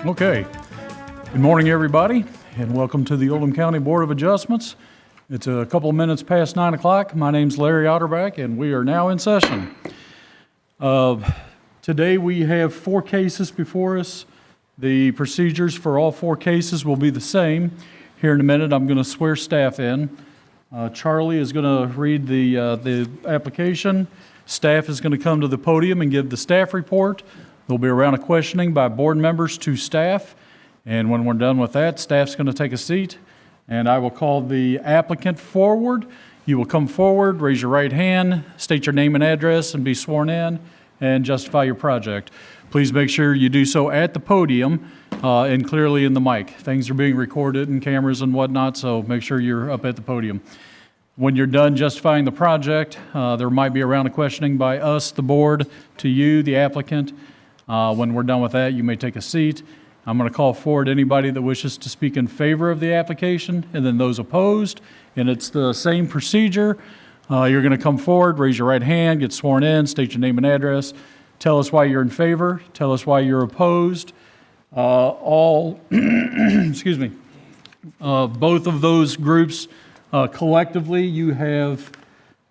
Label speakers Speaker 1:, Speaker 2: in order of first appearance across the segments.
Speaker 1: Okay. Good morning, everybody, and welcome to the Oldham County Board of Adjustments. It's a couple of minutes past 9 o'clock. My name's Larry Otterback, and we are now in session. Today we have 4 cases before us. The procedures for all 4 cases will be the same. Here in a minute, I'm going to swear staff in. Charlie is going to read the application. Staff is going to come to the podium and give the staff report. There'll be a round of questioning by board members to staff. And when we're done with that, staff's going to take a seat, and I will call the applicant forward. You will come forward, raise your right hand, state your name and address, and be sworn in, and justify your project. Please make sure you do so at the podium and clearly in the mic. Things are being recorded and cameras and whatnot, so make sure you're up at the podium. When you're done justifying the project, there might be a round of questioning by us, the board, to you, the applicant. When we're done with that, you may take a seat. I'm going to call forward anybody that wishes to speak in favor of the application, and then those opposed. And it's the same procedure. You're going to come forward, raise your right hand, get sworn in, state your name and address, tell us why you're in favor, tell us why you're opposed. Excuse me, both of those groups collectively, you have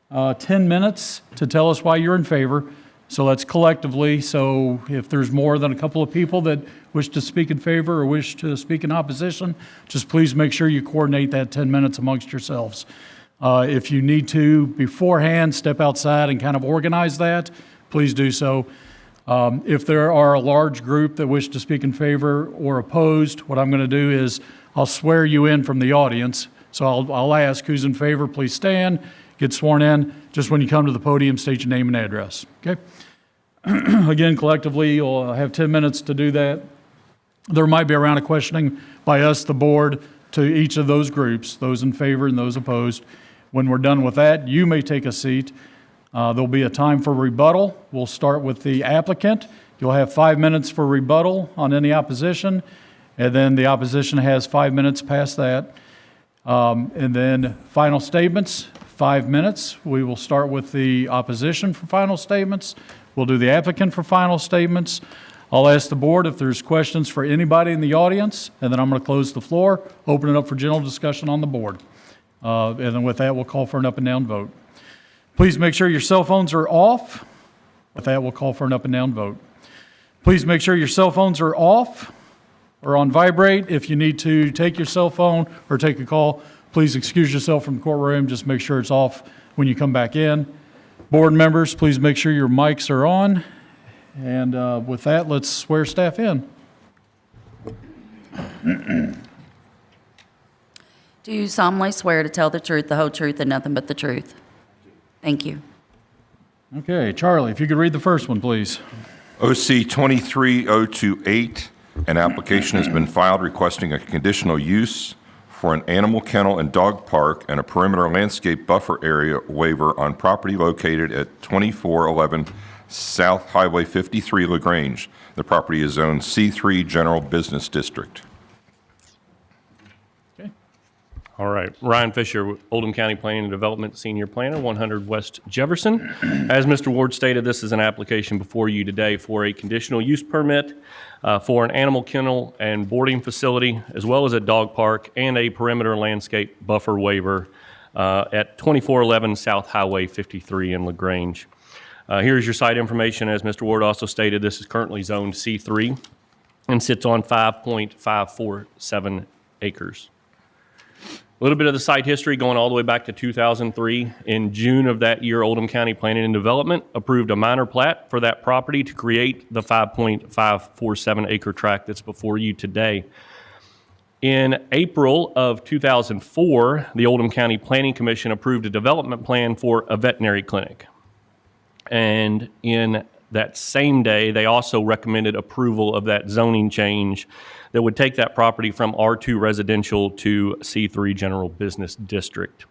Speaker 1: 10 minutes to tell us why you're in favor. So that's collectively. So if there's more than a couple of people that wish to speak in favor or wish to speak in opposition, just please make sure you coordinate that 10 minutes amongst yourselves. If you need to beforehand step outside and kind of organize that, please do so. If there are a large group that wish to speak in favor or opposed, what I'm going to do is I'll swear you in from the audience. So I'll ask who's in favor, please stand, get sworn in. Just when you come to the podium, state your name and address, okay? Again, collectively, you'll have 10 minutes to do that. There might be a round of questioning by us, the board, to each of those groups, those in favor and those opposed. When we're done with that, you may take a seat. There'll be a time for rebuttal. We'll start with the applicant. You'll have 5 minutes for rebuttal on any opposition, and then the opposition has 5 minutes past that. And then final statements, 5 minutes. We will start with the opposition for final statements. We'll do the applicant for final statements. I'll ask the board if there's questions for anybody in the audience, and then I'm going to close the floor, open it up for general discussion on the board. And then with that, we'll call for an up and down vote. Please make sure your cell phones are off. With that, we'll call for an up and down vote. Please make sure your cell phones are off or on vibrate. If you need to take your cell phone or take a call, please excuse yourself from the courtroom. Just make sure it's off when you come back in. Board members, please make sure your mics are on. And with that, let's swear staff in.
Speaker 2: Do you solemnly swear to tell the truth, the whole truth, and nothing but the truth? Thank you.
Speaker 1: Okay, Charlie, if you could read the first one, please.
Speaker 3: OC 23028, an application has been filed requesting a conditional use for an animal kennel and dog park and a perimeter landscape buffer area waiver on property located at 2411 South Highway 53, LaGrange. The property is zoned C3 General Business District.
Speaker 1: Okay.
Speaker 4: All right. Ryan Fisher, Oldham County Planning and Development Senior Planner, 100 West Jefferson. As Mr. Ward stated, this is an application before you today for a conditional use permit for an animal kennel and boarding facility, as well as a dog park and a perimeter landscape buffer waiver at 2411 South Highway 53 in LaGrange. Here's your site information. As Mr. Ward also stated, this is currently zoned C3 and sits on 5.547 acres. A little bit of the site history going all the way back to 2003. In June of that year, Oldham County Planning and Development approved a minor plat for that property to create the 5.547 acre tract that's before you today. In April of 2004, the Oldham County Planning Commission approved a development plan for a veterinary clinic. And in that same day, they also recommended approval of that zoning change that would take that property from R2 residential to C3 general business district.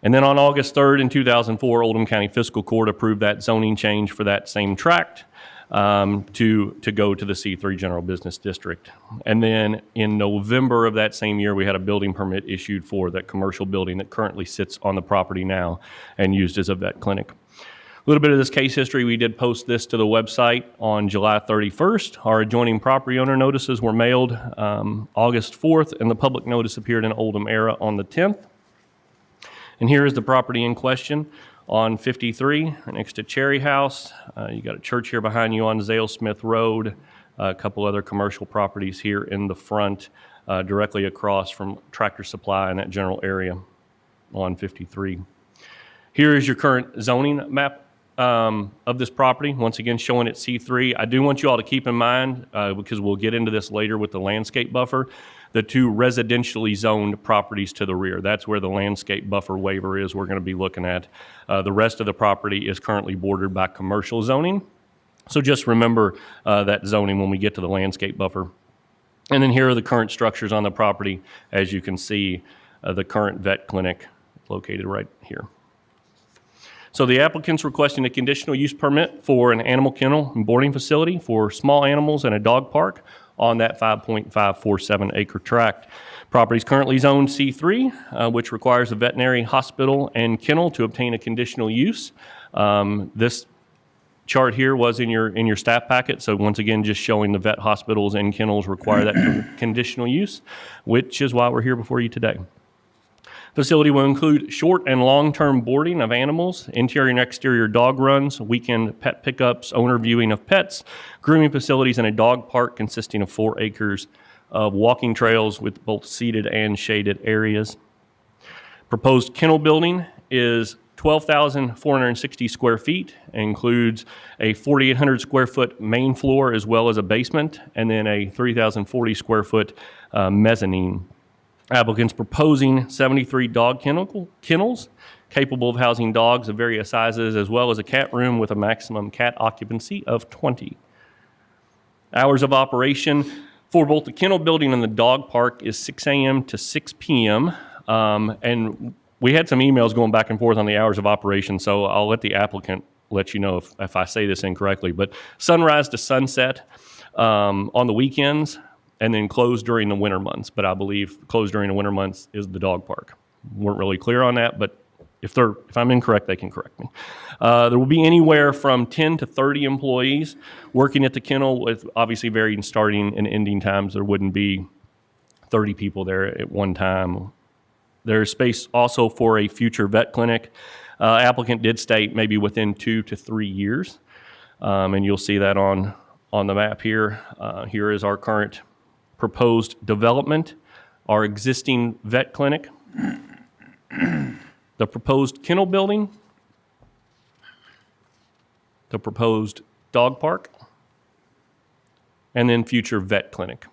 Speaker 4: And then on August 3rd in 2004, Oldham County Fiscal Court approved that zoning change for that same tract to go to the C3 general business district. And then in November of that same year, we had a building permit issued for that commercial building that currently sits on the property now and used as a vet clinic. little bit of this case history, we did post this to the website on July 31st. Our adjoining property owner notices were mailed August 4th, and the public notice appeared in Oldham Era on the 10th. And here is the property in question on 53, next to Cherry House. You got a church here behind you on Zale Smith Road, a couple other commercial properties here in the front, directly across from Tractor Supply in that general area on 53. Here is your current zoning map of this property, once again showing it C3. I do want you all to keep in mind, because we'll get into this later with the landscape buffer, the two residentially zoned properties to the rear. That's where the landscape buffer waiver is we're going to be looking at. The rest of the property is currently bordered by commercial zoning. So just remember that zoning when we get to the landscape buffer. And then here are the current structures on the property. As you can see, the current vet clinic located right here. So the applicant's requesting a conditional use permit for an animal kennel and boarding facility for small animals and a dog park on that 5.547 acre tract. Property is currently zoned C3, which requires a veterinary hospital and kennel to obtain a conditional use. This chart here was in your staff packet, so once again, just showing the vet hospitals and kennels require that conditional use, which is why we're here before you today. Facility will include short and long-term boarding of animals, interior and exterior dog runs, weekend pet pickups, owner viewing of pets, grooming facilities, and a dog park consisting of 4 acres of walking trails with both seated and shaded areas. Proposed kennel building is 12,460 square feet, includes a 4,800 square foot main floor as well as a basement, and then a 3,040 square foot mezzanine. Applicant's proposing 73 dog kennels capable of housing dogs of various sizes, as well as a cat room with a maximum cat occupancy of 20. Hours of operation for both the kennel building and the dog park is 6 a.m. to 6 p.m. And we had some emails going back and forth on the hours of operation, so I'll let the applicant let you know if I say this incorrectly. But sunrise to sunset on the weekends, and then closed during the winter months. But I believe closed during the winter months is the dog park. Weren't really clear on that, but if I'm incorrect, they can correct me. There will be anywhere from 10 to 30 employees working at the kennel, with obviously varying starting and ending times. There wouldn't be 30 people there at one time. There's space also for a future vet clinic. Applicant did state maybe within 2 to 3 years, and you'll see that on the map here. Here is our current proposed development, our existing vet clinic, the proposed kennel building, the proposed dog park, and then future vet clinic.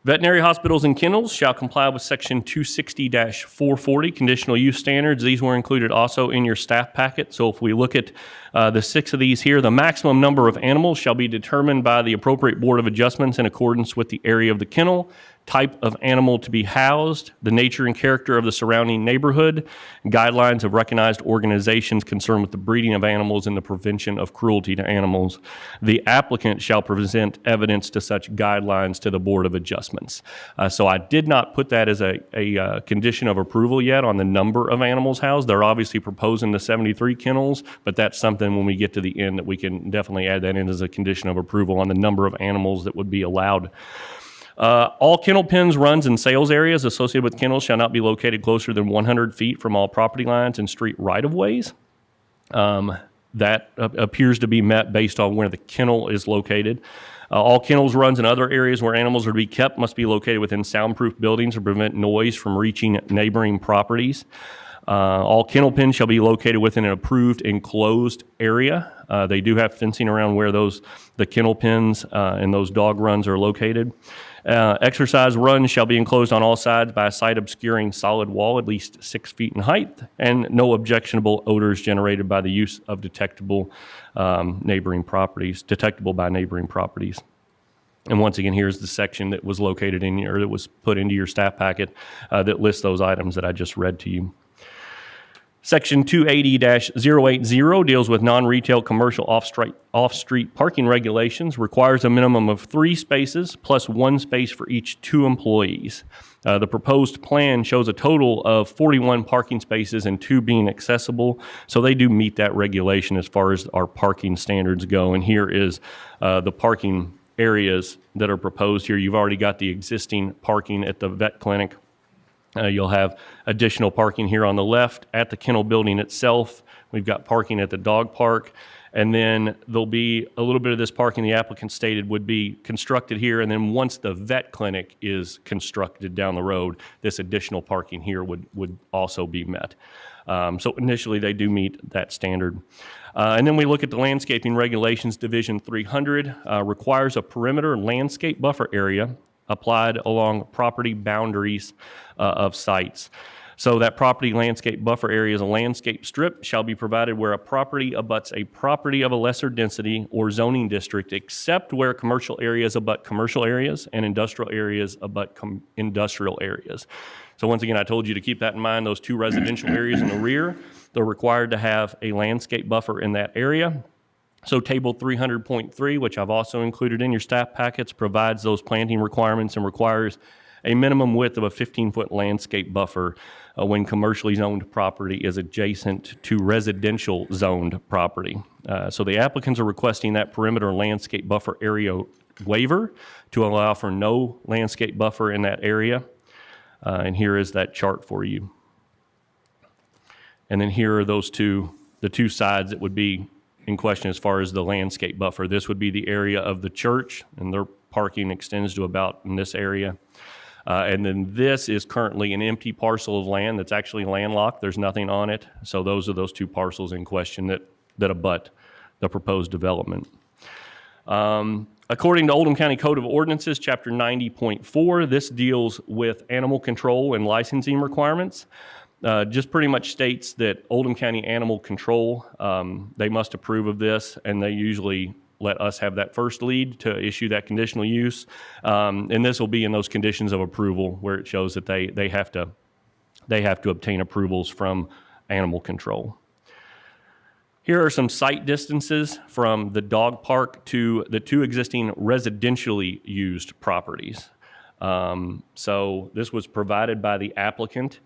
Speaker 4: Veterinary hospitals and kennels shall comply with Section 260-440 conditional use standards. These were included also in your staff packet. So if we look at the 6 of these here, the maximum number of animals shall be determined by the appropriate Board of Adjustments in accordance with the area of the kennel, type of animal to be housed, the nature and character of the surrounding neighborhood, guidelines of recognized organizations concerned with the breeding of animals and the prevention of cruelty to animals. The applicant shall present evidence to such guidelines to the Board of Adjustments. So I did not put that as a condition of approval yet on the number of animals housed. They're obviously proposing the 73 kennels, but that's something when we get to the end that we can definitely add that in as a condition of approval on the number of animals that would be allowed. All kennel pens, runs, and sales areas associated with kennels shall not be located closer than 100 feet from all property lines and street right-of-ways. That appears to be met based on where the kennel is located. All kennels, runs, and other areas where animals are to be kept must be located within soundproof buildings to prevent noise from reaching neighboring properties. All kennel pens shall be located within an approved enclosed area. They do have fencing around where the kennel pens and those dog runs are located. Exercise runs shall be enclosed on all sides by a site obscuring solid wall at least 6 feet in height, and no objectionable odors generated by the use of detectable by neighboring properties. And once again, here's the section that was located or that was put into your staff packet that lists those items that I just read to you. Section 280-080 deals with non-retail commercial off-street parking regulations, requires a minimum of 3 spaces plus 1 space for each 2 employees. The proposed plan shows a total of 41 parking spaces and 2 being accessible, so they do meet that regulation as far as our parking standards go. And here is the parking areas that are proposed here. You've already got the existing parking at the vet clinic. You'll have additional parking here on the left at the kennel building itself. We've got parking at the dog park. And then there'll be a little bit of this parking the applicant stated would be constructed here. And then once the vet clinic is constructed down the road, this additional parking here would also be met. So initially they do meet that standard. And then we look at the landscaping regulations. Division 300 requires a perimeter landscape buffer area applied along property boundaries of sites. So that property landscape buffer area is a landscape strip shall be provided where a property abuts a property of a lesser density or zoning district, except where commercial areas abut commercial areas and industrial areas abut industrial areas. So once again, I told you to keep that in mind. Those 2 residential areas in the rear, they're required to have a landscape buffer in that area. So table 300.3, which I've also included in your staff packets, provides those planting requirements and requires a minimum width of a 15-foot landscape buffer when commercially zoned property is adjacent to residential zoned property. So the applicants are requesting that perimeter landscape buffer area waiver to allow for no landscape buffer in that area. And here is that chart for you. And then here are the 2 sides that would be in question as far as the landscape buffer. This would be the area of the church, and their parking extends to about in this area. And then this is currently an empty parcel of land that's actually landlocked. There's nothing on it. So those are those 2 parcels in question that abut the proposed development. According to Oldham County Code of Ordinances, Chapter 90.4, this deals with animal control and licensing requirements. Just pretty much states that Oldham County Animal Control, they must approve of this, and they usually let us have that first lead to issue that conditional use. And this will be in those conditions of approval where it shows that they have to obtain approvals from animal control. Here are some site distances from the dog park to the 2 existing residentially used properties. So this was provided by the applicant.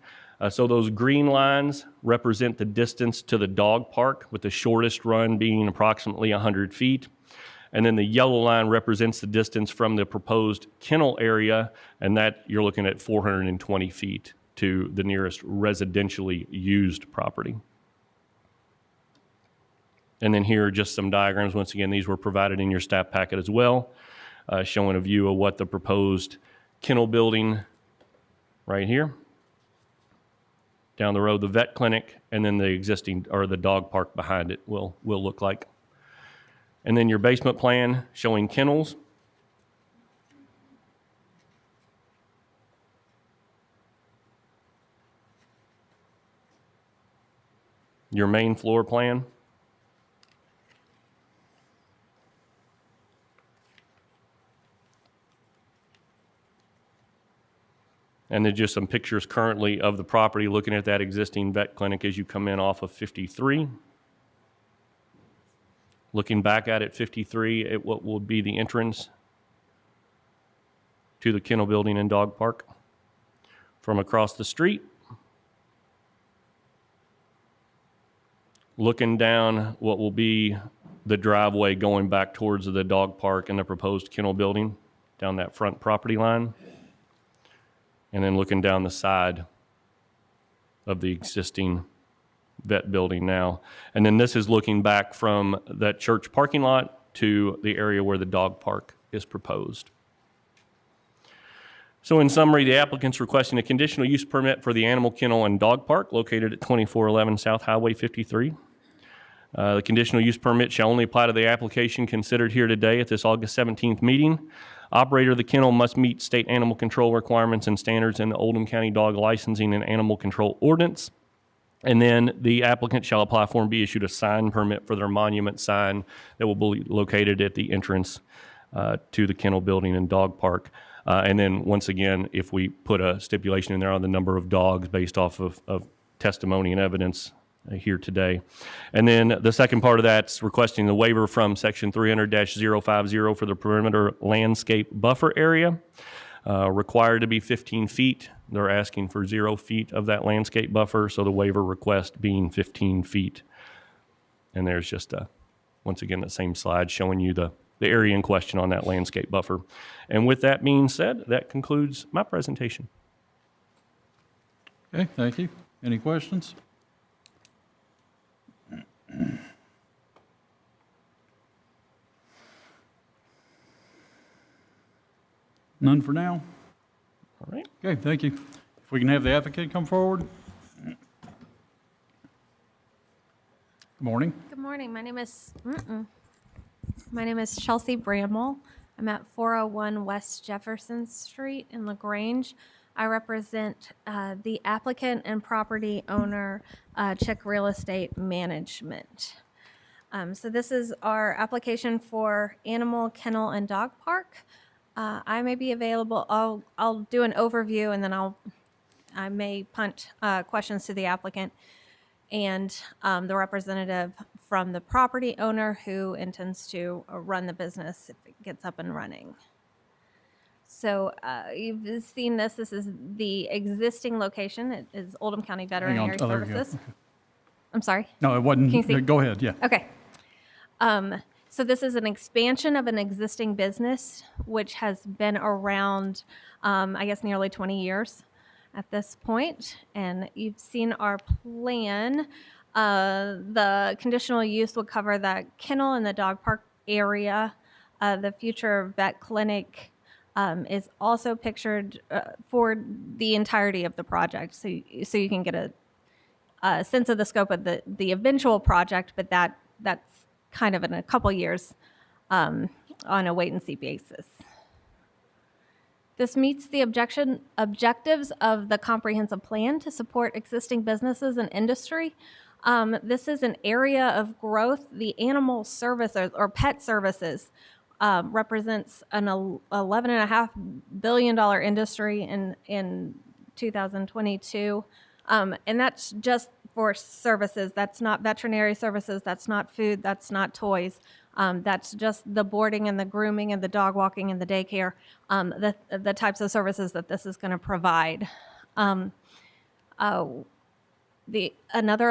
Speaker 4: So those green lines represent the distance to the dog park, with the shortest run being approximately 100 feet. And then the yellow line represents the distance from the proposed kennel area, and that you're looking at 420 feet to the nearest residentially used property. And then here are just some diagrams. Once again, these were provided in your staff packet as well, showing a view of what the proposed kennel building right here, down the road, the vet clinic, and then the existing, or the dog park behind it will look like. And then your basement plan showing kennels. Your main floor plan. And then just some pictures currently of the property looking at that existing vet clinic as you come in off of 53. Looking back at 53 at what will be the entrance to the kennel building and dog park. From across the street, looking down what will be the driveway going back towards the dog park and the proposed kennel building down that front property line. And then looking down the side of the existing vet building now. And then this is looking back from that church parking lot to the area where the dog park is proposed. So in summary, the applicant's requesting a conditional use permit for the animal kennel and dog park located at 2411 South Highway 53. The conditional use permit shall only apply to the application considered here today at this August 17th meeting. Operator of the kennel must meet state animal control requirements and standards in the Oldham County Dog Licensing and Animal Control Ordinance. And then the applicant shall apply for and be issued a sign permit for their monument sign that will be located at the entrance to the kennel building and dog park. And then once again, if we put a stipulation in there on the number of dogs based off of testimony and evidence here today. And then the second part of that's requesting the waiver from section 300-050 for the perimeter landscape buffer area. Required to be 15 feet. They're asking for 0 feet of that landscape buffer, so the waiver request being 15 feet. And there's just, once again, the same slide showing you the area in question on that landscape buffer. And with that being said, that concludes my presentation.
Speaker 1: Okay, thank you. Any questions? None for now.
Speaker 4: All right.
Speaker 1: Okay, thank you. If we can have the applicant come forward. Good morning.
Speaker 5: Good morning. My name is Chelsea Bramble. I'm at 401 West Jefferson Street in LaGrange. I represent the applicant and property owner, Chick Real Estate Management. So this is our application for animal, kennel, and dog park. I may be available. I'll do an overview, and then I may punt questions to the applicant and the representative from the property owner who intends to run the business if it gets up and running. So you've seen this. This is the existing location. It is Oldham County Veterinary
Speaker 1: Oh, there you go.
Speaker 5: Services.
Speaker 1: Okay.
Speaker 5: I'm sorry.
Speaker 1: No, it wasn't.
Speaker 5: Can you see?
Speaker 1: Go ahead, yeah.
Speaker 5: Okay. So this is an expansion of an existing business, which has been around, I guess, nearly 20 years at this point. And you've seen our plan. The conditional use will cover the kennel and the dog park area. The future vet clinic is also pictured for the entirety of the project. So you can get a sense of the scope of the eventual project, but that's kind of in a couple years on a wait-and-see basis. This meets the objectives of the comprehensive plan to support existing businesses and industry. This is an area of growth. The animal services or pet services represents an $11.5 billion industry in 2022. And that's just for services. That's not veterinary services. That's not food. That's not toys. That's just the boarding and the grooming and the dog walking and the daycare, the types of services that this is going to provide. Another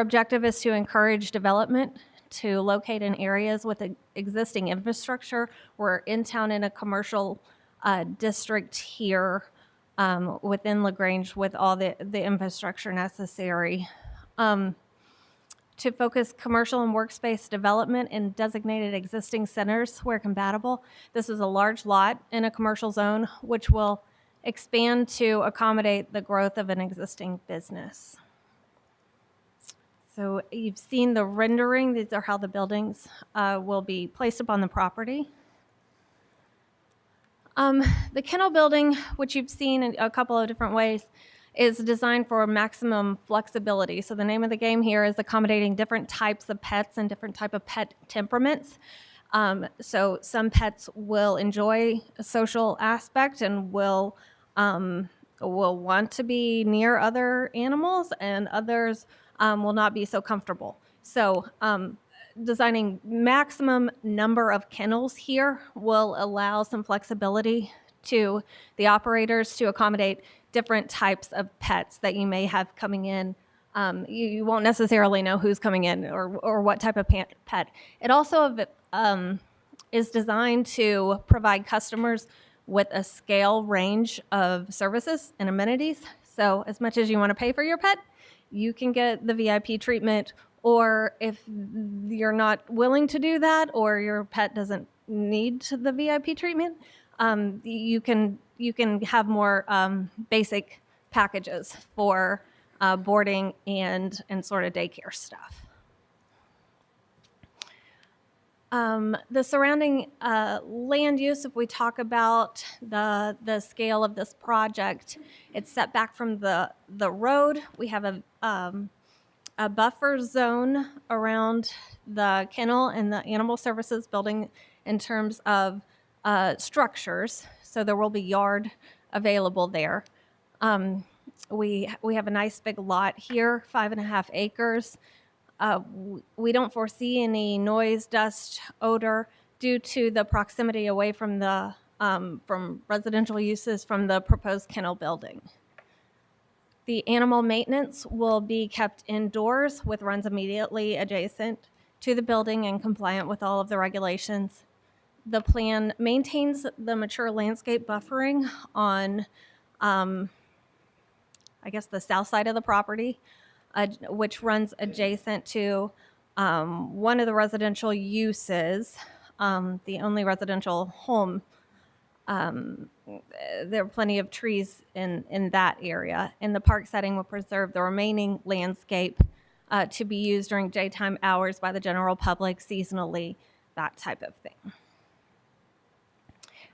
Speaker 5: objective is to encourage development to locate in areas with existing infrastructure. We're in town in a commercial district here within LaGrange with all the infrastructure necessary. To focus commercial and workspace development in designated existing centers where compatible. This is a large lot in a commercial zone, which will expand to accommodate the growth of an existing business. So you've seen the rendering. These are how the buildings will be placed upon the property. The kennel building, which you've seen in a couple of different ways, is designed for maximum flexibility. So the name of the game here is accommodating different types of pets and different type of pet temperaments. So some pets will enjoy a social aspect and will want to be near other animals, and others will not be so comfortable. So designing maximum number of kennels here will allow some flexibility to the operators to accommodate different types of pets that you may have coming in. You won't necessarily know who's coming in or what type of pet. It also is designed to provide customers with a scale range of services and amenities. So as much as you want to pay for your pet, you can get the VIP treatment, or if you're not willing to do that or your pet doesn't need the VIP treatment, you can have more basic packages for boarding and sort of daycare stuff. The surrounding land use, if we talk about the scale of this project, it's set back from the road. We have a buffer zone around the kennel and the animal services building in terms of structures. So there will be yard available there. We have a nice big lot here, 5.5 acres. We don't foresee any noise, dust, odor due to the proximity away from the from residential uses from the proposed kennel building. The animal maintenance will be kept indoors with runs immediately adjacent to the building and compliant with all of the regulations. The plan maintains the mature landscape buffering on, I guess, the south side of the property, which runs adjacent to one of the residential uses, the only residential home. There are plenty of trees in that area, and the park setting will preserve the remaining landscape to be used during daytime hours by the general public, seasonally, that type of thing.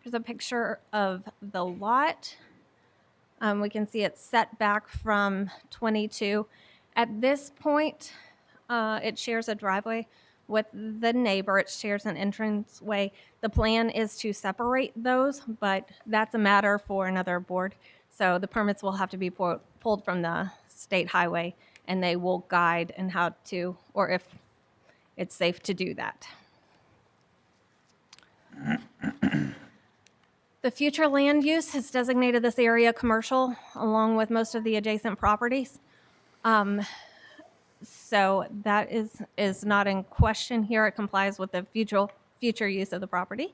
Speaker 5: Here's a picture of the lot. We can see it's set back from 22. At this point, it shares a driveway with the neighbor. It shares an entranceway. The plan is to separate those, but that's a matter for another board. So the permits will have to be pulled from the state highway, and they will guide in how to, or if it's safe to do that. The future land use has designated this area commercial along with most of the adjacent properties. So that is not in question here. It complies with the future use of the property.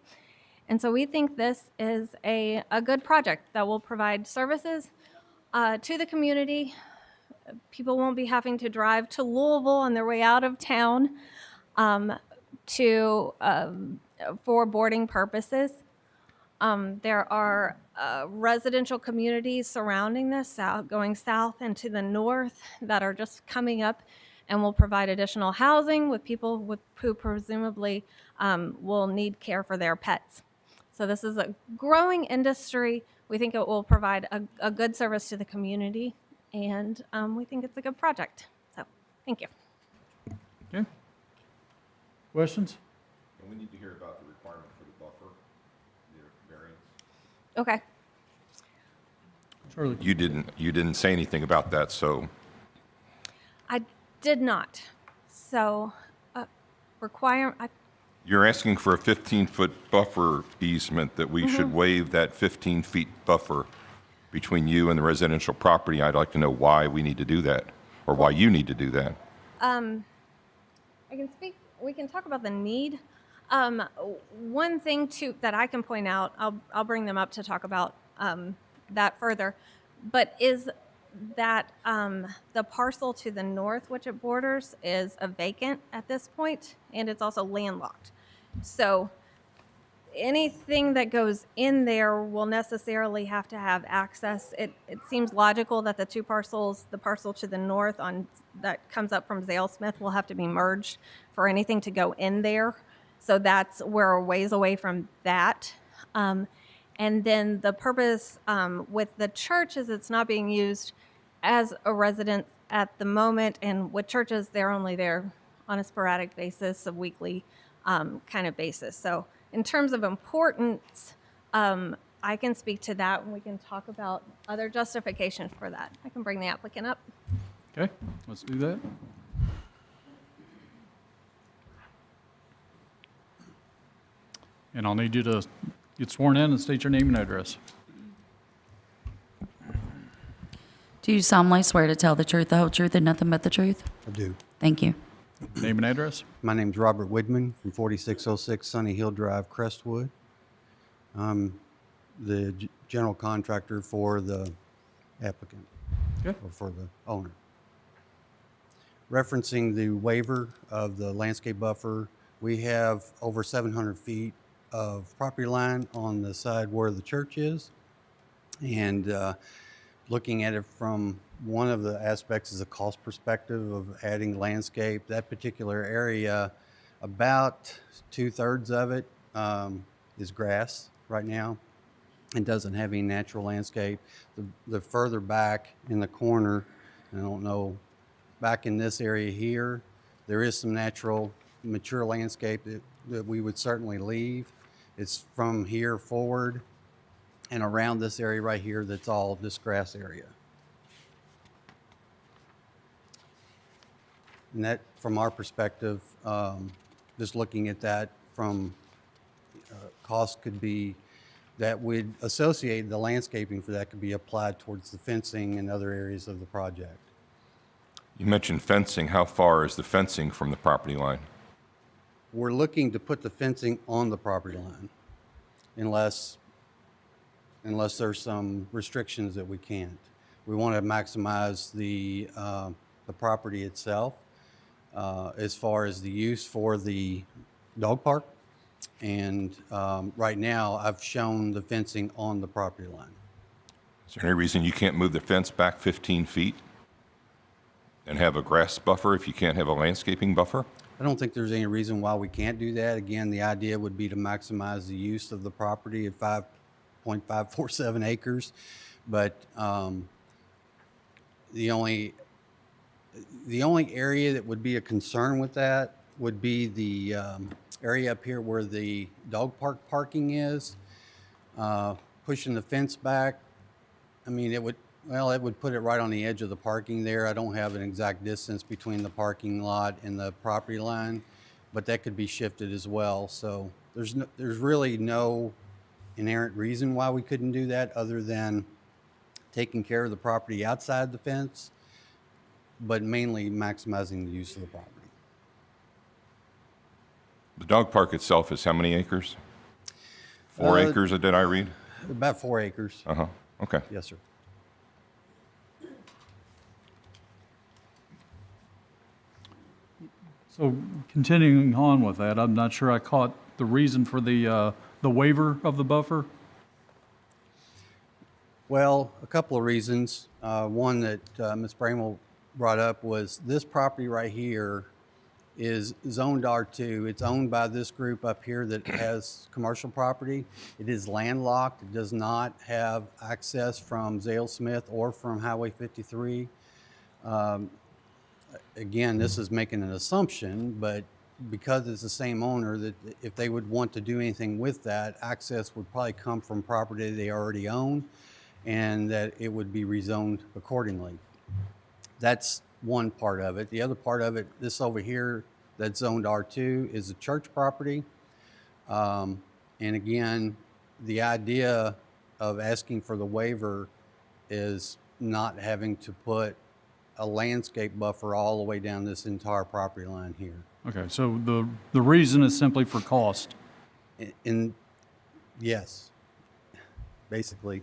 Speaker 5: And so we think this is a good project that will provide services to the community. People won't be having to drive to Louisville on their way out of town for boarding purposes. There are residential communities surrounding this, going south and to the north, that are just coming up and will provide additional housing with people who presumably will need care for their pets. So this is a growing industry. We think it will provide a good service to the community, and we think it's a good project. So thank you.
Speaker 1: Okay. Questions?
Speaker 3: And we need to hear about the requirement for the buffer, the variance.
Speaker 5: Okay.
Speaker 1: Charlie?
Speaker 3: You didn't say anything about that, so
Speaker 5: I did not. So
Speaker 3: you're asking for a 15-foot buffer easement, that we should waive that 15 feet buffer between you and the residential property. I'd like to know why we need to do that, or why you need to do that.
Speaker 5: I can speak, we can talk about the need. One thing that I can point out, I'll bring them up to talk about that further, but is that the parcel to the north, which it borders, is a vacant at this point, and it's also landlocked. So anything that goes in there will necessarily have to have access. It seems logical that the two parcels, the parcel to the north that comes up from Zale Smith, will have to be merged for anything to go in there. So we're a ways away from that. And then the purpose with the church is it's not being used as a residence at the moment. And with churches, they're only there on a sporadic basis, a weekly kind of basis. So in terms of importance, I can speak to that, and we can talk about other justifications for that. I can bring the applicant up.
Speaker 1: Okay, let's do that. And I'll need you to get sworn in and state your name and address.
Speaker 2: Do you solemnly swear to tell the truth, the whole truth, and nothing but the truth?
Speaker 6: I do.
Speaker 2: Thank you.
Speaker 1: Name and address?
Speaker 6: My name's Robert Widman from 4606 Sunny Hill Drive, Crestwood. I'm the general contractor for the applicant,
Speaker 1: Okay.
Speaker 6: or for the owner. Referencing the waiver of the landscape buffer, we have over 700 feet of property line on the side where the church is. And looking at it from one of the aspects is a cost perspective of adding landscape. That particular area, about 2/3 of it is grass right now and doesn't have any natural landscape. The further back in the corner, I don't know, back in this area here, there is some natural mature landscape that we would certainly leave. It's from here forward and around this area right here that's all this grass area. And that, from our perspective, just looking at that from cost could be, that would associate the landscaping for that could be applied towards the fencing and other areas of the project.
Speaker 3: You mentioned fencing. How far is the fencing from the property line?
Speaker 6: We're looking to put the fencing on the property line unless there's some restrictions that we can't. We want to maximize the property itself as far as the use for the dog park. And right now, I've shown the fencing on the property line.
Speaker 3: Is there any reason you can't move the fence back 15 feet and have a grass buffer if you can't have a landscaping buffer?
Speaker 6: I don't think there's any reason why we can't do that. Again, the idea would be to maximize the use of the property at 5.547 acres. But the only area that would be a concern with that would be the area up here where the dog park parking is. Pushing the fence back, I mean, it would put it right on the edge of the parking there. I don't have an exact distance between the parking lot and the property line, but that could be shifted as well. So there's really no inherent reason why we couldn't do that other than taking care of the property outside the fence, but mainly maximizing the use of the property.
Speaker 3: The dog park itself is how many acres? 4 acres, did I read?
Speaker 6: About 4 acres.
Speaker 3: Uh-huh, okay.
Speaker 6: Yes, sir.
Speaker 1: So continuing on with that, I'm not sure I caught the reason for the waiver of the buffer.
Speaker 6: Well, a couple of reasons. One that Ms. Bramel brought up was this property right here is zoned R2. It's owned by this group up here that has commercial property. It is landlocked. It does not have access from Zale Smith or from Highway 53. Again, this is making an assumption, but because it's the same owner, that if they would want to do anything with that, access would probably come from property they already own, and that it would be rezoned accordingly. That's one part of it. The other part of it, this over here that's zoned R2, is a church property. And again, the idea of asking for the waiver is not having to put a landscape buffer all the way down this entire property line here.
Speaker 1: Okay, so the reason is simply for cost.
Speaker 6: And yes, basically.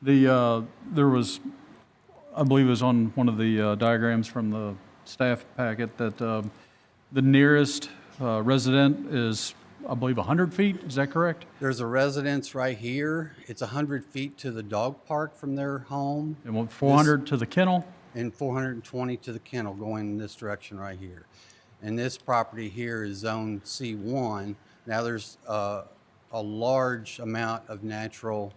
Speaker 1: There was, I believe it was on one of the diagrams from the staff packet, that the nearest resident is, I believe, 100 feet. Is that correct?
Speaker 6: There's a residence right here. It's 100 feet to the dog park from their home.
Speaker 1: And 400 to the kennel?
Speaker 6: And 420 to the kennel going in this direction right here. And this property here is zone C1. Now there's a large amount of natural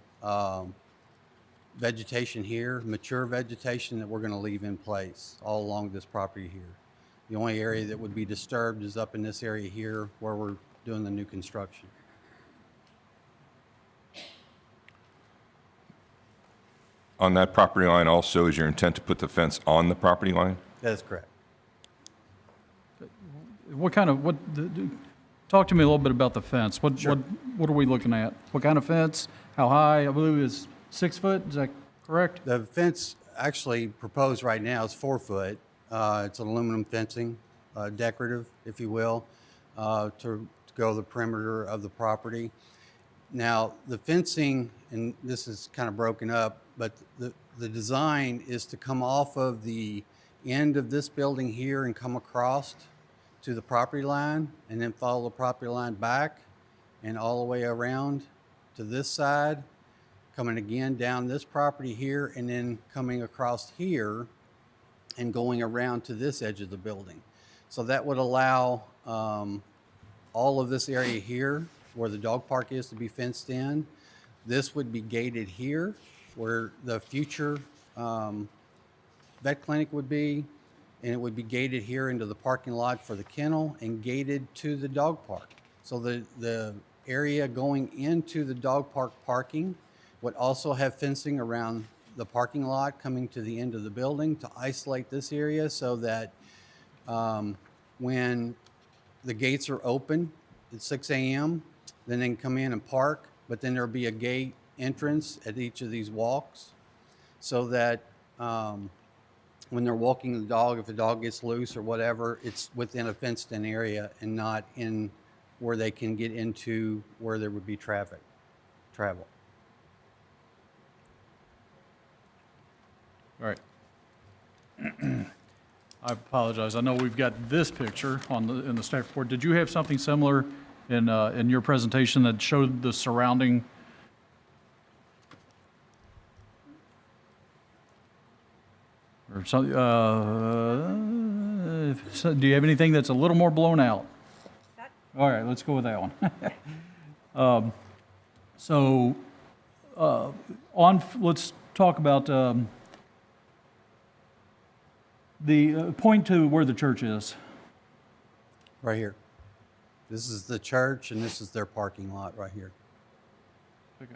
Speaker 6: vegetation here, mature vegetation that we're going to leave in place all along this property here. The only area that would be disturbed is up in this area here where we're doing the new construction.
Speaker 3: On that property line also, is your intent to put the fence on the property line?
Speaker 6: That is correct.
Speaker 1: Talk to me a little bit about the fence. What are we looking at? What kind of fence? How high? I believe it's 6 foot, is that correct?
Speaker 6: The fence actually proposed right now is 4 foot. It's aluminum fencing, decorative, if you will, to go the perimeter of the property. Now, the fencing, and this is kind of broken up, but the design is to come off of the end of this building here and come across to the property line, and then follow the property line back and all the way around to this side, coming again down this property here, and then coming across here and going around to this edge of the building. So that would allow all of this area here where the dog park is to be fenced in. This would be gated here where the future vet clinic would be, and it would be gated here into the parking lot for the kennel and gated to the dog park. So the area going into the dog park parking would also have fencing around the parking lot coming to the end of the building to isolate this area so that when the gates are open at 6 a.m., then they can come in and park, but then there'll be a gate entrance at each of these walks so that when they're walking the dog, if the dog gets loose or whatever, it's within a fenced-in area and not in where they can get into where there would be travel.
Speaker 1: All right. I apologize. I know we've got this picture in the staff report. Did you have something similar in your presentation that showed the surrounding? Or some, do you have anything that's a little more blown out? All right, let's go with that one. Let's talk about point to where the church is.
Speaker 6: Right here. This is the church, and this is their parking lot right here.
Speaker 1: Okay.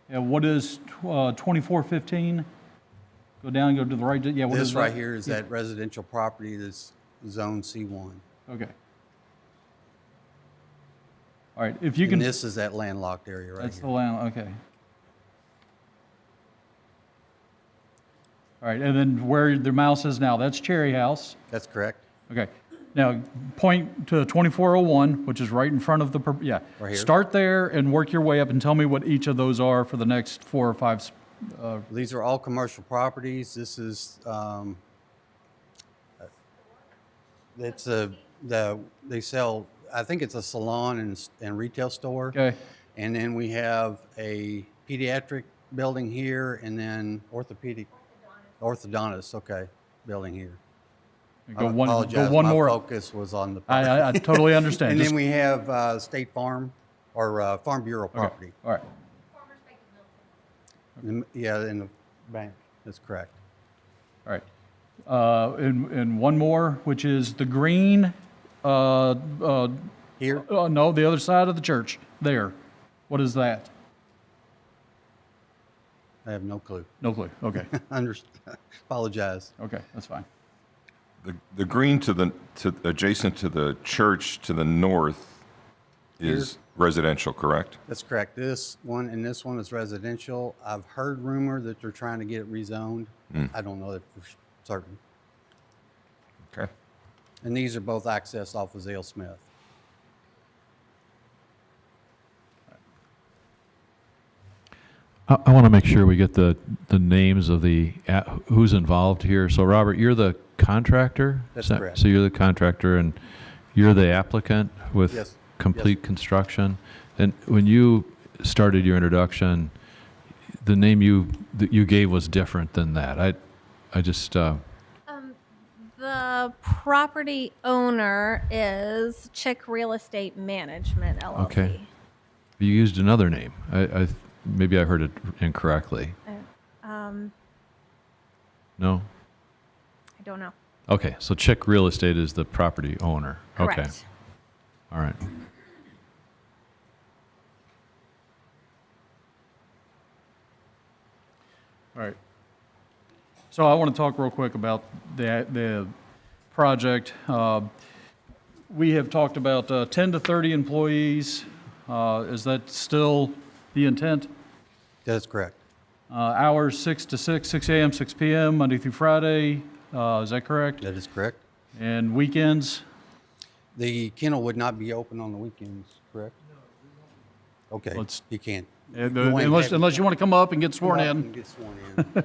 Speaker 1: Yeah, what is 2415? Go down, go to the right. Yeah, what is
Speaker 6: This
Speaker 1: that?
Speaker 6: right here is that residential property that's zone C1.
Speaker 1: Okay. All right, if you
Speaker 6: And
Speaker 1: can.
Speaker 6: this is that landlocked area right
Speaker 1: That's the
Speaker 6: here.
Speaker 1: land, okay. All right, and then where the mouse is now, that's Cherry House.
Speaker 6: That's correct.
Speaker 1: Okay. Now, point to 2401, which is right in front of the, yeah.
Speaker 6: Right here.
Speaker 1: Start there and work your way up and tell me what each of those are for the next 4 or 5.
Speaker 6: These are all commercial properties. This is, they sell, I think it's a salon and retail store.
Speaker 1: Okay.
Speaker 6: And then we have a pediatric building here and then orthodontist, okay, building here. I
Speaker 1: Go one
Speaker 6: apologize,
Speaker 1: my
Speaker 6: my focus was on the.
Speaker 1: I totally understand.
Speaker 6: And
Speaker 1: Just-
Speaker 6: then we have State Farm or Farm Bureau
Speaker 1: okay,
Speaker 6: property.
Speaker 1: all right.
Speaker 6: Yeah, in the bank, that's correct.
Speaker 1: All right. And one more, which is the green,
Speaker 6: Here,
Speaker 1: no, the other side of the church, there. What is that?
Speaker 6: I have no clue.
Speaker 1: No clue. Okay,
Speaker 6: Apologize.
Speaker 1: okay, that's fine.
Speaker 3: The green adjacent to the church to the north is residential, correct?
Speaker 6: That's correct. This one and this one is residential. I've heard rumor that they're trying to get it rezoned. I don't know that for certain.
Speaker 3: Okay.
Speaker 6: And these are both accessed off of Zale Smith.
Speaker 7: I want to make sure we get the names of who's involved here. So Robert, you're the contractor?
Speaker 6: That's correct.
Speaker 7: So you're the contractor and you're the applicant with
Speaker 6: Yes.
Speaker 7: complete construction? And when you started your introduction, the name that you gave was different than that. I just,
Speaker 5: The property owner is Chick Real Estate Management, LLC.
Speaker 7: Okay. You used another name. Maybe I heard it incorrectly. No?
Speaker 5: I don't know.
Speaker 7: Okay, so Chick Real Estate is the property owner. Okay.
Speaker 5: Correct.
Speaker 7: All right.
Speaker 1: All right. So I want to talk real quick about the project. We have talked about 10 to 30 employees. Is that still the intent?
Speaker 6: That's correct.
Speaker 1: Hours 6 to 6, 6 a.m., 6 p.m., Monday through Friday. Is that correct?
Speaker 6: That is correct.
Speaker 1: And weekends?
Speaker 6: The kennel would not be open on the weekends, correct? Okay,
Speaker 1: Let's-
Speaker 6: you can't.
Speaker 1: Unless you want to come up and get sworn
Speaker 6: Come up
Speaker 1: in.
Speaker 6: and get sworn in.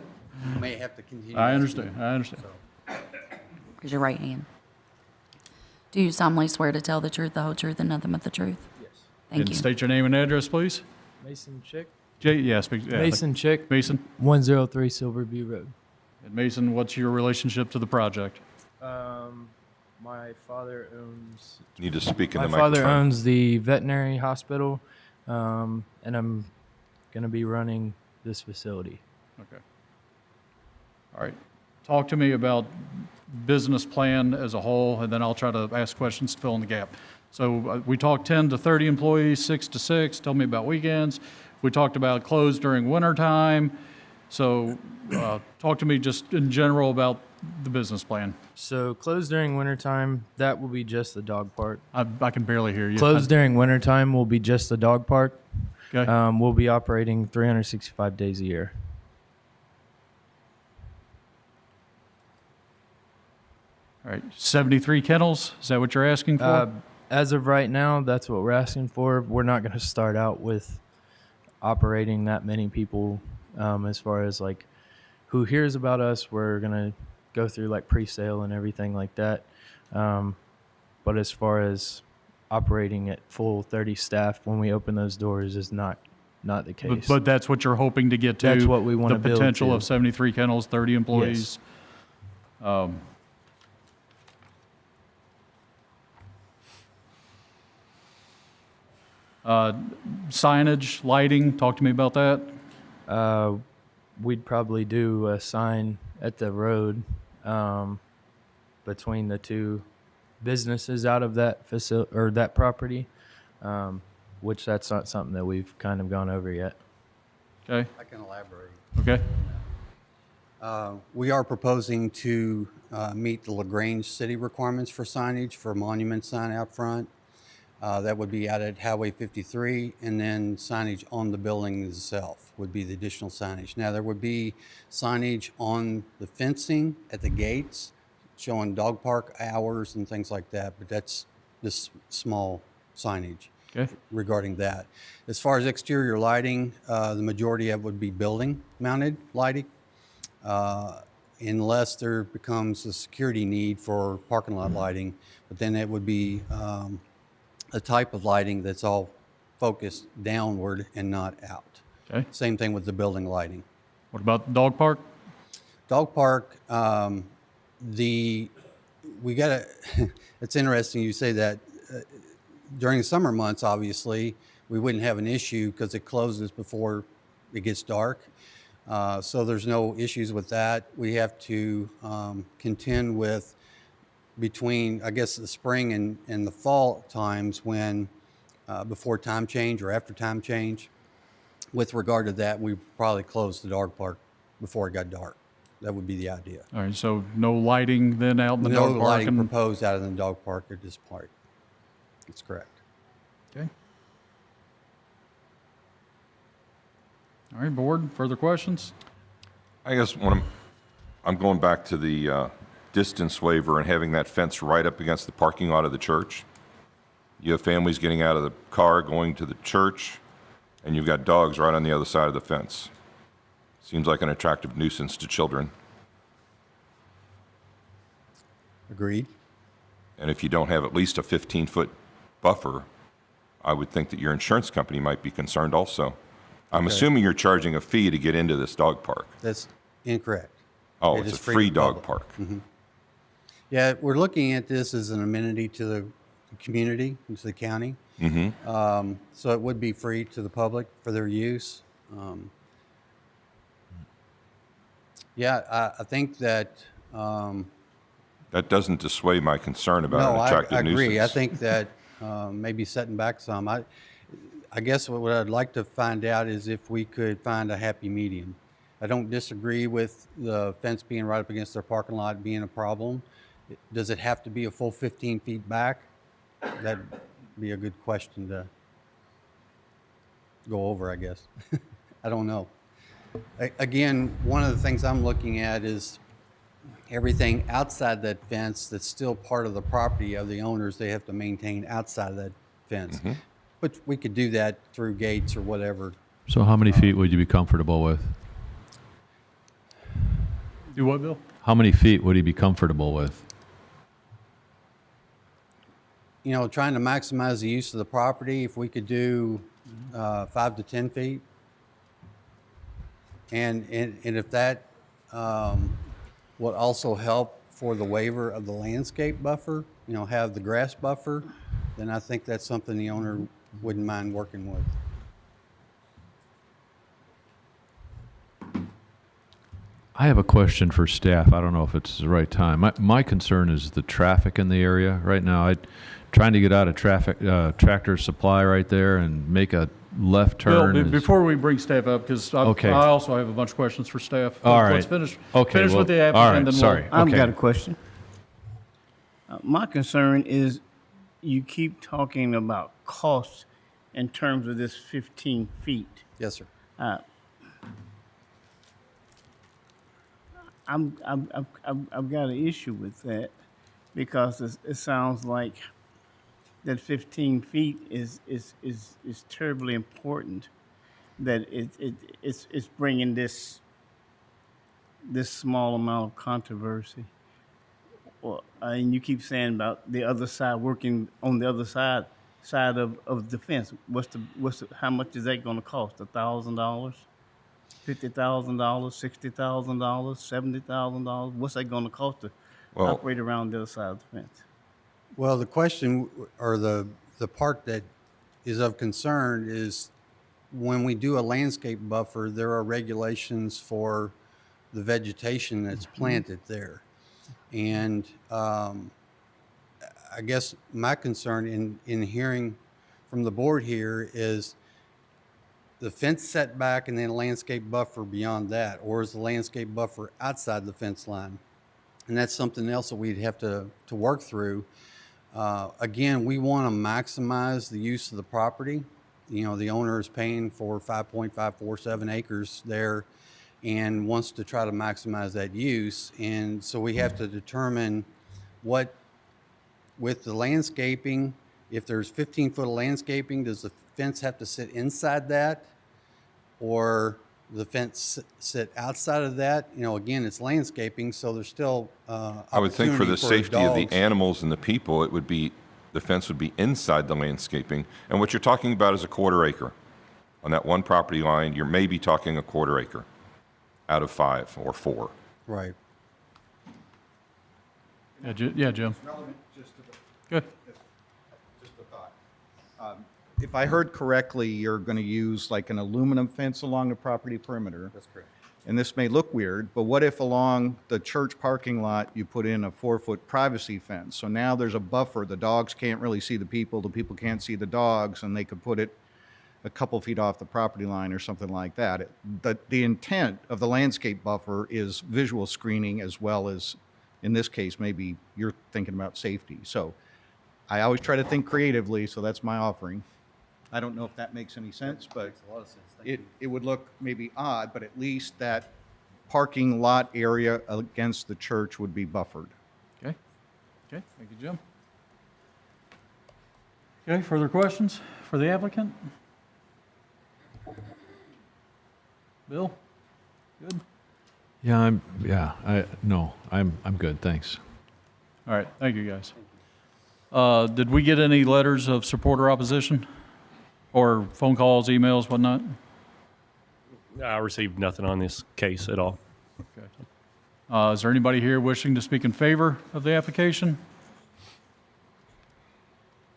Speaker 6: You may have to continue.
Speaker 1: I
Speaker 6: this
Speaker 1: understand,
Speaker 6: meeting.
Speaker 1: I understand.
Speaker 2: Raise your right hand. Do you solemnly swear to tell the truth, the whole truth, and nothing but the truth?
Speaker 8: Yes.
Speaker 2: Thank
Speaker 1: And
Speaker 2: you.
Speaker 1: state your name and address, please.
Speaker 8: Mason Chick.
Speaker 1: Speak. Yeah,
Speaker 8: Mason Chick,
Speaker 1: Mason.
Speaker 8: 103 Silverview Road.
Speaker 1: And Mason, what's your relationship to the project?
Speaker 8: My father owns.
Speaker 3: Need to speak in
Speaker 8: My
Speaker 3: the
Speaker 8: father
Speaker 3: microphone.
Speaker 8: owns the veterinary hospital, and I'm going to be running this facility.
Speaker 1: Okay. All right. Talk to me about business plan as a whole, and then I'll try to ask questions to fill in the gap. So we talked 10 to 30 employees, 6 to 6. Tell me about weekends. We talked about closed during winter time. So talk to me just in general about the business plan.
Speaker 8: So closed during wintertime, that will be just the dog park.
Speaker 1: I can barely hear you.
Speaker 8: Closed during wintertime will be just the dog park.
Speaker 1: Okay.
Speaker 8: We'll be operating 365 days a year.
Speaker 1: All right, 73 kennels, is that what you're asking for?
Speaker 8: As of right now, that's what we're asking for. We're not going to start out with operating that many people. As far as like who hears about us, we're going to go through like pre-sale and everything like that. But as far as operating at full 30 staff when we open those doors is not the case.
Speaker 1: But that's what you're hoping to get to?
Speaker 8: That's what we want to
Speaker 1: The
Speaker 8: build
Speaker 1: potential
Speaker 8: to.
Speaker 1: of 73 kennels, 30 employees? Signage, lighting, talk to me about that.
Speaker 8: We'd probably do a sign at the road between the two businesses out of that facility or that property, which that's not something that we've kind of gone over yet.
Speaker 1: Okay,
Speaker 6: I can elaborate.
Speaker 1: okay.
Speaker 6: We are proposing to meet the LaGrange city requirements for signage for a monument sign out front. That would be out at Highway 53, and then signage on the building itself would be the additional signage. Now, there would be signage on the fencing at the gates showing dog park hours and things like that, but that's just small signage regarding that. As far as exterior lighting, the majority of it would be building-mounted lighting, unless there becomes a security need for parking lot lighting, but then it would be a type of lighting that's all focused downward and not out.
Speaker 1: Okay.
Speaker 6: Same thing with the building lighting.
Speaker 1: What about the dog park?
Speaker 6: Dog park, we gotta, it's interesting you say that. During the summer months, obviously, we wouldn't have an issue because it closes before it gets dark. So there's no issues with that. We have to contend with between, I guess, the spring and the fall times when, before time change or after time change. With regard to that, we probably close the dog park before it got dark. That would be the idea.
Speaker 1: All right, so no lighting then out in the
Speaker 6: No
Speaker 1: dog park?
Speaker 6: lighting
Speaker 1: and-
Speaker 6: proposed out of the dog park at this point. That's correct.
Speaker 1: Okay. All right, board, further questions?
Speaker 3: I guess I'm going back to the distance waiver and having that fence right up against the parking lot of the church. You have families getting out of the car, going to the church, and you've got dogs right on the other side of the fence. Seems like an attractive nuisance to children.
Speaker 6: Agreed.
Speaker 3: And if you don't have at least a 15-foot buffer, I would think that your insurance company might be concerned also. I'm assuming you're charging a fee to get into this dog park.
Speaker 6: That's incorrect.
Speaker 3: Oh,
Speaker 6: It
Speaker 3: it's
Speaker 6: is
Speaker 3: a
Speaker 6: free
Speaker 3: free
Speaker 6: to the
Speaker 3: dog
Speaker 6: public.
Speaker 3: park.
Speaker 6: Yeah, we're looking at this as an amenity to the community, to the county. So it would be free to the public for their use. I think that,
Speaker 3: That doesn't dissuade my concern about
Speaker 6: no,
Speaker 3: an
Speaker 6: I
Speaker 3: attractive nuisance.
Speaker 6: agree. I think that maybe setting back some. I guess what I'd like to find out is if we could find a happy medium. I don't disagree with the fence being right up against their parking lot being a problem. Does it have to be a full 15 feet back? That'd be a good question to go over, I guess. I don't know. Again, one of the things I'm looking at is everything outside that fence that's still part of the property of the owners, they have to maintain outside of that fence. But we could do that through gates or whatever.
Speaker 7: So how many feet would you be comfortable with?
Speaker 1: Do what, Bill?
Speaker 7: How many feet would he be comfortable with?
Speaker 6: You know, trying to maximize the use of the property, if we could do 5 to 10 feet. And if that would also help for the waiver of the landscape buffer, you know, have the grass buffer, then I think that's something the owner wouldn't mind working with.
Speaker 7: I have a question for staff. I don't know if it's the right time. My concern is the traffic in the area right now. Trying to get out of traffic, Tractor Supply right there and make a left
Speaker 1: Bill,
Speaker 7: turn is...
Speaker 1: before we bring staff up, because
Speaker 7: Okay.
Speaker 1: I also have a bunch of questions for staff.
Speaker 7: All right.
Speaker 1: Let's finish
Speaker 7: Okay,
Speaker 1: with the
Speaker 7: well,
Speaker 1: applicant.
Speaker 7: all right,
Speaker 1: then we'll-
Speaker 7: sorry.
Speaker 9: I've
Speaker 7: Okay.
Speaker 9: got a question. My concern is you keep talking about costs in terms of this 15 feet.
Speaker 6: Yes, sir.
Speaker 9: I've got an issue with that because it sounds like that 15 feet is terribly important. That it's bringing this small amount of controversy. Well, and you keep saying about the other side working on the other side of the fence. How much is that going to cost? $1,000, $50,000, $60,000, $70,000? What's that going to cost to
Speaker 3: Well-
Speaker 9: operate around the other side of the fence?
Speaker 6: Well, the question, or the part that is of concern is when we do a landscape buffer, there are regulations for the vegetation that's planted there. And I guess my concern in hearing from the board here is the fence setback and then a landscape buffer beyond that, or is the landscape buffer outside the fence line? And that's something else that we'd have to work through. Again, we want to maximize the use of the property. You know, the owner is paying for 5.547 acres there and wants to try to maximize that use. And so we have to determine what, with the landscaping, if there's 15 foot of landscaping, does the fence have to sit inside that? Or the fence sit outside of that? You know, again, it's landscaping, so there's still
Speaker 3: I would think for the
Speaker 6: opportunity
Speaker 3: safety of the
Speaker 6: dogs.
Speaker 3: animals and the people, the fence would be inside the landscaping. And what you're talking about is a quarter acre. On that one property line, you're maybe talking a quarter acre out of 5 or 4.
Speaker 6: Right.
Speaker 1: Yeah, Jim.
Speaker 10: Relevant just to the,
Speaker 1: Good.
Speaker 10: just a thought. If I heard correctly, you're going to use like an aluminum fence along the property perimeter.
Speaker 6: That's correct.
Speaker 10: And this may look weird, but what if along the church parking lot, you put in a 4-foot privacy fence? So now there's a buffer. The dogs can't really see the people can't see the dogs, and they could put it a couple feet off the property line or something like that. The intent of the landscape buffer is visual screening as well as, in this case, maybe you're thinking about safety. So I always try to think creatively, so that's my offering. I don't know if that makes any sense, but
Speaker 6: Makes a lot of sense. Thank
Speaker 10: it would look maybe odd, but at least that parking lot area against the church would be buffered.
Speaker 1: Okay. Okay, thank you, Jim. Okay, further questions for the applicant? Bill? Good?
Speaker 7: Yeah, I'm good, thanks.
Speaker 1: All right, thank you, guys. Did we get any letters of support or opposition? Or phone calls, emails, whatnot?
Speaker 4: I received nothing on this case at all.
Speaker 1: Okay. Is there anybody here wishing to speak in favor of the application?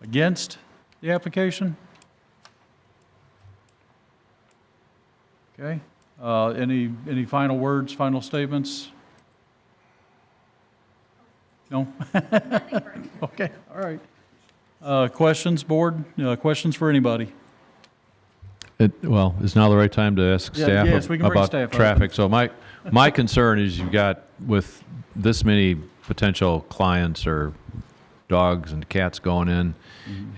Speaker 1: Against the application? Okay. Any final words, final statements? No? Okay, all right. Questions, board? Questions for anybody?
Speaker 7: Well, is now the right time to ask
Speaker 1: Yeah,
Speaker 7: staff
Speaker 1: yes, we can bring
Speaker 7: about
Speaker 1: staff up.
Speaker 7: traffic? So my concern is you've got, with this many potential clients or dogs and cats going in,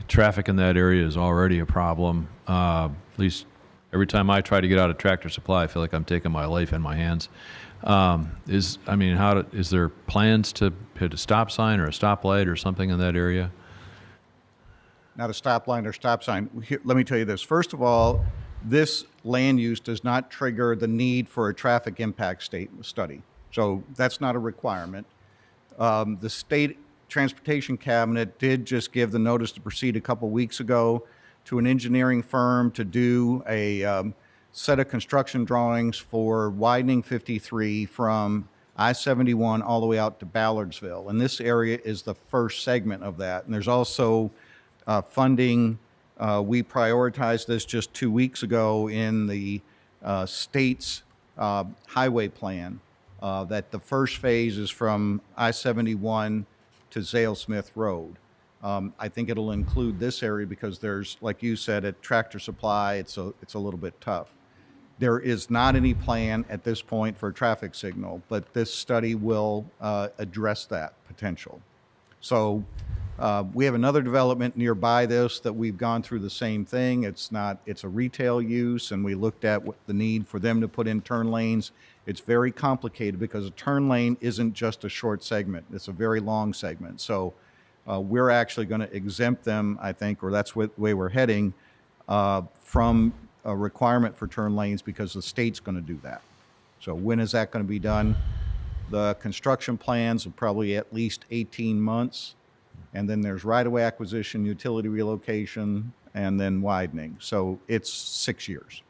Speaker 7: traffic in that area is already a problem. At least every time I try to get out of Tractor Supply, I feel like I'm taking my life in my hands. Is there plans to hit a stop sign or a stoplight or something in that area?
Speaker 10: Not a stop line or stop sign. Let me tell you this. First of all, this land use does not trigger the need for a traffic impact study. So that's not a requirement. The state transportation cabinet did just give the notice to proceed a couple weeks ago to an engineering firm to do a set of construction drawings for widening 53 from I-71 all the way out to Ballardsville. And this area is the first segment of that. And there's also funding. We prioritized this just 2 weeks ago in the state's highway plan, that the first phase is from I-71 to Zale Smith Road. I think it'll include this area because there's, like you said, at Tractor Supply, it's a little bit tough. There is not any plan at this point for a traffic signal, but this study will address that potential. So we have another development nearby this that we've gone through the same thing. It's a retail use, and we looked at what the need for them to put in turn lanes. It's very complicated because a turn lane isn't just a short segment. It's a very long segment. So we're actually going to exempt them, I think, or that's the way we're heading, from a requirement for turn lanes because the state's going to do that. So when is that going to be done? The construction plans are probably at least 18 months. And then there's right-of-way acquisition, utility relocation, and then widening. So it's 6 years.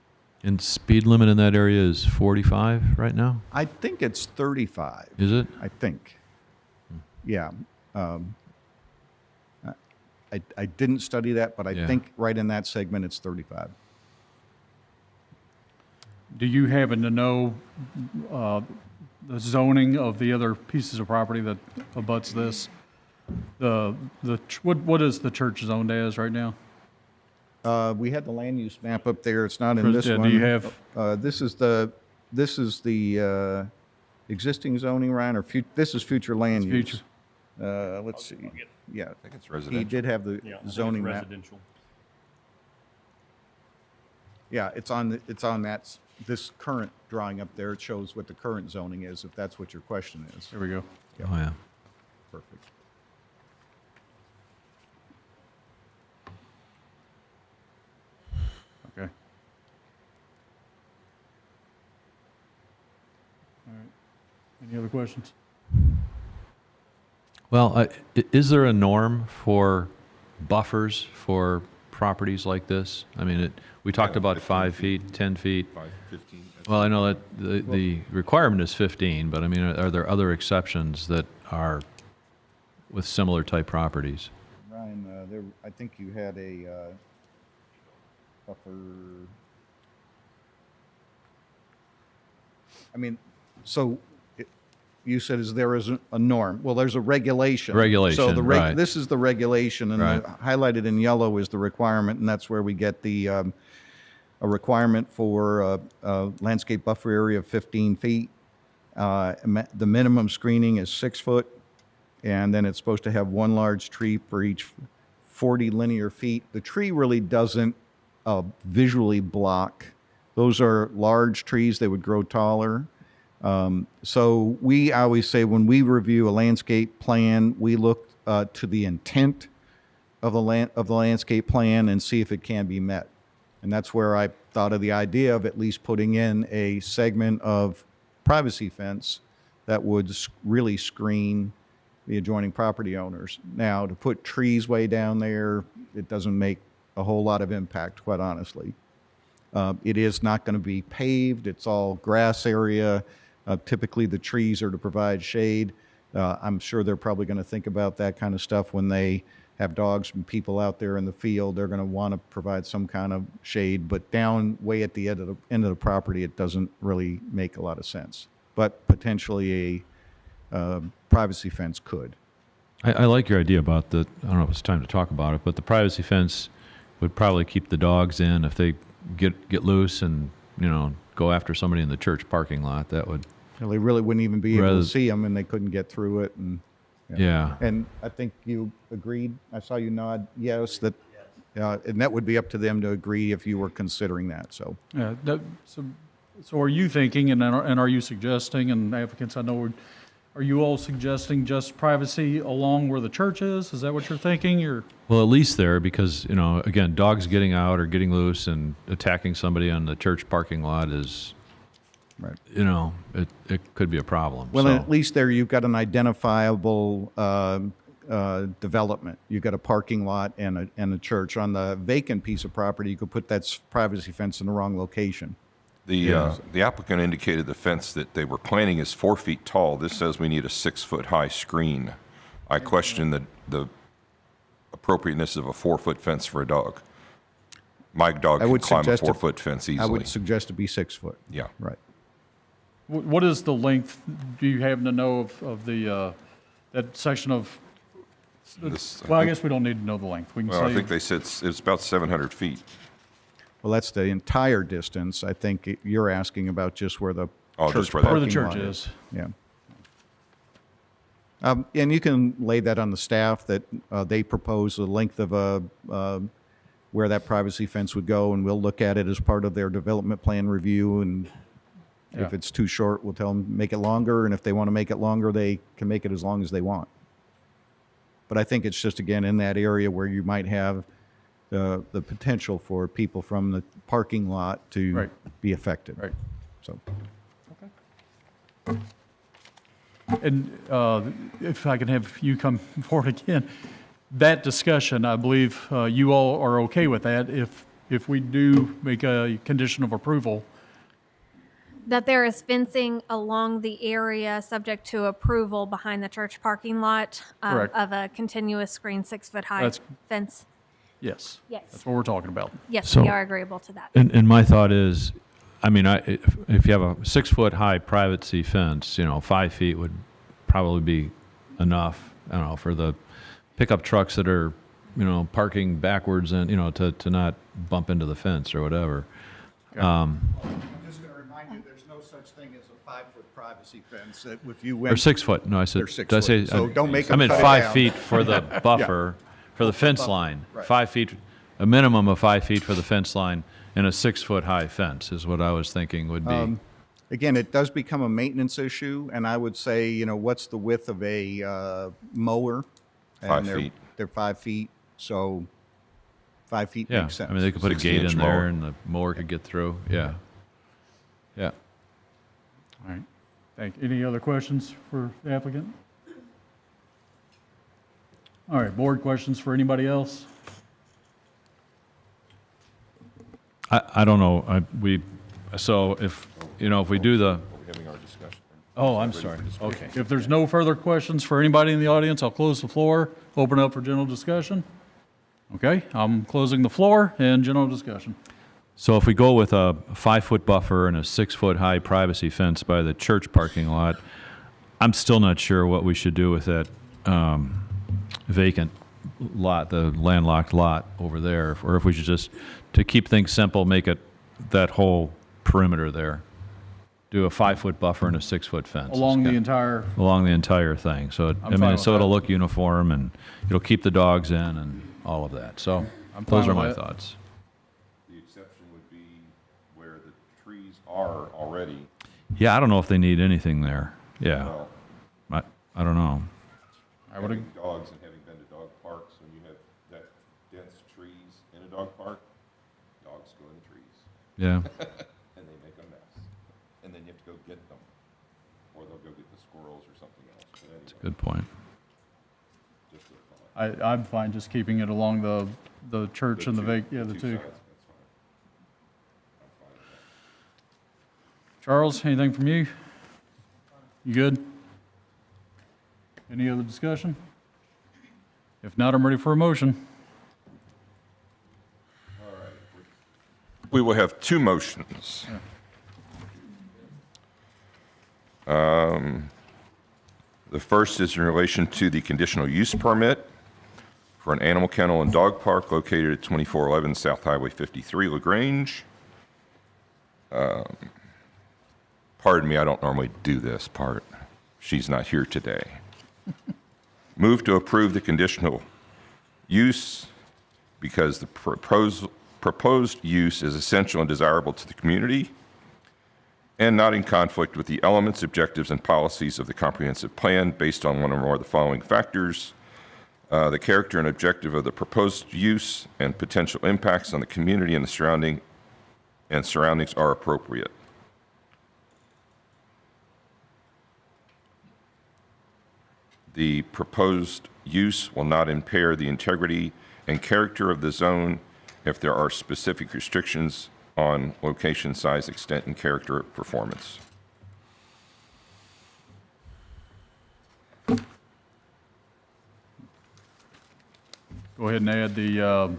Speaker 7: And speed limit in that area is 45 right now?
Speaker 10: I think it's 35.
Speaker 7: Is it?
Speaker 10: I think. Yeah. I didn't study that, but I think right in that segment it's 35.
Speaker 1: Do you happen to know the zoning of the other pieces of property that abuts this? What is the church zoned as right now?
Speaker 10: We had the land use map up there. It's not in this
Speaker 1: Do
Speaker 10: one.
Speaker 1: you have?
Speaker 10: This is the existing zoning, Ryan, or this is future land use.
Speaker 1: Future.
Speaker 10: Let's see. Yeah,
Speaker 3: I think it's
Speaker 10: he
Speaker 3: residential.
Speaker 10: did have the zoning map.
Speaker 4: Residential.
Speaker 10: Yeah, it's on this current drawing up there. It shows what the current zoning is, if that's what your question is.
Speaker 1: There we go.
Speaker 7: Oh, yeah.
Speaker 10: Perfect.
Speaker 1: Okay. All right. Any other questions?
Speaker 7: Well, is there a norm for buffers for properties like this? I mean, we talked about 5 feet, 10 feet.
Speaker 3: 5, 15.
Speaker 7: Well, I know that the requirement is 15, but I mean, are there other exceptions that are with similar type properties?
Speaker 10: Ryan, I think you had a buffer. I mean, so you said there is a norm. Well, there's a regulation.
Speaker 7: Regulation, right.
Speaker 10: This is the regulation, and
Speaker 7: Right.
Speaker 10: highlighted in yellow is the requirement, and that's where we get the a requirement for a landscape buffer area of 15 feet. The minimum screening is 6 foot, and then it's supposed to have one large tree per each 40 linear feet. The tree really doesn't visually block. Those are large trees. They would grow taller. So I always say when we review a landscape plan, we look to the intent of the landscape plan and see if it can be met. And that's where I thought of the idea of at least putting in a segment of privacy fence that would really screen the adjoining property owners. Now, to put trees way down there, it doesn't make a whole lot of impact, quite honestly. It is not going to be paved. It's all grass area. Typically, the trees are to provide shade. I'm sure they're probably going to think about that kind of stuff when they have dogs and people out there in the field. They're going to want to provide some kind of shade. But down way at the end of the property, it doesn't really make a lot of sense. But potentially a privacy fence could.
Speaker 7: I like your idea about I don't know if it's time to talk about it, but the privacy fence would probably keep the dogs in if they get loose and, go after somebody in the church parking lot. That would.
Speaker 10: Well, they really wouldn't even be able to see them, and they couldn't get through it. And
Speaker 7: Yeah.
Speaker 10: And I think you agreed. I saw you nod yes. That, and that would be up to them to agree if you were considering that. So.
Speaker 1: Yeah. So are you thinking, and are you suggesting, and applicants I know, are you all suggesting just privacy along where the church is? Is that what you're thinking? Or
Speaker 7: Well, at least there, because, again, dogs getting out or getting loose and attacking somebody on the church parking lot is,
Speaker 10: Right.
Speaker 7: It could be a problem.
Speaker 10: Well,
Speaker 7: So-
Speaker 10: at least there you've got an identifiable development. You've got a parking lot and a church. On the vacant piece of property, you could put that privacy fence in the wrong location.
Speaker 3: The applicant indicated the fence that they were planning is 4 feet tall. This says we need a 6-foot-high screen. I question the appropriateness of a 4-foot fence for a dog. My dog can climb a 4-foot fence easily.
Speaker 10: I would suggest to be 6 foot.
Speaker 3: Yeah.
Speaker 10: Right.
Speaker 1: what is the length, do you happen to know of the, that section of Well, I guess we don't need to know the length. We can
Speaker 3: Well, I
Speaker 1: say,
Speaker 3: think they said it's about 700 feet.
Speaker 10: Well, that's the entire distance. I think you're asking about just where the
Speaker 3: Oh,
Speaker 10: church
Speaker 3: just where the-
Speaker 1: where the
Speaker 10: parking
Speaker 1: church
Speaker 10: lot
Speaker 1: is.
Speaker 10: Yeah. And you can lay that on the staff that they propose the length of where that privacy fence would go, and we'll look at it as part of their development plan review. And if
Speaker 1: Yeah.
Speaker 10: it's too short, we'll tell them make it longer. And if they want to make it longer, they can make it as long as they want. But I think it's just, again, in that area where you might have the potential for people from the parking lot to
Speaker 1: Right.
Speaker 10: be affected.
Speaker 1: Right.
Speaker 10: So.
Speaker 1: And if I can have you come forward again, that discussion, I believe you all are okay with that if we do make a condition of approval.
Speaker 5: That there is fencing along the area subject to approval behind the church parking lot
Speaker 1: Correct.
Speaker 5: of a continuous screen 6-foot-high
Speaker 1: That's-
Speaker 5: fence.
Speaker 1: Yes.
Speaker 5: Yes.
Speaker 1: That's what we're talking about.
Speaker 5: Yes,
Speaker 7: So-
Speaker 5: we are agreeable to that.
Speaker 7: And my thought is, I mean, if you have a 6-foot-high privacy fence, 5 feet would probably be enough, I don't know, for the pickup trucks that are, parking backwards and, to not bump into the fence or whatever.
Speaker 10: I'm just going to remind you, there's no such thing as a 5-foot privacy fence. That if you
Speaker 7: Or
Speaker 10: went
Speaker 7: 6 foot, no, I said,
Speaker 10: They're 6
Speaker 7: did I say?
Speaker 10: foot, so don't make
Speaker 7: I
Speaker 10: them
Speaker 7: meant
Speaker 10: cut it
Speaker 7: 5
Speaker 10: down.
Speaker 7: feet for the buffer, for the fence line.
Speaker 10: right.
Speaker 7: 5 feet, a minimum of 5 feet for the fence line, and a 6-foot-high fence is what I was thinking would be.
Speaker 10: Again, it does become a maintenance issue, and I would say, what's the width of a mower? And
Speaker 3: 5
Speaker 10: they're-
Speaker 3: feet.
Speaker 10: They're 5 feet, so 5 feet
Speaker 7: Yeah,
Speaker 10: makes sense.
Speaker 7: I mean, they could put a gate
Speaker 3: 16-inch
Speaker 7: in there
Speaker 3: mower.
Speaker 7: and the mower could get through, yeah. Yeah.
Speaker 1: All right. Thank you. Any other questions for the applicant? All right, board questions for anybody else?
Speaker 7: I don't know, so if we do the,
Speaker 3: Having our discussion.
Speaker 1: Oh, I'm sorry. Okay. If there's no further questions for anybody in the audience, I'll close the floor, open up for general discussion. Okay, I'm closing the floor and general discussion.
Speaker 7: so if we go with a 5-foot buffer and a 6-foot-high privacy fence by the church parking lot, I'm still not sure what we should do with that vacant lot, the landlocked lot over there, or if we should just, to keep things simple, make it that whole perimeter there. Do a 5-foot buffer and a 6-foot fence.
Speaker 1: Along the
Speaker 7: It's
Speaker 1: entire,
Speaker 7: along the entire thing. So,
Speaker 1: I'm fine with
Speaker 7: so it'll
Speaker 1: that.
Speaker 7: look uniform and it'll keep the dogs in and all of that. So
Speaker 1: I'm
Speaker 7: those
Speaker 1: fine
Speaker 7: are
Speaker 1: with
Speaker 7: my
Speaker 1: that.
Speaker 7: thoughts.
Speaker 3: The exception would be where the trees are already.
Speaker 7: Yeah, I don't know if they need anything there. Yeah,
Speaker 3: Well,
Speaker 7: I don't know.
Speaker 1: I would,
Speaker 3: having dogs and having been to dog parks, when you have that dense trees in a dog park, dogs go in the trees
Speaker 7: Yeah,
Speaker 3: and they make a mess. And then you have to go get them, or they'll go get the squirrels or something else. But anyway,
Speaker 7: good point.
Speaker 3: just a thought.
Speaker 1: I'm fine just keeping it along the church and the
Speaker 3: two-
Speaker 1: the two.
Speaker 3: sides, that's fine. I'm fine with that.
Speaker 1: Charles, anything from you? You good? Any other discussion? If not, I'm ready for a motion.
Speaker 3: We will have two motions. The first is in relation to the conditional use permit for an animal kennel and dog park located at 2411 South Highway 53, LaGrange. Pardon me, I don't normally do this part. She's not here today. Move to approve the conditional use because the proposed use is essential and desirable to the community and not in conflict with the elements, objectives, and policies of the comprehensive plan based on one or more of the following factors. The character and objective of the proposed use and potential impacts on the community and the surroundings are appropriate. The proposed use will not impair the integrity and character of the zone if there are specific restrictions on location, size, extent, and character of performance.
Speaker 1: Go ahead and add the,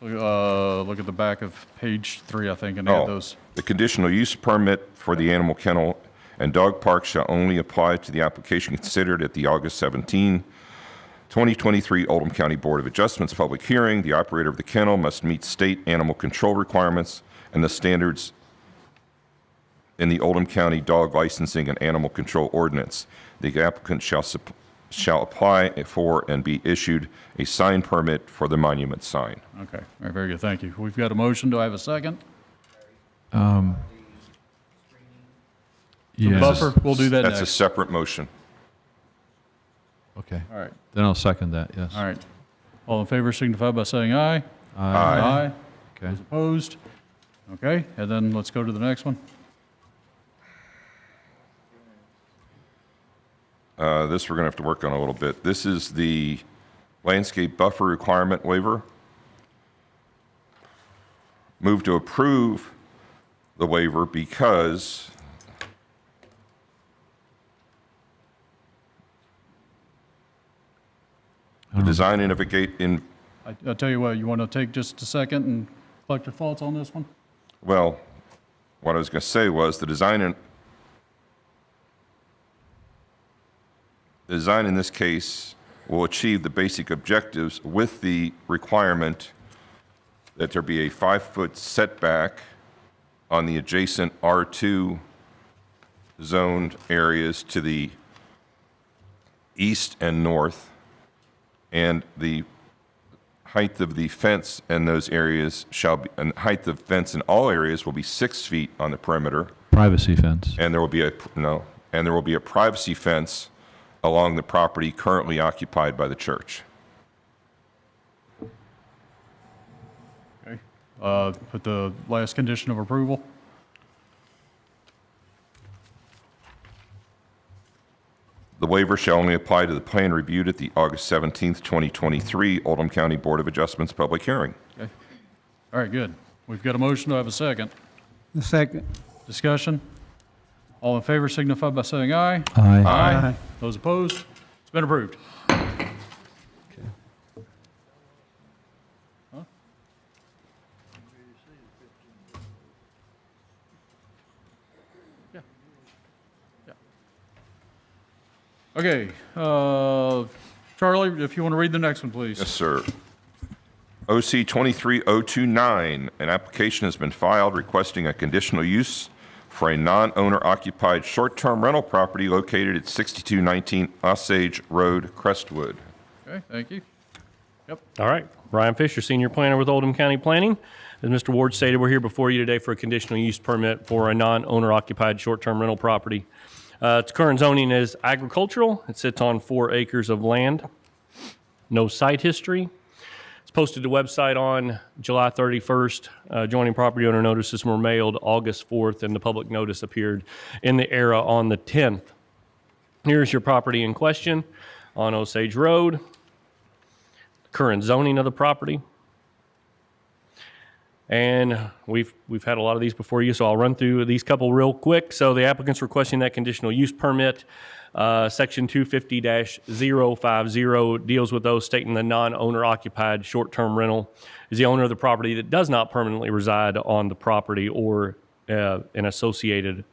Speaker 1: look at the back of page 3, I think, and add those.
Speaker 3: The conditional use permit for the animal kennel and dog park shall only apply to the application considered at the August 17, 2023 Oldham County Board of Adjustments public hearing. The operator of the kennel must meet state animal control requirements and the standards in the Oldham County Dog Licensing and Animal Control Ordinance. The applicant shall apply for and be issued a sign permit for the monument sign.
Speaker 1: Okay, all right, very good, thank you. We've got a motion, do I have a second?
Speaker 7: Yeah.
Speaker 1: Buffer, we'll do that
Speaker 3: That's a
Speaker 1: next.
Speaker 3: separate motion.
Speaker 7: Okay.
Speaker 1: All right,
Speaker 7: Then I'll second that, yes.
Speaker 1: all right. All in favor signify by saying aye.
Speaker 3: Aye.
Speaker 7: Okay.
Speaker 1: Those opposed? Okay, and then let's go to the next one.
Speaker 3: This we're going to have to work on a little bit. This is the landscape buffer requirement waiver. Move to approve the waiver because the design
Speaker 1: I'll tell you what, you want to take just a second and collect your thoughts on this one?
Speaker 3: well, what I was going to say was the design in this case will achieve the basic objectives with the requirement that there be a 5-foot setback on the adjacent R2 zoned areas to the east and north, and the height of the fence in those areas and height of fence in all areas will be 6 feet on the perimeter,
Speaker 7: Privacy fence.
Speaker 3: and there will be a privacy fence along the property currently occupied by the church.
Speaker 1: Okay, put the last condition of approval.
Speaker 3: The waiver shall only apply to the plan reviewed at the August 17th, 2023 Oldham County Board of Adjustments public hearing.
Speaker 1: Okay. All right, good. We've got a motion, do I have a second?
Speaker 9: The second.
Speaker 1: Discussion? All in favor signify by saying aye.
Speaker 7: Aye.
Speaker 1: Those opposed? It's been approved. Huh? Yeah. Yeah. Okay, Charlie, if you want to read the next one, please.
Speaker 3: Yes, sir. OC 23029, an application has been filed requesting a conditional use for a non-owner occupied short-term rental property located at 6219 Osage Road, Crestwood.
Speaker 1: Okay, thank you. Yep.
Speaker 4: All right. Ryan Fisher, Senior Planner with Oldham County Planning. As Mr. Ward stated, we're here before you today for a conditional use permit for a non-owner occupied short-term rental property. Its current zoning is agricultural. It sits on 4 acres of land. No site history. It's posted to the website on July 31st. Adjoining property owner notices were mailed August 4th, and the public notice appeared in the Era on the 10th. Here's your property in question on Osage Road. Current zoning of the property. And we've had a lot of these before you, so I'll run through these couple real quick. So the applicant's requesting that conditional use permit. Section 250-050 deals with those stating the non-owner occupied short-term rental is the owner of the property that does not permanently reside on the property or an associated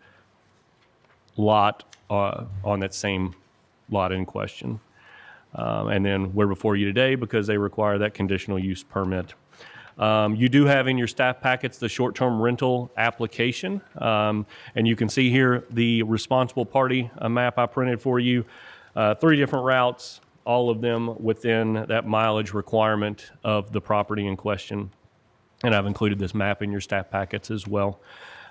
Speaker 4: lot on that same lot in question. And then we're before you today because they require that conditional use permit. You do have in your staff packets the short-term rental application, and you can see here the responsible party map I printed for you. 3 different routes, all of them within that mileage requirement of the property in question. And I've included this map in your staff packets as well.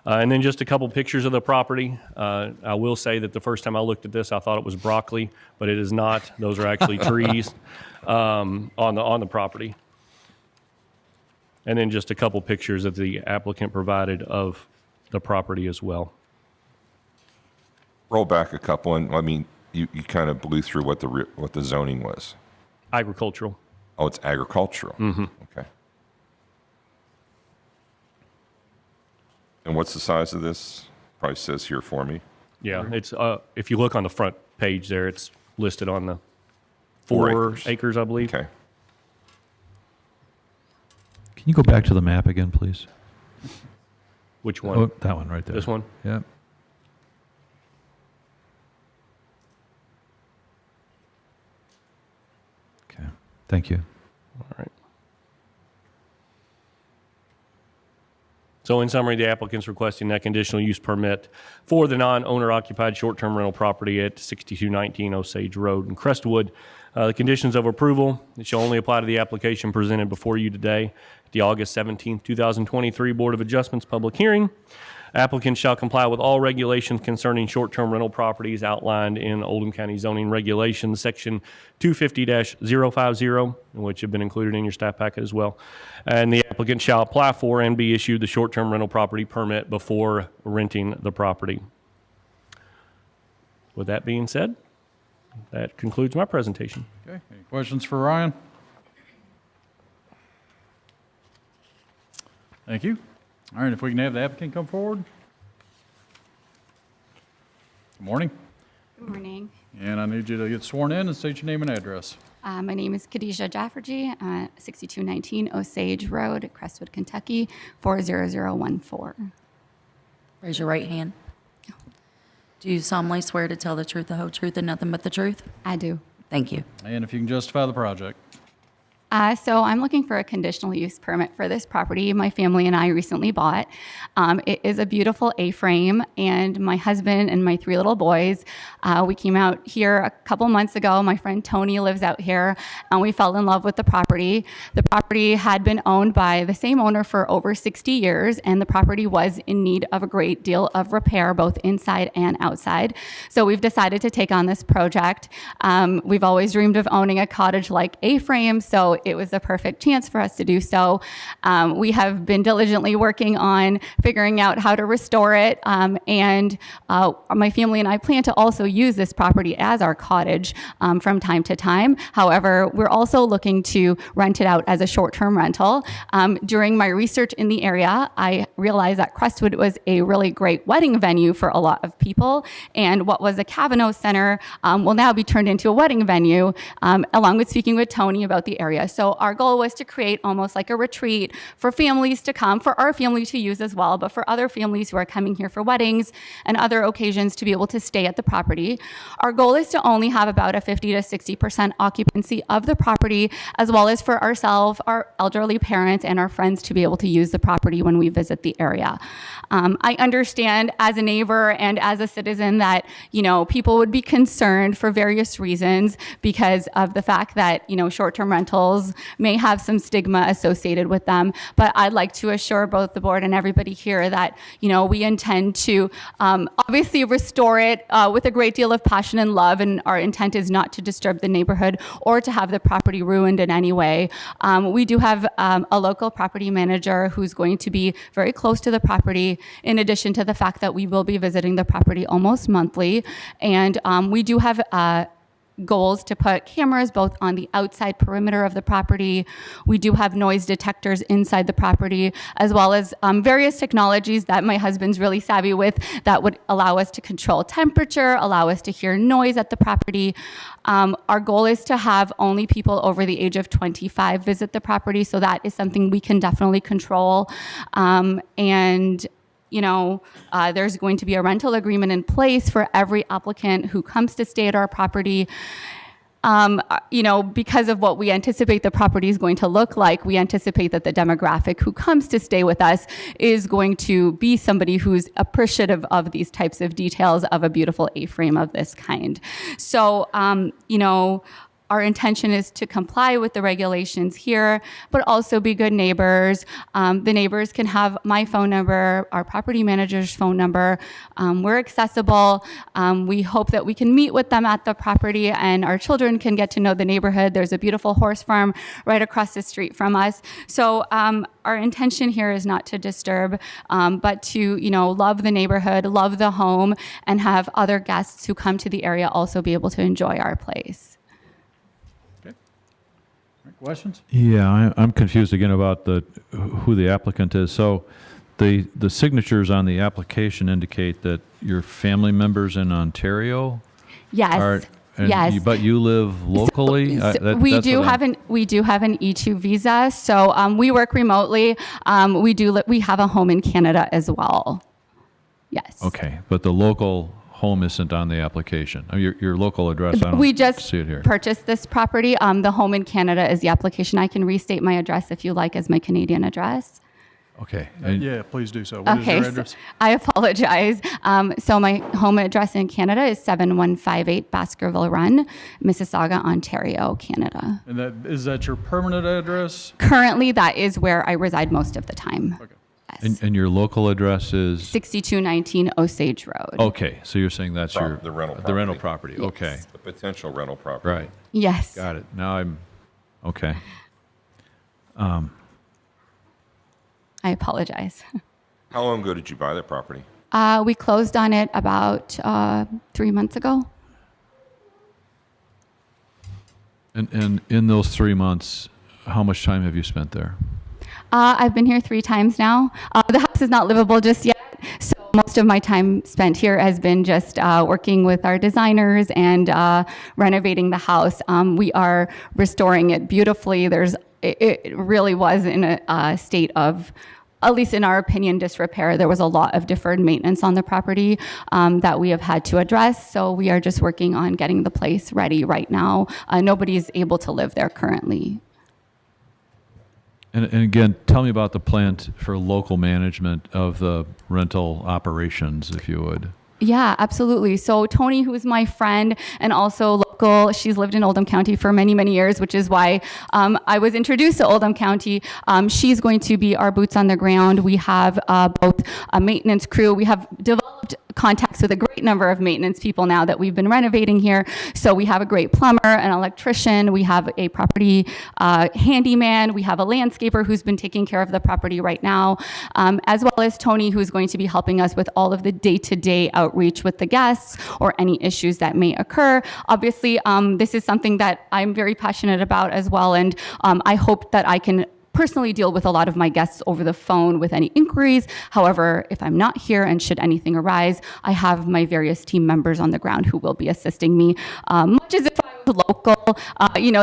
Speaker 4: And then just a couple pictures of the property. I will say that the first time I looked at this, I thought it was broccoli, but it is not. Those are actually trees on the property. And then just a couple pictures that the applicant provided of the property as well.
Speaker 3: Roll back a couple, and I mean, you kind of blew through what the zoning was.
Speaker 4: Agricultural.
Speaker 3: Oh, it's agricultural. Mm-hmm. Okay. And what's the size of this? Probably says here for me.
Speaker 4: Yeah, it's if you look on the front page there, it's listed on the
Speaker 3: 4
Speaker 4: 4
Speaker 3: acres.
Speaker 4: acres, I believe.
Speaker 3: Okay.
Speaker 7: Can you go back to the map again, please?
Speaker 4: Which one?
Speaker 7: Oh, that one right there.
Speaker 4: This one?
Speaker 7: Yep. Okay, thank you.
Speaker 4: All right. So in summary, the applicant's requesting that conditional use permit for the non-owner occupied short-term rental property at 6219 Osage Road in Crestwood. The conditions of approval, it shall only apply to the application presented before you today at the August 17, 2023 Board of Adjustments public hearing. Applicant shall comply with all regulations concerning short-term rental properties outlined in Oldham County zoning regulations, section 250-050, which have been included in your staff packet as well. And the applicant shall apply for and be issued the short-term rental property permit before renting the property. With that being said, that concludes my presentation.
Speaker 1: Okay, any questions for Ryan? Thank you. All right, if we can have the applicant come forward. Good morning.
Speaker 11: Good morning.
Speaker 1: And I need you to get sworn in and state your name and address.
Speaker 11: My name is Khadijah Jaffergy, 6219 Osage Road, Crestwood, Kentucky, 40014.
Speaker 2: Raise your right hand. Do you solemnly swear to tell the truth, the whole truth, and nothing but the truth?
Speaker 11: I do.
Speaker 2: Thank you.
Speaker 1: And if you can justify the project.
Speaker 11: So I'm looking for a conditional use permit for this property my family and I recently bought. It is a beautiful A-frame, and my husband and my 3 little boys, we came out here a couple months ago. My friend Tony lives out here, and we fell in love with the property. The property had been owned by the same owner for over 60 years, and the property was in need of a great deal of repair, both inside and outside. So we've decided to take on this project. We've always dreamed of owning a cottage-like A-frame, so it was the perfect chance for us to do so. We have been diligently working on figuring out how to restore it, and my family and I plan to also use this property as our cottage from time to time. However, we're also looking to rent it out as a short-term rental. During my research in the area, I realized that Crestwood was a really great wedding venue for a lot of people, and what was a Kavanaugh Center will now be turned into a wedding venue, along with speaking with Tony about the area. So our goal was to create almost like a retreat for families to come, for our family to use as well, but for other families who are coming here for weddings and other occasions to be able to stay at the property. Our goal is to only have about a 50 to 60% occupancy of the property, as well as for ourselves, our elderly parents, and our friends to be able to use the property when we visit the area. I understand as a neighbor and as a citizen that, people would be concerned for various reasons because of the fact that, short-term rentals may have some stigma associated with them. But I'd like to assure both the board and everybody here that, we intend to obviously restore it with a great deal of passion and love, and our intent is not to disturb the neighborhood or to have the property ruined in any way. We do have a local property manager who's going to be very close to the property, in addition to the fact that we will be visiting the property almost monthly. And we do have goals to put cameras both on the outside perimeter of the property. We do have noise detectors inside the property, as well as various technologies that my husband's really savvy with that would allow us to control temperature, allow us to hear noise at the property. Our goal is to have only people over the age of 25 visit the property, so that is something we can definitely control. There's going to be a rental agreement in place for every applicant who comes to stay at our property. Because of what we anticipate the property is going to look like, we anticipate that the demographic who comes to stay with us is going to be somebody who's appreciative of these types of details of a beautiful A-frame of this kind. So, our intention is to comply with the regulations here, but also be good neighbors. The neighbors can have my phone number, our property manager's phone number. We're accessible. We hope that we can meet with them at the property, and our children can get to know the neighborhood. There's a beautiful horse farm right across the street from us. So our intention here is not to disturb, but to, love the neighborhood, love the home, and have other guests who come to the area also be able to enjoy our place.
Speaker 1: Questions?
Speaker 7: Yeah, I'm confused again about who the applicant is. So the signatures on the application indicate that your family members in Ontario?
Speaker 11: Yes. Yes.
Speaker 7: But you live locally?
Speaker 11: We do have an E2 visa, so we work remotely. We have a home in Canada as well. Yes.
Speaker 7: Okay, but the local home isn't on the application? Your local address, I don't
Speaker 11: We just
Speaker 7: see it here.
Speaker 11: purchased this property. The home in Canada is the application. I can restate my address if you like as my Canadian address.
Speaker 7: Okay. And
Speaker 1: Yeah, please do so. What is
Speaker 11: Okay,
Speaker 1: your
Speaker 11: so
Speaker 1: address?
Speaker 11: I apologize. So my home address in Canada is 7158 Baskerville Run, Mississauga, Ontario, Canada.
Speaker 1: And is that your permanent address?
Speaker 11: Currently, that is where I reside most of the time.
Speaker 1: Okay.
Speaker 11: Yes.
Speaker 7: and your local address is?
Speaker 11: 6219 Osage Road.
Speaker 7: Okay, so you're saying that's your?
Speaker 3: The rental
Speaker 7: The rental
Speaker 3: property.
Speaker 7: property, okay.
Speaker 3: The potential rental property.
Speaker 7: Right,
Speaker 11: Yes.
Speaker 7: got it. Now I'm, okay.
Speaker 11: I apologize.
Speaker 3: How long ago did you buy that property?
Speaker 11: We closed on it about 3 months ago.
Speaker 7: And in those 3 months, how much time have you spent there?
Speaker 11: I've been here 3 times now. The house is not livable just yet, so most of my time spent here has been just working with our designers and renovating the house. We are restoring it beautifully. It really was in a state of, at least in our opinion, disrepair. There was a lot of deferred maintenance on the property that we have had to address. So we are just working on getting the place ready right now. Nobody's able to live there currently.
Speaker 7: And again, tell me about the plan for local management of the rental operations, if you would.
Speaker 11: Yeah, absolutely. So Tony, who is my friend and also local, she's lived in Oldham County for many, many years, which is why I was introduced to Oldham County. She's going to be our boots on the ground. We have both a maintenance crew. We have developed contacts with a great number of maintenance people now that we've been renovating here. So we have a great plumber, an electrician, we have a property handyman, we have a landscaper who's been taking care of the property right now, as well as Tony, who's going to be helping us with all of the day-to-day outreach with the guests or any issues that may occur. Obviously, this is something that I'm very passionate about as well, and I hope that I can personally deal with a lot of my guests over the phone with any inquiries. However, if I'm not here and should anything arise, I have my various team members on the ground who will be assisting me. Much as if I was local,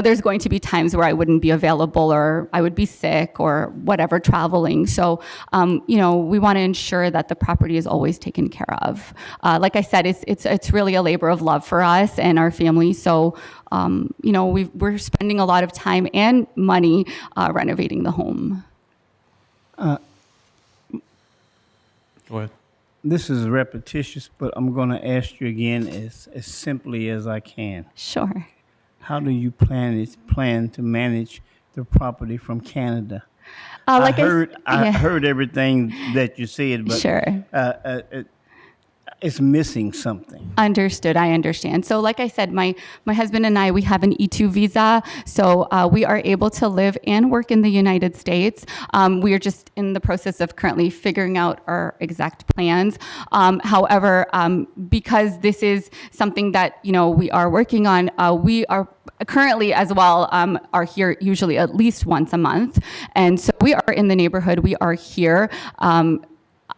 Speaker 11: there's going to be times where I wouldn't be available or I would be sick or whatever, traveling. So, we want to ensure that the property is always taken care of. Like I said, it's really a labor of love for us and our family. So, we're spending a lot of time and money renovating the home.
Speaker 1: Go ahead.
Speaker 9: This is repetitious, but I'm going to ask you again as simply as I can.
Speaker 11: Sure.
Speaker 9: How do you plan to manage the property from Canada?
Speaker 11: Like
Speaker 9: I heard everything that you said, but
Speaker 11: Sure.
Speaker 9: It's missing something.
Speaker 11: Understood. I understand. So like I said, my husband and I, we have an E2 visa. So we are able to live and work in the United States. We are just in the process of currently figuring out our exact plans. However, because this is something that, we are working on, we are currently as well are here usually at least once a month. And so we are in the neighborhood. We are here.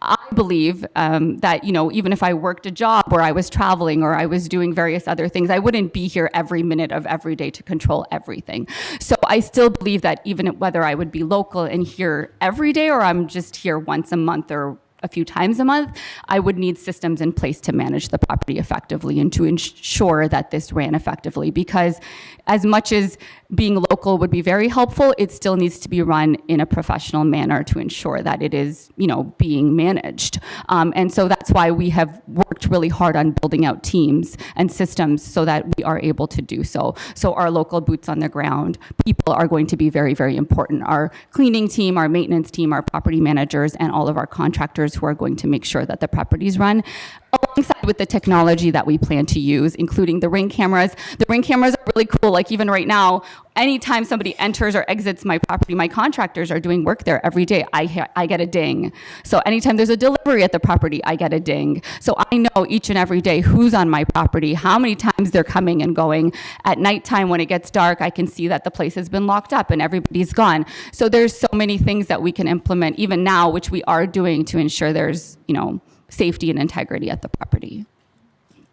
Speaker 11: I believe that, even if I worked a job where I was traveling or I was doing various other things, I wouldn't be here every minute of every day to control everything. So I still believe that even whether I would be local and here every day or I'm just here once a month or a few times a month, I would need systems in place to manage the property effectively and to ensure that this ran effectively. Because as much as being local would be very helpful, it still needs to be run in a professional manner to ensure that it is, being managed. And so that's why we have worked really hard on building out teams and systems so that we are able to do so. So our local boots on the ground people are going to be very, very important. Our cleaning team, our maintenance team, our property managers, and all of our contractors who are going to make sure that the properties run alongside with the technology that we plan to use, including the Ring cameras. The Ring cameras are really cool. Like even right now, anytime somebody enters or exits my property, my contractors are doing work there every day. I get a ding. So anytime there's a delivery at the property, I get a ding. So I know each and every day who's on my property, how many times they're coming and going. At nighttime when it gets dark, I can see that the place has been locked up and everybody's gone. So there's so many things that we can implement even now, which we are doing to ensure there's, safety and integrity at the property.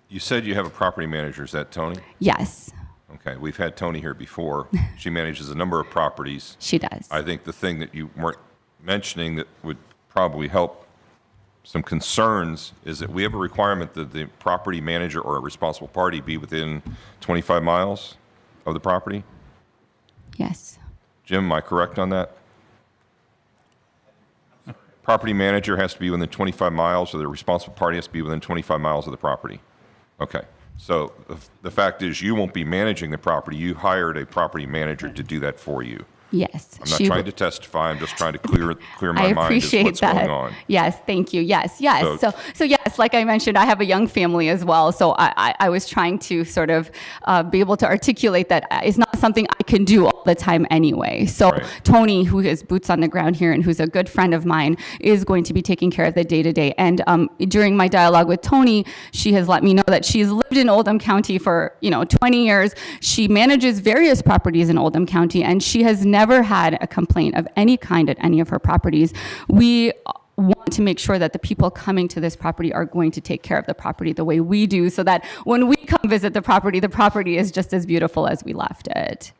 Speaker 3: You said you have a property manager. Is that Tony?
Speaker 11: Yes,
Speaker 3: Okay, we've had Tony here before. She manages a number of properties.
Speaker 11: she does.
Speaker 3: I think the thing that you weren't mentioning that would probably help some concerns is that we have a requirement that the property manager or a responsible party be within 25 miles of the property.
Speaker 11: Yes.
Speaker 3: Jim, am I correct on that? Property manager has to be within 25 miles, or the responsible party has to be within 25 miles of the property. Okay. So the fact is you won't be managing the property. You hired a property manager to do that for you.
Speaker 11: Yes.
Speaker 3: I'm not trying to testify. I'm just trying to clear my
Speaker 11: I
Speaker 3: mind as
Speaker 11: appreciate
Speaker 3: what's
Speaker 11: that.
Speaker 3: going on.
Speaker 11: Yes, thank you. Yes, yes.
Speaker 3: So-
Speaker 11: So yes, like I mentioned, I have a young family as well. So I was trying to sort of be able to articulate that it's not something I can do all the time anyway. So
Speaker 3: Right.
Speaker 11: Tony, who is boots on the ground here and who's a good friend of mine, is going to be taking care of the day-to-day. And during my dialogue with Tony, she has let me know that she's lived in Oldham County for 20 years. She manages various properties in Oldham County, and she has never had a complaint of any kind at any of her properties. We want to make sure that the people coming to this property are going to take care of the property the way we do, so that when we come visit the property is just as beautiful as we left it.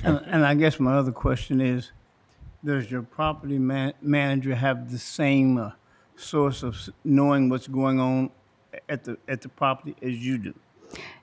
Speaker 9: And I guess my other question is, does your property manager have the same source of knowing what's going on at the property as you do?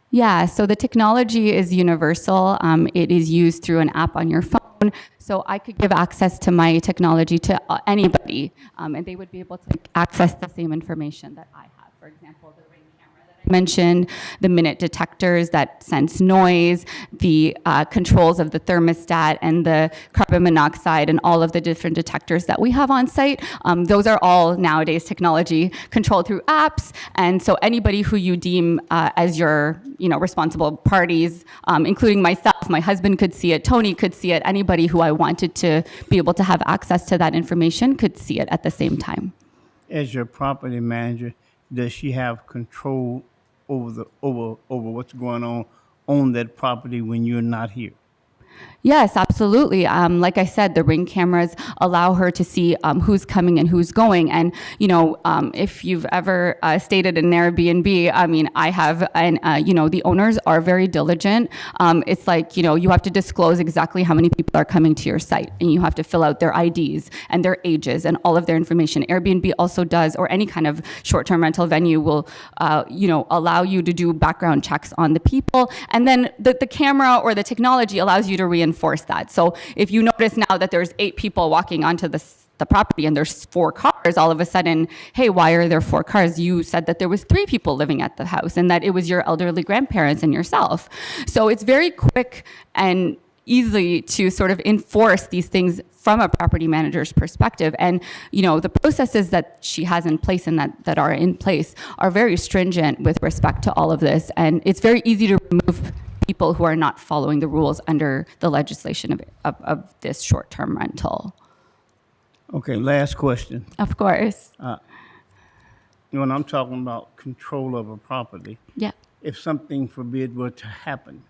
Speaker 11: Yeah, so the technology is universal. It is used through an app on your phone. So I could give access to my technology to anybody, and they would be able to access the same information that I have. For example, the ring camera that I mentioned, the minute detectors that sense noise, the controls of the thermostat and the carbon monoxide and all of the different detectors that we have on site. Those are all nowadays technology controlled through apps. And so anybody who you deem as your responsible parties, including myself, my husband could see it, Tony could see it, anybody who I wanted to be able to have access to that information could see it at the same time.
Speaker 9: As your property manager, does she have control over what's going on that property when you're not here?
Speaker 11: Yes, absolutely. Like I said, the ring cameras allow her to see who's coming and who's going. And, if you've ever stayed at an Airbnb, I have, and, the owners are very diligent. It's like, you have to disclose exactly how many people are coming to your site, and you have to fill out their IDs and their ages and all of their information. Airbnb also does, or any kind of short-term rental venue will, allow you to do background checks on the people. And then the camera or the technology allows you to reinforce that. So if you notice now that there's 8 people walking onto the property and there's 4 cars, all of a sudden, hey, why are there 4 cars? You said that there was 3 people living at the house and that it was your elderly grandparents and yourself. So it's very quick and easy to sort of enforce these things from a property manager's perspective. And, the processes that she has in place and that are in place are very stringent with respect to all of this. And it's very easy to remove people who are not following the rules under the legislation of this short-term rental.
Speaker 9: Okay, last question.
Speaker 11: Of course.
Speaker 9: When I'm talking about control of a property,
Speaker 11: Yeah.
Speaker 9: if something forbid were to happen,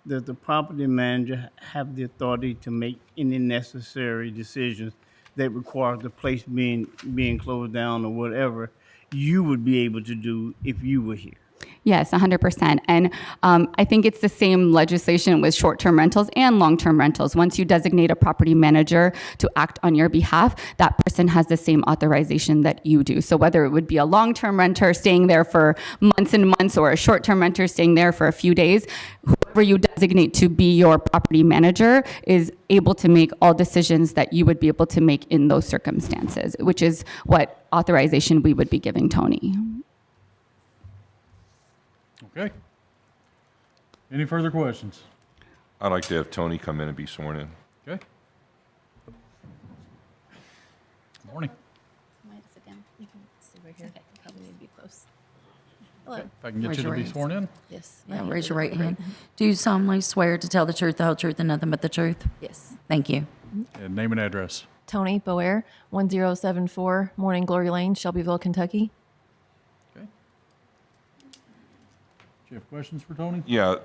Speaker 9: does the property manager have the authority to make any necessary decisions that require the place being closed down or whatever you would be able to do if you were here?
Speaker 11: Yes, 100%. And I think it's the same legislation with short-term rentals and long-term rentals. Once you designate a property manager to act on your behalf, that person has the same authorization that you do. So whether it would be a long-term renter staying there for months and months or a short-term renter staying there for a few days, whoever you designate to be your property manager is able to make all decisions that you would be able to make in those circumstances, which is what authorization we would be giving Tony.
Speaker 1: Okay. Any further questions?
Speaker 3: I'd like to have Tony come in and be sworn in.
Speaker 1: Okay. Morning.
Speaker 11: Sit down. You can sit right here. Probably need to be close. Hello.
Speaker 1: If I can get
Speaker 2: Raise
Speaker 1: you to
Speaker 2: your
Speaker 1: be
Speaker 2: hands.
Speaker 1: sworn in.
Speaker 11: Yes.
Speaker 2: Yeah, raise your right hand. Do you solemnly swear to tell the truth, the whole truth, and nothing but the truth?
Speaker 11: Yes.
Speaker 2: Thank you.
Speaker 1: And name and address.
Speaker 12: Tony Boer, 1074 Morning Glory Lane, Shelbyville, Kentucky.
Speaker 1: Okay. Do you have questions for Tony?
Speaker 3: Yeah,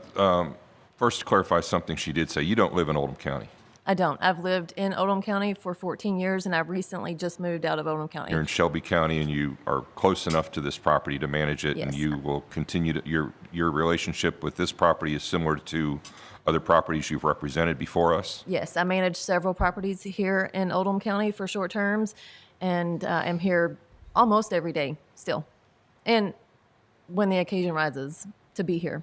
Speaker 3: first to clarify something she did say, you don't live in Oldham County.
Speaker 12: I don't. I've lived in Oldham County for 14 years, and I've recently just moved out of Oldham County.
Speaker 3: You're in Shelby County, and you are close enough to this property to manage it, and
Speaker 12: Yes.
Speaker 3: you will continue to, your relationship with this property is similar to other properties you've represented before us?
Speaker 12: Yes, I manage several properties here in Oldham County for short terms, and am here almost every day still, and when the occasion rises to be here.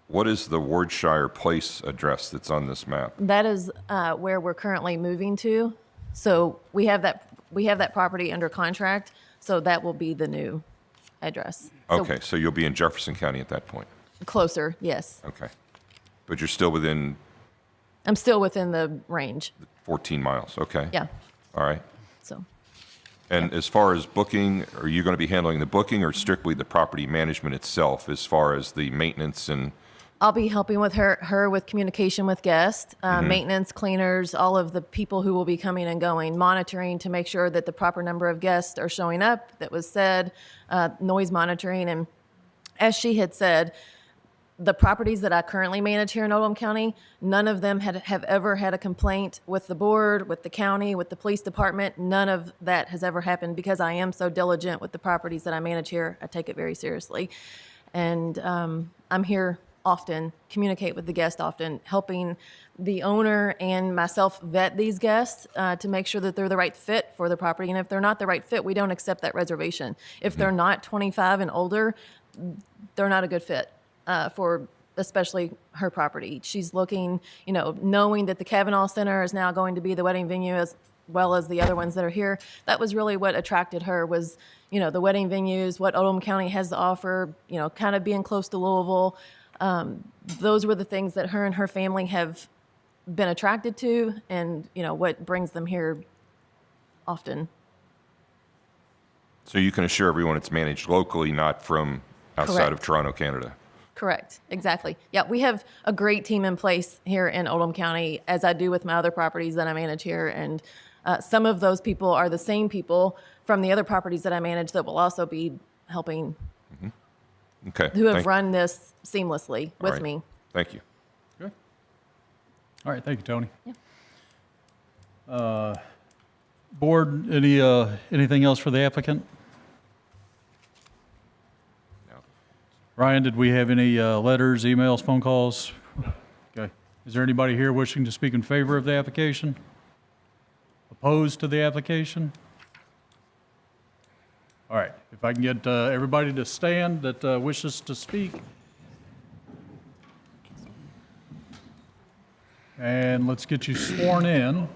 Speaker 3: What is the Wardshire Place address that's on this map?
Speaker 12: That is where we're currently moving to. So we have that property under contract. So that will be the new address. So
Speaker 3: Okay, so you'll be in Jefferson County at that point?
Speaker 12: closer, yes.
Speaker 3: Okay. But you're still within
Speaker 12: I'm still within the range.
Speaker 3: 14 miles, okay?
Speaker 12: Yeah.
Speaker 3: All right.
Speaker 12: So
Speaker 3: And as far as booking, are you going to be handling the booking or strictly the property management itself as far as the maintenance and?
Speaker 12: I'll be helping with her with communication with guests, maintenance, cleaners, all of the people who will be coming and going, monitoring to make sure that the proper number of guests are showing up, that was said, noise monitoring. And as she had said, the properties that I currently manage here in Oldham County, none of them have ever had a complaint with the board, with the county, with the police department. None of that has ever happened because I am so diligent with the properties that I manage here. I take it very seriously. And I'm here often, communicate with the guest often, helping the owner and myself vet these guests to make sure that they're the right fit for the property. And if they're not the right fit, we don't accept that reservation. If they're not 25 and older, they're not a good fit for especially her property. She's looking, knowing that the Kavanaugh Center is now going to be the wedding venue as well as the other ones that are here. That was really what attracted her was, the wedding venues, what Oldham County has to offer, kind of being close to Louisville. Those were the things that her and her family have been attracted to and, what brings them here often.
Speaker 3: So you can assure everyone it's managed locally, not from outside of
Speaker 12: Correct.
Speaker 3: Toronto, Canada?
Speaker 12: Correct. Exactly. Yeah, we have a great team in place here in Oldham County, as I do with my other properties that I manage here. And some of those people are the same people from the other properties that I manage that will also be helping,
Speaker 3: Okay.
Speaker 12: who have run this seamlessly
Speaker 3: All
Speaker 12: with
Speaker 3: right.
Speaker 12: me.
Speaker 3: Thank you.
Speaker 1: Good. All right, thank you, Tony.
Speaker 12: Yeah.
Speaker 1: Board, anything else for the applicant?
Speaker 3: No.
Speaker 1: Ryan, did we have any letters, emails, phone calls? Okay. Is there anybody here wishing to speak in favor of the application? Opposed to the application? All right, if I can get everybody to stand that wishes to speak. And let's get you sworn in.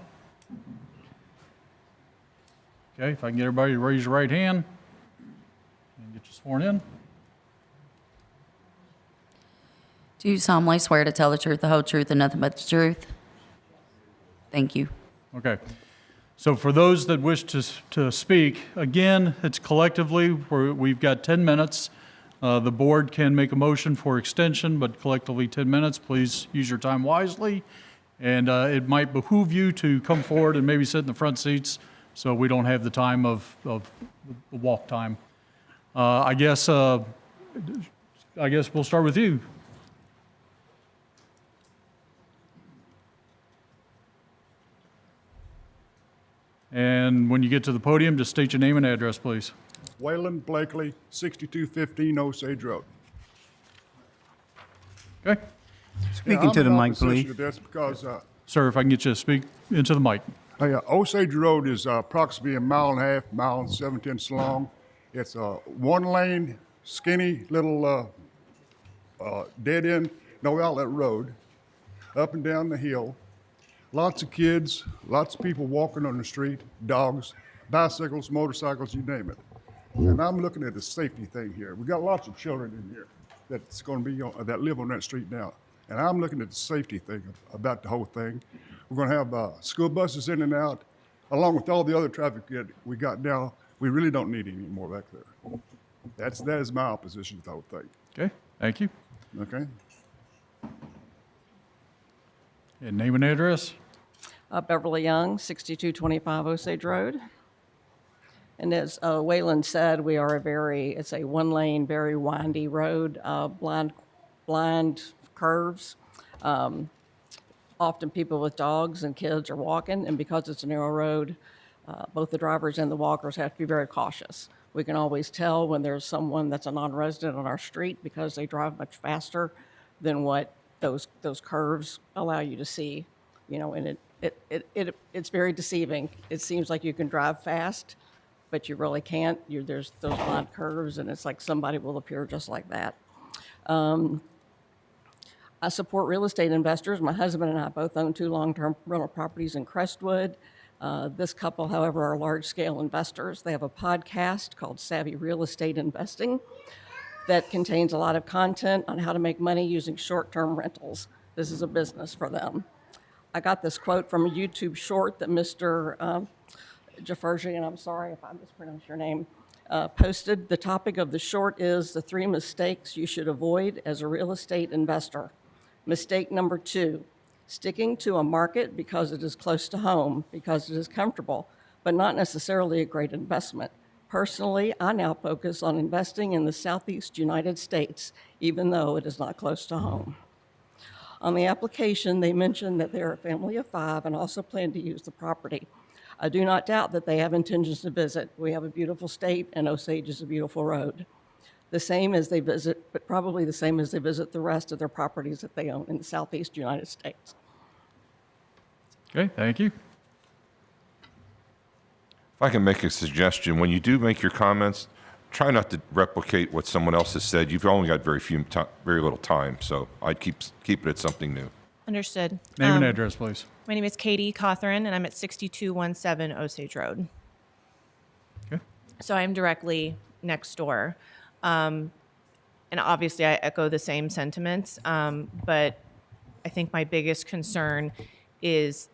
Speaker 1: Okay, if I can get everybody to raise your right hand and get you sworn in.
Speaker 2: Do you solemnly swear to tell the truth, the whole truth, and nothing but the truth? Thank you.
Speaker 1: Okay. So for those that wish to speak, again, it's collectively, we've got 10 minutes. The board can make a motion for extension, but collectively 10 minutes. Please use your time wisely. And it might behoove you to come forward and maybe sit in the front seats so we don't have the time of the walk time. I guess we'll start with you. And when you get to the podium, just state your name and address, please.
Speaker 13: Waylon Blakely, 6215 Osage Road.
Speaker 1: Okay?
Speaker 9: Speaking to the mic, please.
Speaker 13: That's because
Speaker 1: Sir, if I can get you to speak into the mic.
Speaker 13: Osage Road is approximately a mile and a half, mile and 7/10 long. It's a one-lane, skinny little dead end, no outlet road, up and down the hill. Lots of kids, lots of people walking on the street, dogs, bicycles, motorcycles, you name it. And I'm looking at the safety thing here. We got lots of children in here that's going to be that live on that street now. And I'm looking at the safety thing about the whole thing. We're going to have school buses in and out, along with all the other traffic that we got now. We really don't need any more back there. That is my opposition to the whole thing.
Speaker 1: Okay, thank you.
Speaker 13: Okay.
Speaker 1: And name and address?
Speaker 14: Beverly Young, 6225 Osage Road. And as Waylon said, it's a one-lane, very windy road, blind curves. often people with dogs and kids are walking, and because it's a narrow road, both the drivers and the walkers have to be very cautious. We can always tell when there's someone that's a non-resident on our street because they drive much faster than what those curves allow you to see, and it's very deceiving. It seems like you can drive fast, but you really can't. There's those odd curves, and it's like somebody will appear just like that. I support real estate investors. My husband and I both own 2 long-term rental properties in Crestwood. This couple, however, are large-scale investors. They have a podcast called Savvy Real Estate Investing that contains a lot of content on how to make money using short-term rentals. This is a business for them. I got this quote from a YouTube short that Mr. Jafferji, and I'm sorry if I mispronounced your name, posted. The topic of the short is the 3 mistakes you should avoid as a real estate investor. Mistake number 2, sticking to a market because it is close to home, because it is comfortable, but not necessarily a great investment. Personally, I now focus on investing in the Southeast United States, even though it is not close to home. On the application, they mentioned that they're a family of 5 and also plan to use the property. I do not doubt that they have intentions to visit. We have a beautiful state, and Osage is a beautiful road. The same as they visit, but probably the same as they visit the rest of their properties that they own in the Southeast United States.
Speaker 1: Okay, thank you.
Speaker 3: If I can make a suggestion, when you do make your comments, try not to replicate what someone else has said. You've only got very little time, so I'd keep it at something new.
Speaker 15: Understood.
Speaker 1: Name and address, please.
Speaker 15: My name is Katie Cawthorn, and I'm at 6217 Osage Road.
Speaker 1: Okay.
Speaker 15: So I'm directly next door. And obviously, I echo the same sentiments, but I think my biggest concern is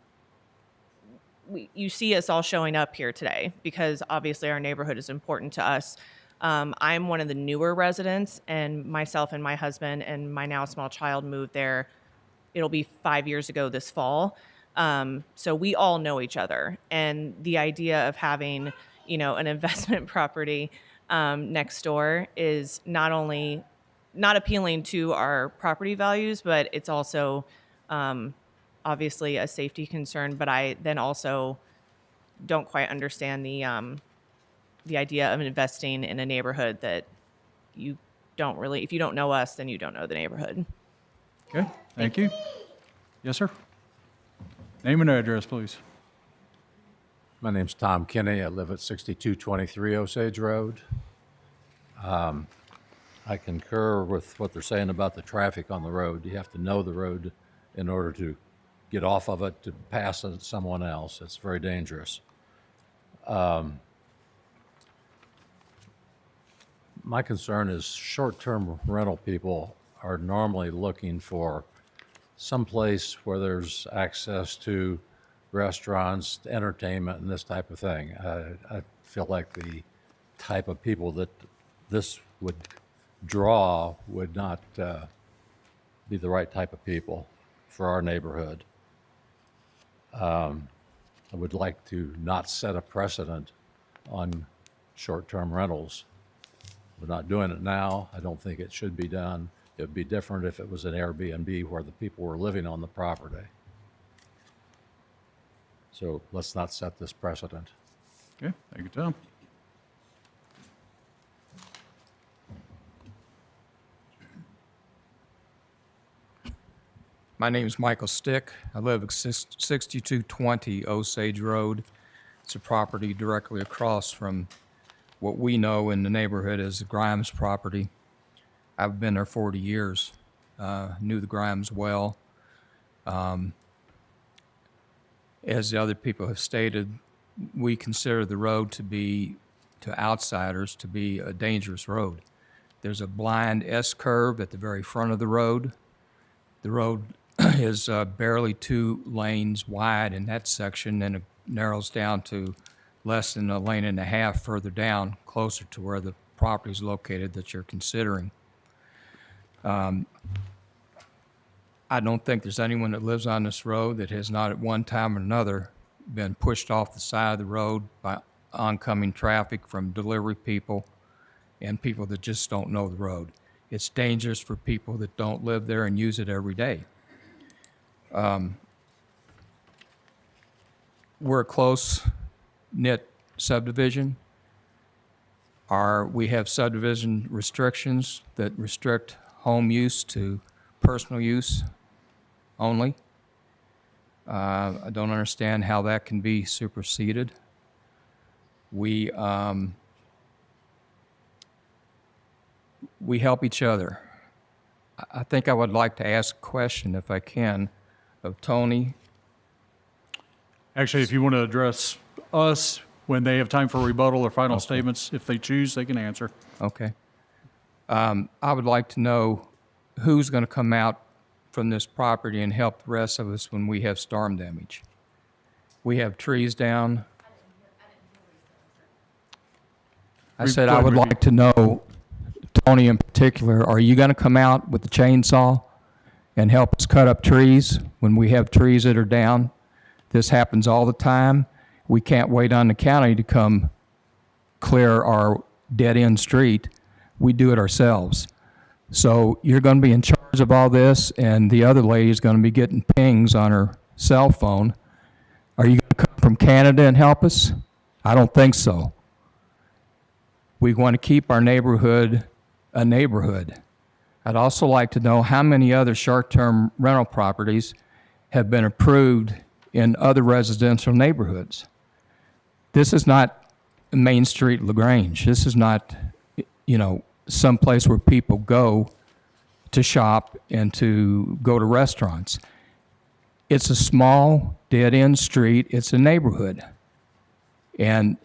Speaker 15: you see us all showing up here today because obviously our neighborhood is important to us. I'm one of the newer residents, and myself and my husband and my now small child moved there. It'll be 5 years ago this fall. So we all know each other. And the idea of having, an investment property next door is not only not appealing to our property values, but it's also obviously a safety concern. But I then also don't quite understand the idea of investing in a neighborhood that you don't really, if you don't know us, then you don't know the neighborhood.
Speaker 1: Okay, thank you. Yes, sir. Name and address, please.
Speaker 16: My name's Tom Kinney. I live at 6223 Osage Road. I concur with what they're saying about the traffic on the road. You have to know the road in order to get off of it to pass someone else. It's very dangerous. My concern is short-term rental people are normally looking for some place where there's access to restaurants, entertainment, and this type of thing. I feel like the type of people that this would draw would not be the right type of people for our neighborhood. I would like to not set a precedent on short-term rentals. We're not doing it now. I don't think it should be done. It would be different if it was an Airbnb where the people were living on the property. So let's not set this precedent.
Speaker 1: Okay, thank you, Tom.
Speaker 17: My name is Michael Stick. I live at 6220 Osage Road. It's a property directly across from what we know in the neighborhood as the Grimes property. I've been there 40 years, knew the Grimes well. As the other people have stated, we consider the road to outsiders, to be a dangerous road. There's a blind S-curve at the very front of the road. The road is barely 2 lanes wide in that section, and it narrows down to less than 1.5 lanes further down, closer to where the property is located that you're considering. I don't think there's anyone that lives on this road that has not at one time or another been pushed off the side of the road by oncoming traffic from delivery people and people that just don't know the road. It's dangerous for people that don't live there and use it every day. we're a close-knit subdivision. We have subdivision restrictions that restrict home use to personal use only. I don't understand how that can be superseded. We help each other. I think I would like to ask a question, if I can, of Tony.
Speaker 1: Actually, if you want to address us when they have time for rebuttal or final statements, if they choose, they can answer.
Speaker 17: Okay. I would like to know who's going to come out from this property and help the rest of us when we have storm damage. We have trees down. I said I would like to know, Tony in particular, are you going to come out with the chainsaw and help us cut up trees when we have trees that are down? This happens all the time. We can't wait on the county to come clear our dead-end street. We do it ourselves. So you're going to be in charge of all this, and the other lady is going to be getting pings on her cell phone. Are you going to come from Canada and help us? I don't think so. We want to keep our neighborhood a neighborhood. I'd also like to know how many other short-term rental properties have been approved in other residential neighborhoods. This is not Main Street LaGrange. This is not, some place where people go to shop and to go to restaurants. It's a small, dead-end street. It's a neighborhood. And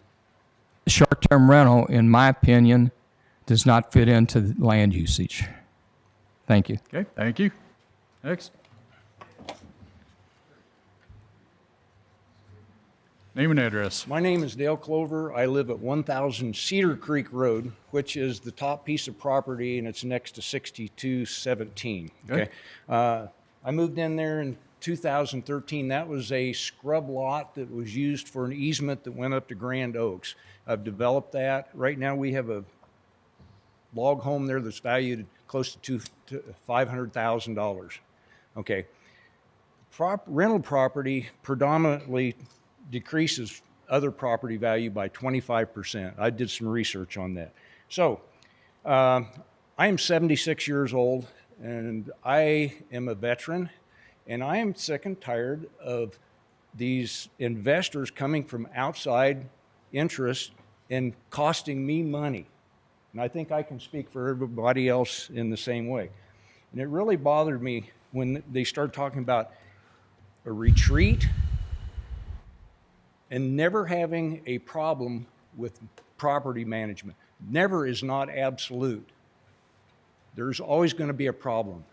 Speaker 17: short-term rental, in my opinion, does not fit into land usage. Thank you.
Speaker 1: Okay, thank you. Next. Name and address.
Speaker 18: My name is Dale Clover. I live at 1000 Cedar Creek Road, which is the top piece of property, and it's next to 6217. Okay. I moved in there in 2013. That was a scrub lot that was used for an easement that went up to Grand Oaks. I've developed that. Right now we have a log home there that's valued close to $500,000. Okay. Rental property predominantly decreases other property value by 25%. I did some research on that. So I am 76 years old, and I am a veteran, and I am sick and tired of these investors coming from outside interest and costing me money. And I think I can speak for everybody else in the same way. And it really bothered me when they started talking about a retreat and never having a problem with property management. Never is not absolute. There's always going to be a problem.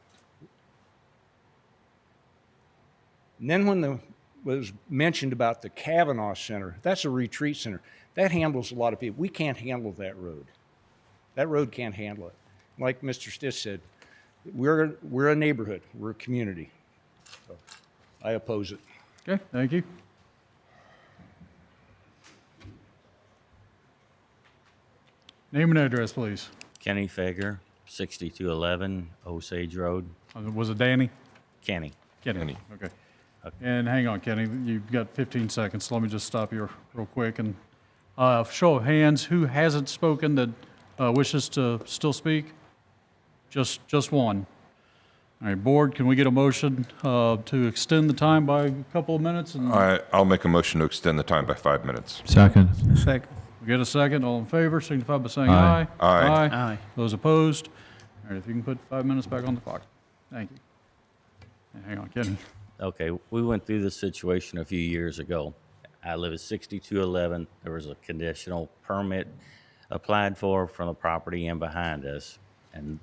Speaker 18: And then when was mentioned about the Kavanaugh Center, that's a retreat center. That handles a lot of people. We can't handle that road. That road can't handle it. Like Mr. Stitch said, we're a neighborhood. We're a community. So I oppose it.
Speaker 1: Okay, thank you. Name and address, please.
Speaker 19: Kenny Fager, 6211 Osage Road.
Speaker 1: Was it Danny?
Speaker 19: Kenny.
Speaker 1: Kenny. Okay. And hang on, Kenny, you've got 15 seconds. So let me just stop you real quick. And show of hands, who hasn't spoken that wishes to still speak? Just one. All right, board, can we get a motion to extend the time by a couple of minutes? And
Speaker 3: I'll make a motion to extend the time by 5 minutes.
Speaker 7: Second.
Speaker 9: Second.
Speaker 1: we get a second, all in favor, signify by saying
Speaker 7: Aye.
Speaker 1: aye.
Speaker 3: Aye.
Speaker 9: Aye.
Speaker 1: Those opposed? All right, if you can put 5 minutes back on the clock. Thank you. Hang on, Kenny.
Speaker 19: Okay, we went through this situation a few years ago. I live at 6211. There was a conditional permit applied for from the property in behind us. And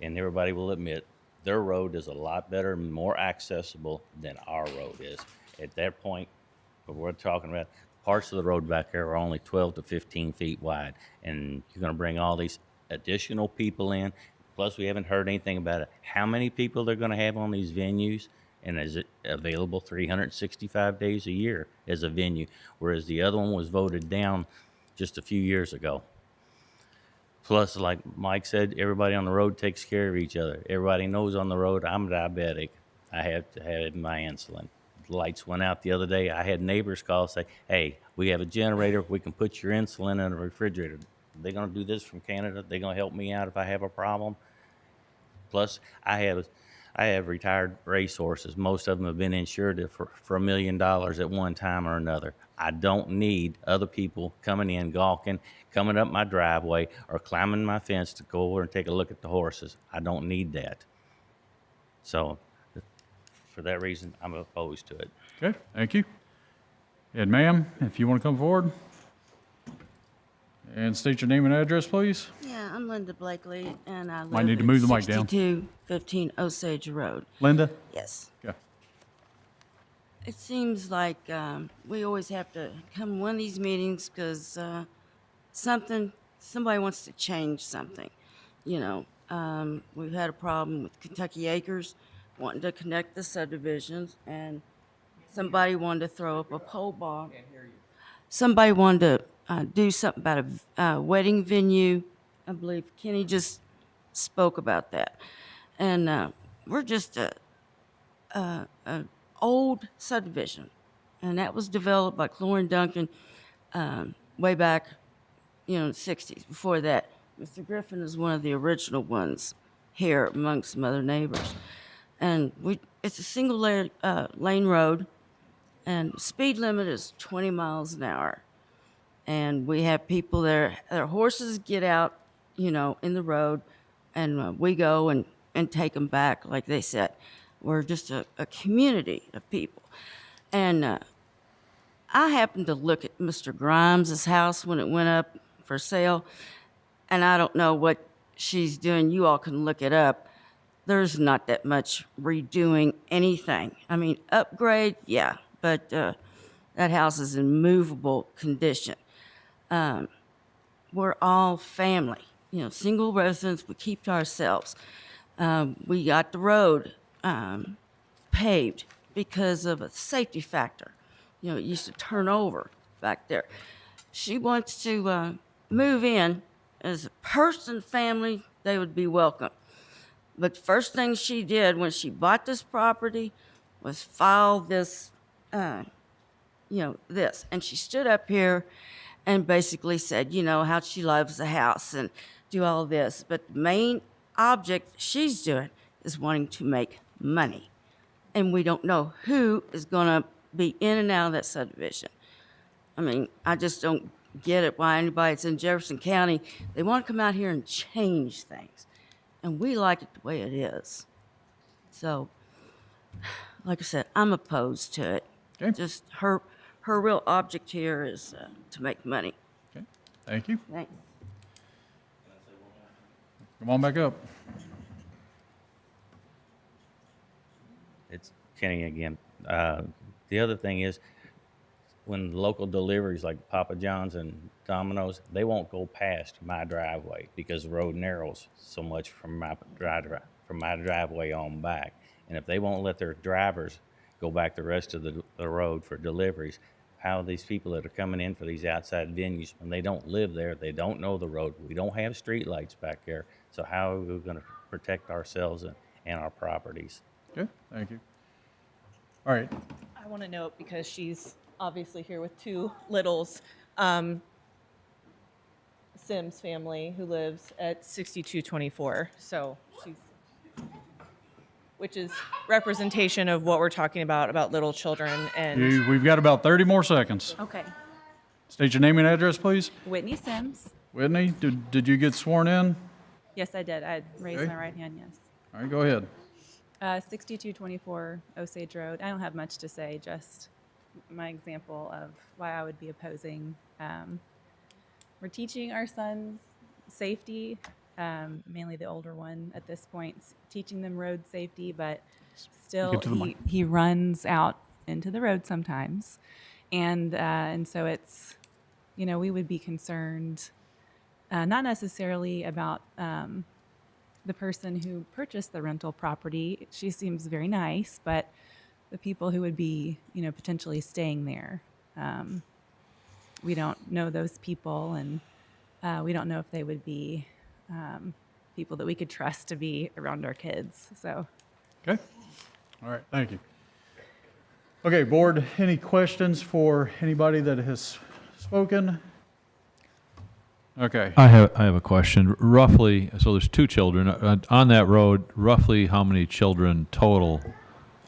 Speaker 19: everybody will admit, their road is a lot better and more accessible than our road is. At that point, what we're talking about, parts of the road back there are only 12 to 15 feet wide. And you're going to bring all these additional people in. Plus, we haven't heard anything about it. How many people they're going to have on these venues? And is it available 365 days a year as a venue? Whereas the other one was voted down just a few years ago. Plus, like Mike said, everybody on the road takes care of each other. Everybody knows on the road I'm diabetic. I have to have my insulin. lights went out the other day. I had neighbors call, say, hey, we have a generator. We can put your insulin in a refrigerator. They're going to do this from Canada. They're going to help me out if I have a problem. Plus, I have retired racehorses. Most of them have been insured for $1 million at one time or another. I don't need other people coming in, gawking, coming up my driveway, or climbing my fence to go over and take a look at the horses. I don't need that. So, for that reason, I'm opposed to it.
Speaker 1: Okay, thank you. And ma'am, if you want to come forward and state your name and address, please.
Speaker 20: Yeah, I'm Linda Blakely, and I live
Speaker 1: Might need to
Speaker 20: at
Speaker 1: move the mic down.
Speaker 20: 6215 Osage Road.
Speaker 1: Linda?
Speaker 20: Yes.
Speaker 1: Yeah.
Speaker 20: It seems like we always have to come to one of these meetings because somebody wants to change something. You know, we've had a problem with Kentucky Acres wanting to connect the subdivisions, and somebody wanted to throw up a pole barn. Somebody wanted to do something about a wedding venue. I believe Kenny just spoke about that. And we're just a old subdivision, and that was developed by Clore Duncan way back, you know, in the 60s. Before that, Mr. Griffin is one of the original ones here amongst some other neighbors. And it's a single lane road, and speed limit is 20 miles an hour. And we have people there, their horses get out, you know, in the road, and we go and take them back, like they said. We're just a community of people. And I happened to look at Mr. Grimes' house when it went up for sale, and I don't know what she's doing. You all can look it up. There's not that much redoing anything. I mean, upgrade, yeah, but that house is in movable condition. We're all family, you know, single residents. We keep to ourselves. We got the road paved because of a safety factor. You know, it used to turn over back there. She wants to move in as a person, family. They would be welcome. But first thing she did when she bought this property was file this, this. And she stood up here and basically said, you know, how she loves the house and do all this. But the main object she's doing is wanting to make money. And we don't know who is going to be in and out of that subdivision. I mean, I just don't get it why anybody that's in Jefferson County, they want to come out here and change things. And we like it the way it is. So, like I said, I'm opposed to it.
Speaker 1: Okay.
Speaker 20: Just her real object here is to make money.
Speaker 1: Okay, thank you.
Speaker 20: Thanks.
Speaker 1: Come on back up.
Speaker 19: It's Kenny again. The other thing is, when local deliveries like Papa John's and Domino's, they won't go past my driveway because the road narrows so much from my driveway on back. And if they won't let their drivers go back the rest of the road for deliveries, how are these people that are coming in for these outside venues, when they don't live there, they don't know the road, we don't have street lights back there, so how are we going to protect ourselves and our properties?
Speaker 1: Okay, thank you. All right.
Speaker 15: I want to note, because she's obviously here with two littles, Sims family who lives at 6224. So she's, which is representation of what we're talking about little children. And
Speaker 1: We've got about 30 more seconds.
Speaker 2: Okay.
Speaker 1: State your name and address, please.
Speaker 2: Whitney Sims.
Speaker 1: Whitney, did you get sworn in?
Speaker 21: Yes, I did. I raised
Speaker 1: Okay.
Speaker 21: my right hand, yes.
Speaker 1: All right, go ahead.
Speaker 21: 6224 Osage Road. I don't have much to say, just my example of why I would be opposing. We're teaching our sons safety, mainly the older one at this point, teaching them road safety, but still he runs out into the road sometimes. And so it's, you know, we would be concerned, not necessarily about the person who purchased the rental property. She seems very nice, but the people who would be, you know, potentially staying there, we don't know those people, and we don't know if they would be people that we could trust to be around our kids. So,
Speaker 1: okay. All right, thank you. Okay, board, any questions for anybody that has spoken? Okay.
Speaker 7: I have a question. Roughly, so there's 2 children on that road. Roughly, how many children total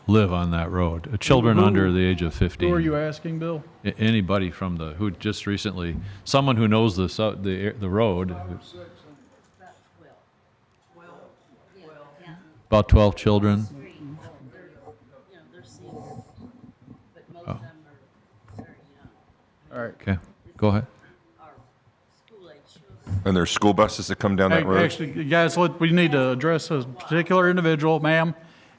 Speaker 7: live on that road? Children under the age of 15.
Speaker 1: Who are you asking, Bill?
Speaker 7: Anybody from who just recently, someone who knows the road. About 12 children. Oh.
Speaker 1: All right.
Speaker 7: Okay, go ahead.
Speaker 3: And there's school buses that come down that road?
Speaker 1: Actually, guys, we need to address a particular individual, ma'am,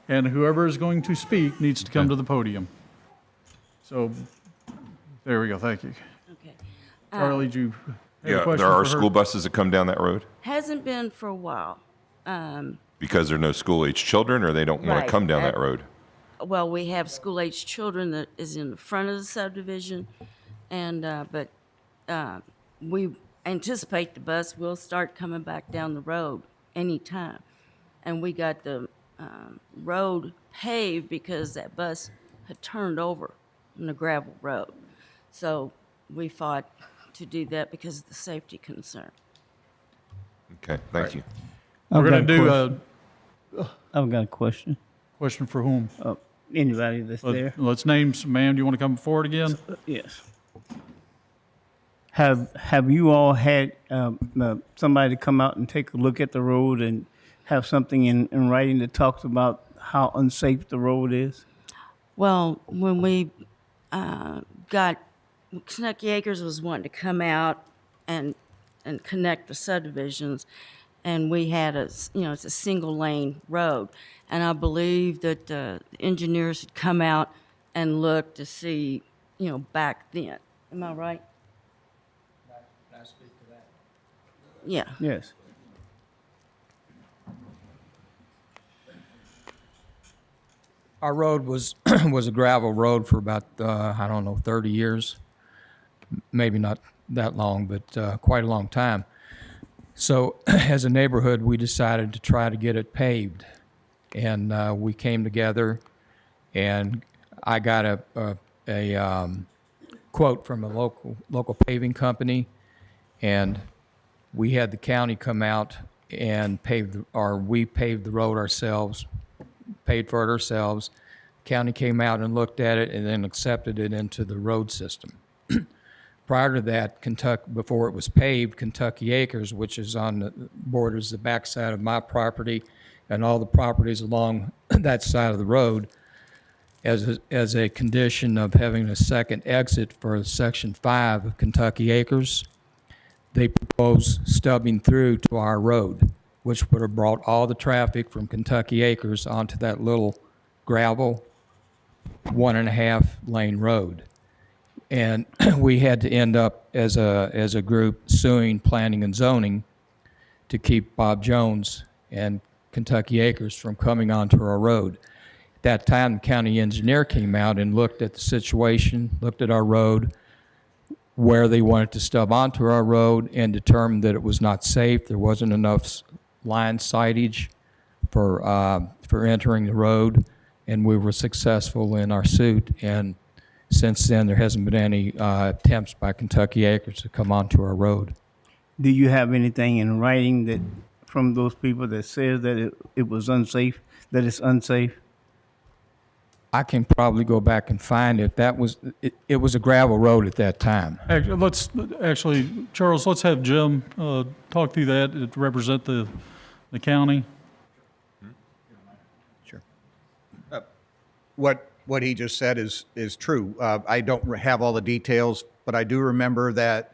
Speaker 1: and whoever is going to speak needs to come to the podium. So, there we go, thank you.
Speaker 20: Okay.
Speaker 1: Charlie, did you have a
Speaker 3: Yeah,
Speaker 1: question
Speaker 3: there are
Speaker 1: for her?
Speaker 3: school buses that come down that road?
Speaker 20: Hasn't been for a while.
Speaker 3: Because there are no school-age children, or they don't want
Speaker 20: Right.
Speaker 3: to come down that road?
Speaker 20: Well, we have school-age children that is in the front of the subdivision, and, but we anticipate the bus will start coming back down the road anytime. And we got the road paved because that bus had turned over on the gravel road. So we fought to do that because of the safety concern.
Speaker 3: Okay, thank you.
Speaker 1: We're going to do
Speaker 9: I've got a question.
Speaker 1: Question for whom?
Speaker 9: Anybody that's there.
Speaker 1: Let's name some, ma'am, do you want to come forward again?
Speaker 9: Yes. Have you all had somebody come out and take a look at the road and have something in writing that talks about how unsafe the road is?
Speaker 20: Well, when we got, Kentucky Acres was wanting to come out and connect the subdivisions, and we had it's a single lane road. And I believe that the engineers had come out and looked to see, back then. Am I right?
Speaker 17: Can I speak to that?
Speaker 20: Yeah.
Speaker 9: Yes.
Speaker 17: Our road was was a gravel road for about, 30 years. Maybe not that long, but quite a long time. So as a neighborhood, we decided to try to get it paved. And we came together, and I got a quote from a local paving company, and we had the county come out and we paved the road ourselves, paid for it ourselves. County came out and looked at it and then accepted it into the road system. Prior to that, before it was paved, Kentucky Acres, which is on the borders the backside of my property and all the properties along that side of the road, as a condition of having a second exit for Section 5 of Kentucky Acres, they proposed stubbing through to our road, which would have brought all the traffic from Kentucky Acres onto that little gravel 1.5 lane road. And we had to end up as a group suing planning and zoning to keep Bob Jones and Kentucky Acres from coming onto our road. At that time, the county engineer came out and looked at the situation, looked at our road, where they wanted to stub onto our road, and determined that it was not safe. There wasn't enough line sightage for entering the road, and we were successful in our suit. And since then, there hasn't been any attempts by Kentucky Acres to come onto our road.
Speaker 9: Do you have anything in writing that from those people that says that it was unsafe, that it's unsafe?
Speaker 17: I can probably go back and find it. It was a gravel road at that time.
Speaker 1: Charles, let's have Jim talk through that to represent the county.
Speaker 10: Sure. What he just said is true. I don't have all the details, but I do remember that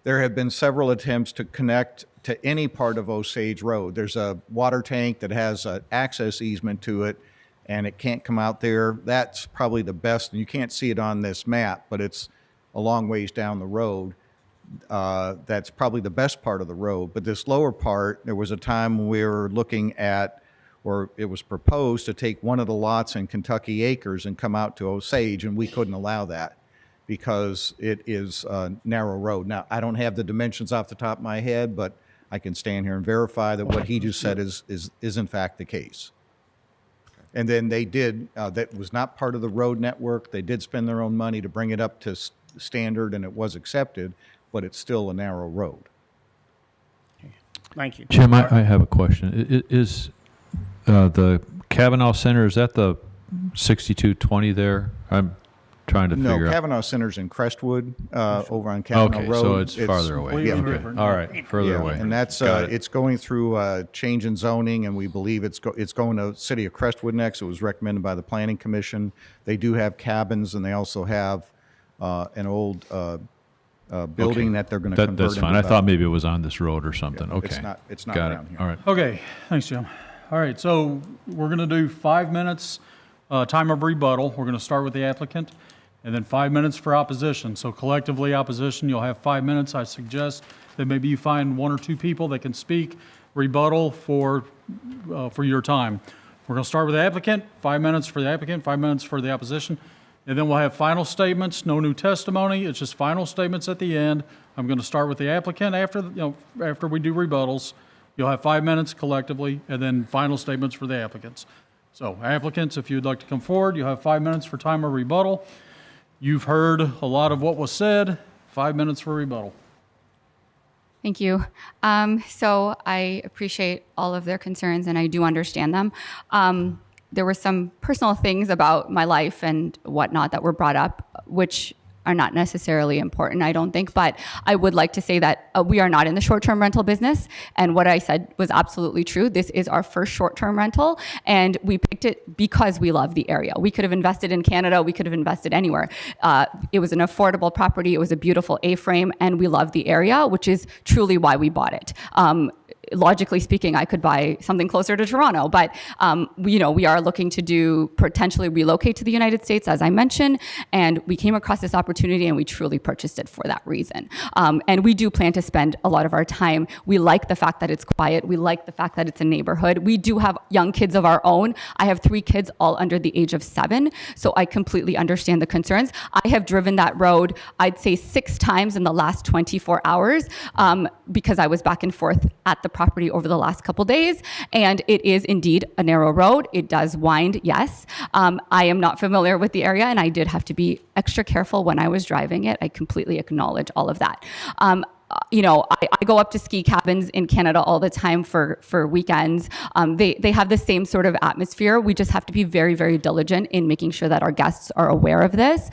Speaker 10: there have been several attempts to connect to any part of Osage Road. There's a water tank that has an access easement to it, and it can't come out there. That's probably the best. You can't see it on this map, but it's a long ways down the road. That's probably the best part of the road. But this lower part, there was a time when we were looking at, or it was proposed to take one of the lots in Kentucky Acres and come out to Osage, and we couldn't allow that because it is a narrow road. Now, I don't have the dimensions off the top of my head, but I can stand here and verify that what he just said is in fact the case. And then they did, that was not part of the road network. They did spend their own money to bring it up to standard, and it was accepted, but it's still a narrow road.
Speaker 9: Thank you.
Speaker 7: Jim, I have a question. Is the Kavanaugh Center, is that the 6220 there? I'm trying to
Speaker 10: No,
Speaker 7: figure out.
Speaker 10: Kavanaugh Center's in Crestwood, over on Kavanaugh
Speaker 7: Okay,
Speaker 10: Road.
Speaker 7: so it's farther away.
Speaker 10: Yeah,
Speaker 7: Okay. All right, further
Speaker 10: yeah,
Speaker 7: away.
Speaker 10: and that's
Speaker 7: Got it.
Speaker 10: it's going through change in zoning, and we believe it's going to City of Crestwood next. It was recommended by the Planning Commission. They do have cabins, and they also have an old building
Speaker 7: Okay.
Speaker 10: that they're going to convert.
Speaker 7: That's fine.
Speaker 10: into
Speaker 7: I thought maybe it was on this road or something.
Speaker 10: Yeah,
Speaker 7: Okay.
Speaker 10: it's not
Speaker 7: Got
Speaker 10: around
Speaker 7: it.
Speaker 10: here.
Speaker 7: All right.
Speaker 1: Okay, thanks, Jim. All right, so we're going to do 5 minutes time of rebuttal. We're going to start with the applicant, and then 5 minutes for opposition. So collectively, opposition, you'll have 5 minutes. I suggest that maybe you find 1 or 2 people that can speak rebuttal for your time. We're going to start with the applicant, 5 minutes for the applicant, 5 minutes for the opposition, and then we'll have final statements, no new testimony. It's just final statements at the end. I'm going to start with the applicant after we do rebuttals. You'll have 5 minutes collectively, and then final statements for the applicants. So applicants, if you'd like to come forward, you'll have 5 minutes for time of rebuttal. You've heard a lot of what was said. 5 minutes for rebuttal.
Speaker 11: Thank you. So I appreciate all of their concerns, and I do understand them. There were some personal things about my life and whatnot that were brought up, which are not necessarily important, I don't think. But I would like to say that we are not in the short-term rental business. And what I said was absolutely true. This is our first short-term rental, and we picked it because we love the area. We could have invested in Canada. We could have invested anywhere. It was an affordable property. It was a beautiful A-frame, and we love the area, which is truly why we bought it. Logically speaking, I could buy something closer to Toronto, but we are looking to potentially relocate to the United States, as I mentioned, and we came across this opportunity and we truly purchased it for that reason. And we do plan to spend a lot of our time. We like the fact that it's quiet. We like the fact that it's a neighborhood. We do have young kids of our own. I have 3 kids, all under the age of 7, so I completely understand the concerns. I have driven that road, I'd say 6 times in the last 24 hours because I was back and forth at the property over the last couple days, and it is indeed a narrow road. It does wind, yes. I am not familiar with the area, and I did have to be extra careful when I was driving it. I completely acknowledge all of that. I go up to ski cabins in Canada all the time for weekends. They have the same sort of atmosphere. We just have to be very, very diligent in making sure that our guests are aware of this.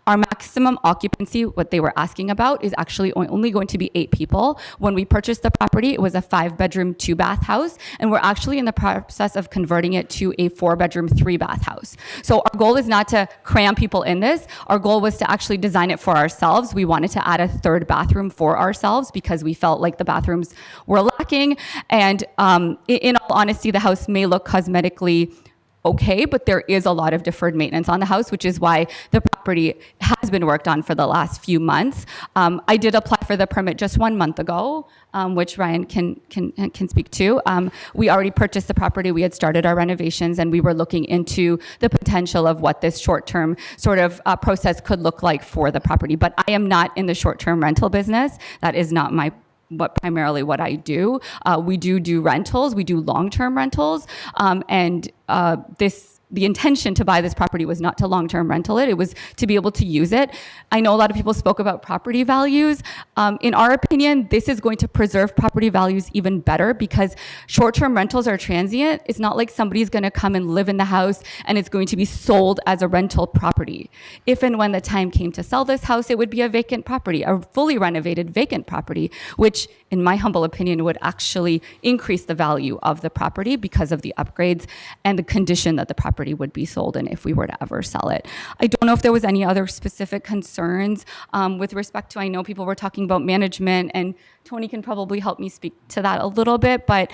Speaker 11: Our maximum occupancy, what they were asking about, is actually only going to be 8 people. When we purchased the property, it was a 5-bedroom, 2-bath house, and we're actually in the process of converting it to a 4-bedroom, 3-bath house. So our goal is not to cram people in this. Our goal was to actually design it for ourselves. We wanted to add a 3rd bathroom for ourselves because we felt like the bathrooms were lacking. And in all honesty, the house may look cosmetically okay, but there is a lot of deferred maintenance on the house, which is why the property has been worked on for the last few months. I did apply for the permit just 1 month ago, which Ryan can speak to. We already purchased the property. We had started our renovations, and we were looking into the potential of what this short-term sort of process could look like for the property. But I am not in the short-term rental business. That is not primarily what I do. We do rentals. We do long-term rentals. The intention to buy this property was not to long-term rental it. It was to be able to use it. I know a lot of people spoke about property values. In our opinion, this is going to preserve property values even better because short-term rentals are transient. It's not like somebody's going to come and live in the house and it's going to be sold as a rental property. If and when the time came to sell this house, it would be a vacant property, a fully renovated vacant property, which in my humble opinion would actually increase the value of the property because of the upgrades and the condition that the property would be sold in if we were to ever sell it. I don't know if there was any other specific concerns with respect to, I know people were talking about management, and Tony can probably help me speak to that a little bit, but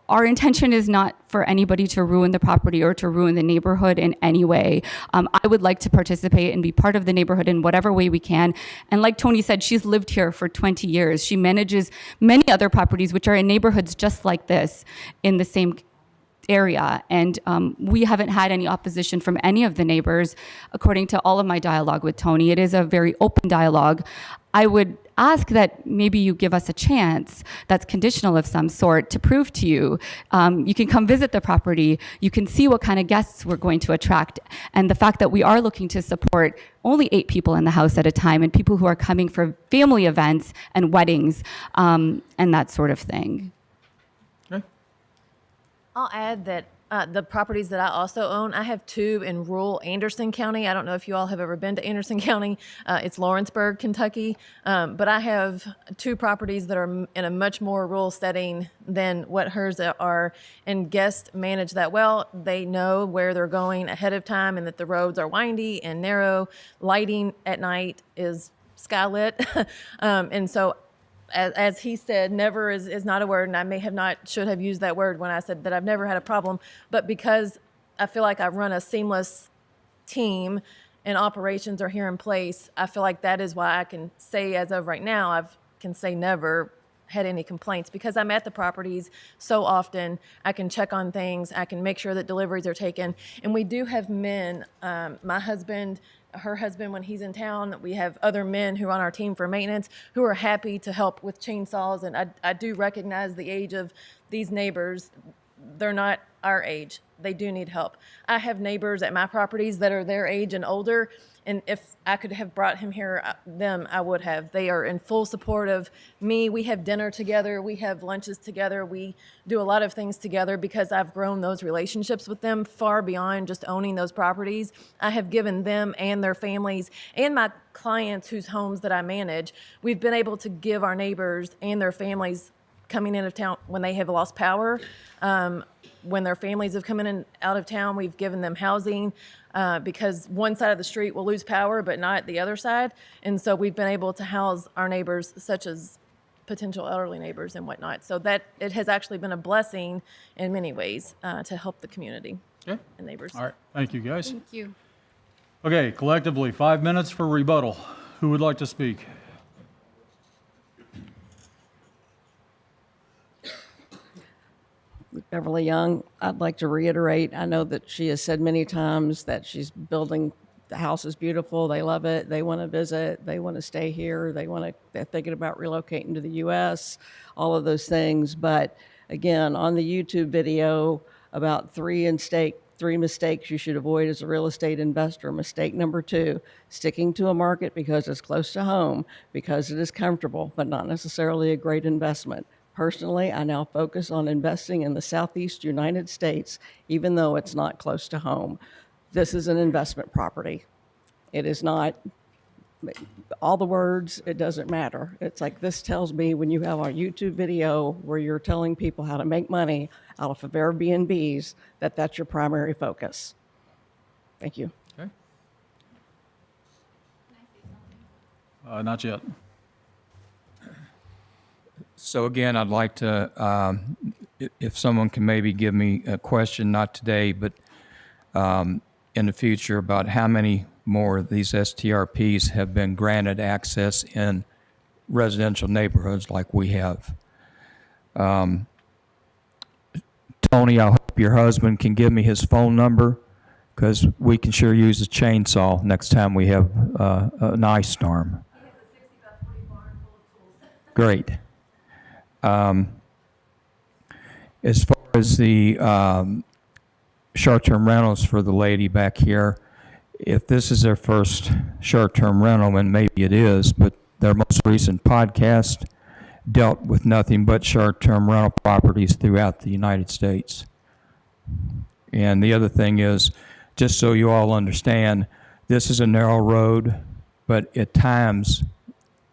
Speaker 11: our intention is not for anybody to ruin the property or to ruin the neighborhood in any way. I would like to participate and be part of the neighborhood in whatever way we can. And like Tony said, she's lived here for 20 years. She manages many other properties which are in neighborhoods just like this in the same area, and we haven't had any opposition from any of the neighbors according to all of my dialogue with Tony. It is a very open dialogue. I would ask that maybe you give us a chance that's conditional of some sort to prove to you. You can come visit the property. You can see what kind of guests we're going to attract. And the fact that we are looking to support only 8 people in the house at a time and people who are coming for family events and weddings and that sort of thing.
Speaker 12: I'll add that the properties that I also own, I have 2 in rural Anderson County. I don't know if you all have ever been to Anderson County. It's Lawrenceburg, Kentucky. But I have 2 properties that are in a much more rural setting than what hers are. And guests manage that well. They know where they're going ahead of time and that the roads are windy and narrow. Lighting at night is skylit. And so as he said, never is not a word, and I may have not, should have used that word when I said that I've never had a problem, but because I feel like I've run a seamless team and operations are here in place, I feel like that is why I can say as of right now, I can say never had any complaints because I'm at the properties so often. I can check on things. I can make sure that deliveries are taken. And we do have men, my husband, her husband when he's in town. We have other men who are on our team for maintenance who are happy to help with chainsaws. And I do recognize the age of these neighbors. They're not our age. They do need help. I have neighbors at my properties that are their age and older. And if I could have brought him here, I would have. They are in full support of me. We have dinner together. We have lunches together. We do a lot of things together because I've grown those relationships with them far beyond just owning those properties. I have given them and their families and my clients whose homes that I manage, we've been able to give our neighbors and their families coming in of town when they have lost power. When their families have come in and out of town, we've given them housing because one side of the street will lose power, but not the other side. And so we've been able to house our neighbors, such as potential elderly neighbors and whatnot. So that it has actually been a blessing in many ways to help the community and neighbors.
Speaker 1: All right. Thank you, guys.
Speaker 11: Thank you.
Speaker 1: Okay, collectively, 5 minutes for rebuttal. Who would like to speak?
Speaker 14: Beverly Young, I'd like to reiterate, I know that she has said many times that she's building, the house is beautiful, they love it, they want to visit, they want to stay here, they're thinking about relocating to the U.S., all of those things. But again, on the YouTube video about 3 mistakes you should avoid as a real estate investor. Mistake number 2, sticking to a market because it's close to home, because it is comfortable, but not necessarily a great investment. Personally, I now focus on investing in the Southeast United States, even though it's not close to home. This is an investment property. It is not, all the words, it doesn't matter. It's like this tells me when you have a YouTube video where you're telling people how to make money out of Airbnbs, that's your primary focus. Thank you.
Speaker 1: Okay. Not yet.
Speaker 17: So again, I'd like to, if someone can maybe give me a question, not today, but in the future, about how many more of these STRPs have been granted access in residential neighborhoods like we have. Tony, I hope your husband can give me his phone number because we can sure use a chainsaw next time we have an ice storm. Great. As far as the short-term rentals for the lady back here, if this is their first short-term rental, and maybe it is, but their most recent podcast dealt with nothing but short-term rental properties throughout the United States. And the other thing is, just so you all understand, this is a narrow road, but at times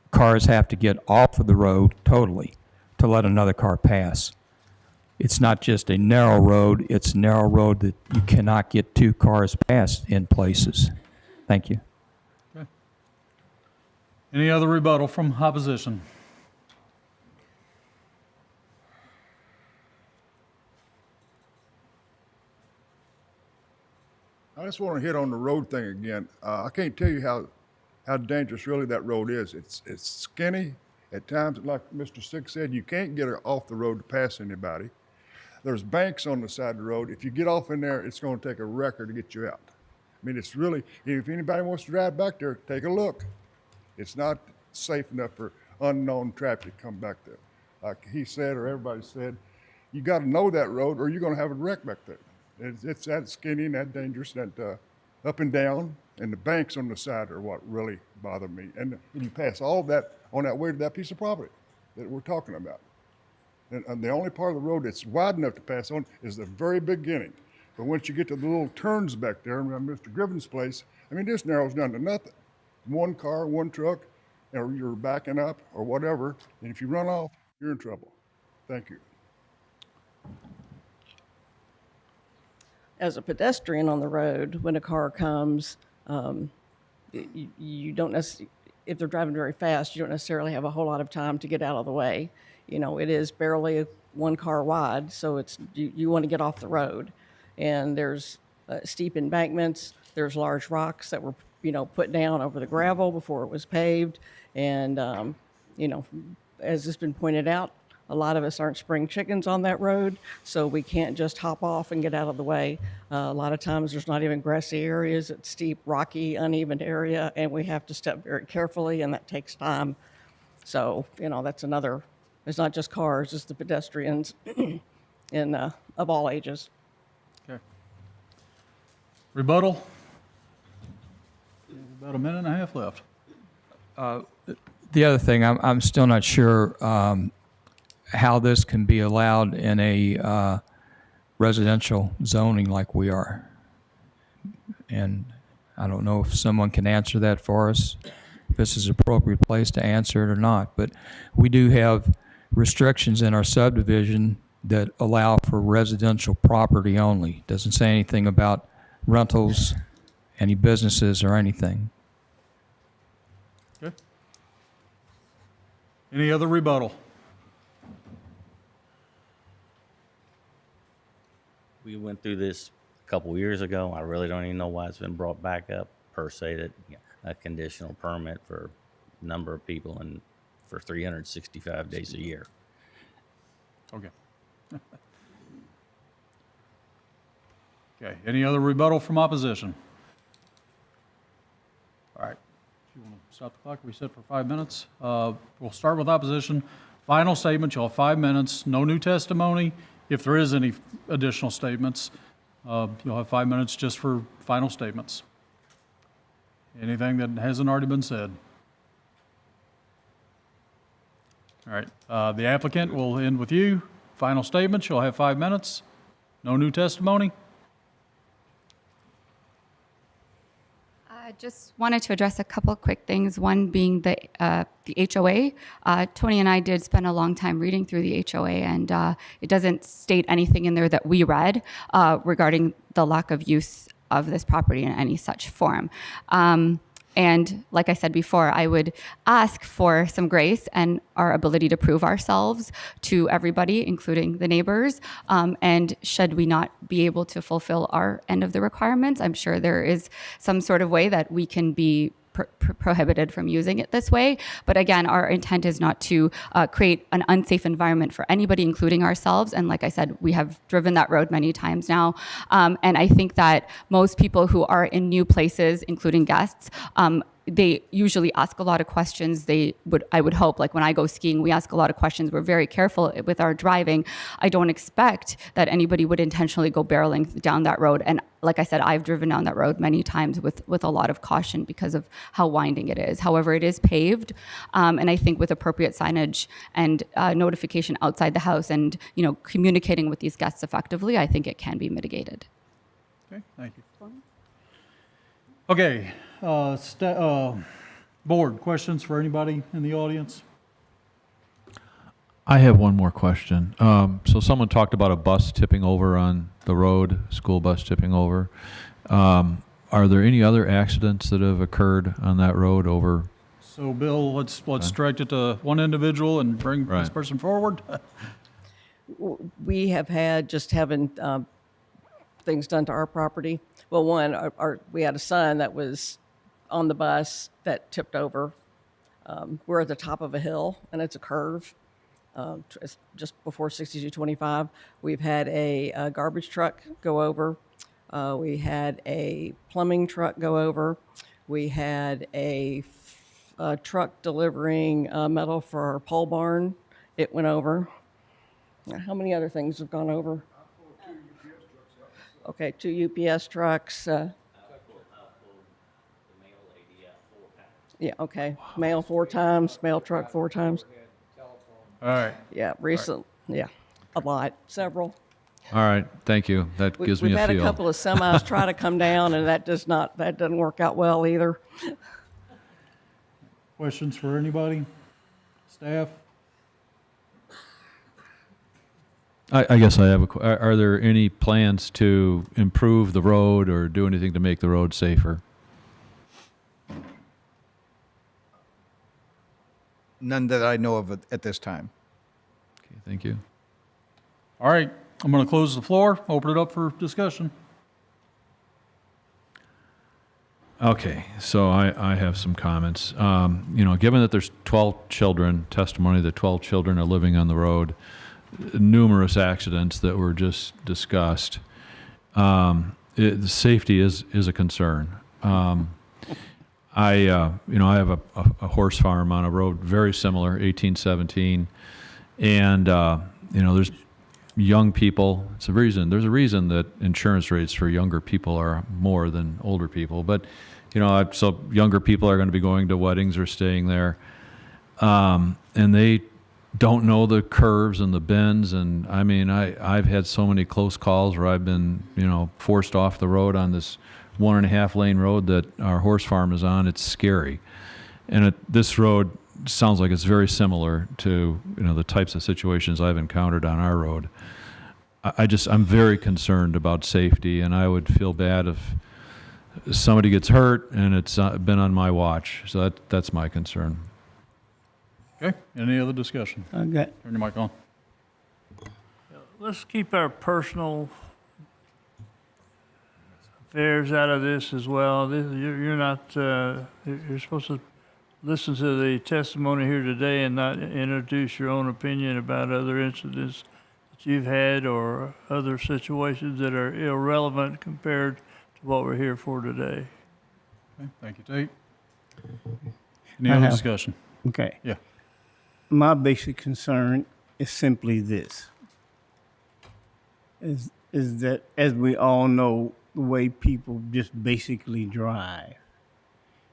Speaker 17: cars have to get off of the road totally to let another car pass. It's not just a narrow road, it's a narrow road that you cannot get 2 cars past in places. Thank you.
Speaker 1: Okay. Any other rebuttal from opposition?
Speaker 13: I just want to hit on the road thing again. I can't tell you how dangerous really that road is. It's skinny. At times, like Mr. Sick said, you can't get off the road to pass anybody. There's banks on the side of the road. If you get off in there, it's going to take a wrecker to get you out. I mean, it's really, if anybody wants to drive back there, take a look. It's not safe enough for unknown traffic to come back there. Like he said, or everybody said, you got to know that road or you're going to have a wreck back there. It's that skinny and that dangerous, that up and down, and the banks on the side are what really bother me. And you pass all that on that way to that piece of property that we're talking about. And the only part of the road that's wide enough to pass on is the very beginning. But once you get to the little turns back there around Mr. Griffin's place, I mean, this narrows down to nothing. One car, one truck, or you're backing up or whatever, and if you run off, you're in trouble. Thank you.
Speaker 14: As a pedestrian on the road, when a car comes, you don't necessarily, if they're driving very fast, you don't necessarily have a whole lot of time to get out of the way. You know, it is barely one car wide, so it's you want to get off the road. And there's steep embankments, there's large rocks that were, put down over the gravel before it was paved. And, as has been pointed out, a lot of us aren't spring chickens on that road, so we can't just hop off and get out of the way. A lot of times there's not even grassy areas, it's steep, rocky, uneven area, and we have to step very carefully, and that takes time. So, that's another, it's not just cars, it's the pedestrians of all ages.
Speaker 1: Okay. Rebuttal? About a minute and a half left.
Speaker 17: The other thing, I'm still not sure how this can be allowed in a residential zoning like we are. And I don't know if someone can answer that for us, if this is an appropriate place to answer it or not. But we do have restrictions in our subdivision that allow for residential property only. Doesn't say anything about rentals, any businesses or anything.
Speaker 1: Okay. Any other rebuttal?
Speaker 19: We went through this a couple years ago. I really don't even know why it's been brought back up per se, that a conditional permit for a number of people and for 365 days a year.
Speaker 1: Okay. Okay, any other rebuttal from opposition? All right, if you want to stop the clock, we set for 5 minutes. We'll start with opposition. Final statement, you'll have 5 minutes, no new testimony. If there is any additional statements, you'll have 5 minutes just for final statements. Anything that hasn't already been said. All right, the applicant will end with you. Final statements, you'll have 5 minutes. No new testimony.
Speaker 11: I just wanted to address a couple of quick things. One being the HOA. Tony and I did spend a long time reading through the HOA, and it doesn't state anything in there that we read regarding the lack of use of this property in any such form. And like I said before, I would ask for some grace and our ability to prove ourselves to everybody, including the neighbors. And should we not be able to fulfill our end of the requirements, I'm sure there is some sort of way that we can be prohibited from using it this way. But again, our intent is not to create an unsafe environment for anybody, including ourselves. And like I said, we have driven that road many times now. And I think that most people who are in new places, including guests, they usually ask a lot of questions. I would hope, like when I go skiing, we ask a lot of questions. We're very careful with our driving. I don't expect that anybody would intentionally go barreling down that road. And like I said, I've driven down that road many times with a lot of caution because of how winding it is. However, it is paved. And I think with appropriate signage and notification outside the house and, communicating with these guests effectively, I think it can be mitigated.
Speaker 1: Okay, thank you. Okay, board, questions for anybody in the audience?
Speaker 7: I have one more question. So someone talked about a bus tipping over on the road, school bus tipping over. Are there any other accidents that have occurred on that road over?
Speaker 1: So Bill, let's direct it to one individual and bring this person forward.
Speaker 14: We have had just having things done to our property. Well, one, we had a son that was on the bus that tipped over. We're at the top of a hill, and it's a curve. It's just before 6225. We've had a garbage truck go over. We had a plumbing truck go over. We had a a truck delivering metal for our pole barn. It went over. How many other things have gone over? Okay, 2 UPS trucks. Yeah, okay. Mail 4 times, mail truck 4 times.
Speaker 1: All right.
Speaker 14: Yeah, recent. Yeah, a lot, several.
Speaker 7: All right, thank you. That gives me
Speaker 14: We've
Speaker 7: a
Speaker 14: had
Speaker 7: feel.
Speaker 14: a couple of semis try to come down, and that doesn't work out well either.
Speaker 1: Questions for anybody? Staff?
Speaker 7: I guess I have are there any plans to improve the road or do anything to make the road safer?
Speaker 10: None that I know of at this time.
Speaker 7: Okay, thank you.
Speaker 1: All right, I'm going to close the floor, open it up for discussion.
Speaker 7: Okay, so I have some comments. Given that there's 12 children, testimony that 12 children are living on the road, numerous accidents that were just discussed, safety is a concern. I have a horse farm on a road very similar, 1817, and there's young people. There's a reason that insurance rates for younger people are more than older people. But so younger people are going to be going to weddings or staying there, and they don't know the curves and the bends. And I mean, I've had so many close calls where I've been forced off the road on this 1.5 lane road that our horse farm is on. It's scary, and this road sounds like it's very similar to the types of situations I've encountered on our road. I'm very concerned about safety, and I would feel bad if somebody gets hurt and it's been on my watch. So that's my concern.
Speaker 1: Okay, any other discussion?
Speaker 9: Okay.
Speaker 1: Turn your mic on.
Speaker 8: Let's keep our personal affairs out of this as well. You're not, you're supposed to listen to the testimony here today and not introduce your own opinion about other incidents that you've had or other situations that are irrelevant compared to what we're here for today.
Speaker 1: Okay, thank you, Tate. Any other discussion?
Speaker 9: Okay.
Speaker 1: Yeah.
Speaker 9: My basic concern is simply this, is that, as we all know, the way people just basically drive.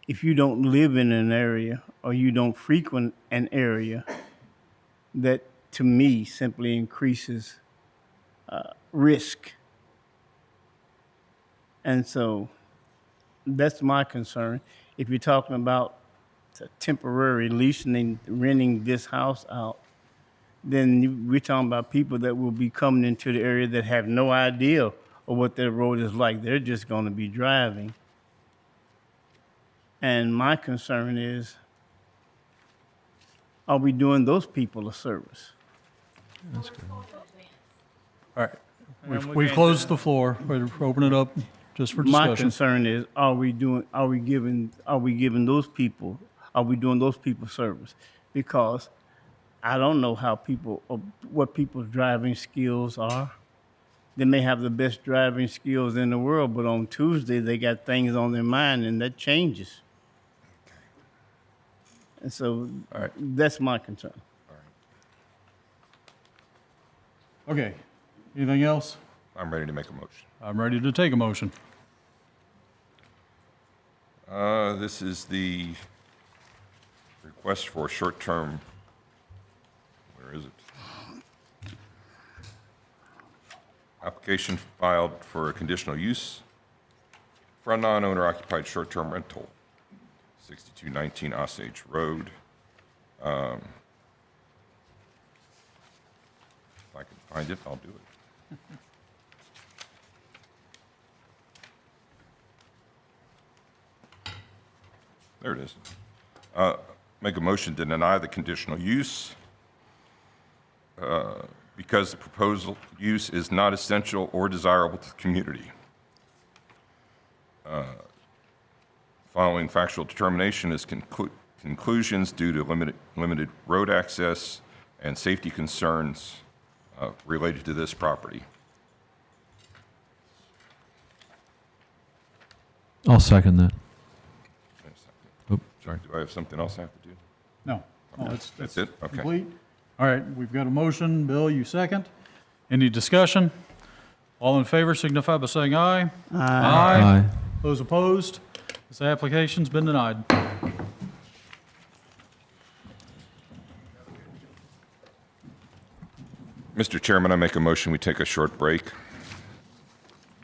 Speaker 9: If you don't live in an area or you don't frequent an area, that to me simply increases risk. And so that's my concern. If you're talking about temporary leasing, renting this house out, then we're talking about people that will be coming into the area that have no idea of what their road is like. They're just going to be driving. And my concern is, are we doing those people a service?
Speaker 7: That's good.
Speaker 1: All right, we've closed the floor. We'll open it up just for discussion.
Speaker 9: My concern is, are we doing those people service? Because I don't know what people's driving skills are. They may have the best driving skills in the world, but on Tuesday they got things on their mind, and that changes. And so that's my concern.
Speaker 1: Okay, anything else?
Speaker 3: I'm ready to make a motion.
Speaker 1: I'm ready to take a motion.
Speaker 3: This is the request for short-term, where is it? Application filed for a conditional use for a non-owner occupied short-term rental, 6219 Osage Road. If I can find it, I'll do it. There it is. Make a motion to deny the conditional use because the proposal use is not essential or desirable to the community. Following factual determination is conclusions due to limited road access and safety concerns related to this property.
Speaker 7: I'll second that. Sorry.
Speaker 3: Do I have something else I have to do?
Speaker 1: No. Oh,
Speaker 3: That's it? Okay.
Speaker 1: Complete. All right, we've got a motion. Bill, you second. Any discussion? All in favor signify by saying aye. Aye. Those opposed? This application's been denied.
Speaker 3: Mr. Chairman, I make a motion, we take a short break.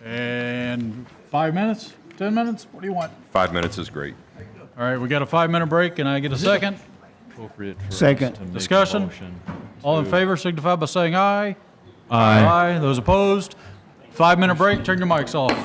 Speaker 1: And 5 minutes? 10 minutes? What do you want?
Speaker 3: 5 minutes is great.
Speaker 1: All right, we got a 5-minute break. Can I get a second?
Speaker 7: Appropriate for us
Speaker 9: Second.
Speaker 7: to make a
Speaker 1: Discussion?
Speaker 7: motion
Speaker 1: All in
Speaker 7: to-
Speaker 1: favor signify by saying aye.
Speaker 7: Aye.
Speaker 1: Aye. Those opposed? 5-minute break. Turn your mics off.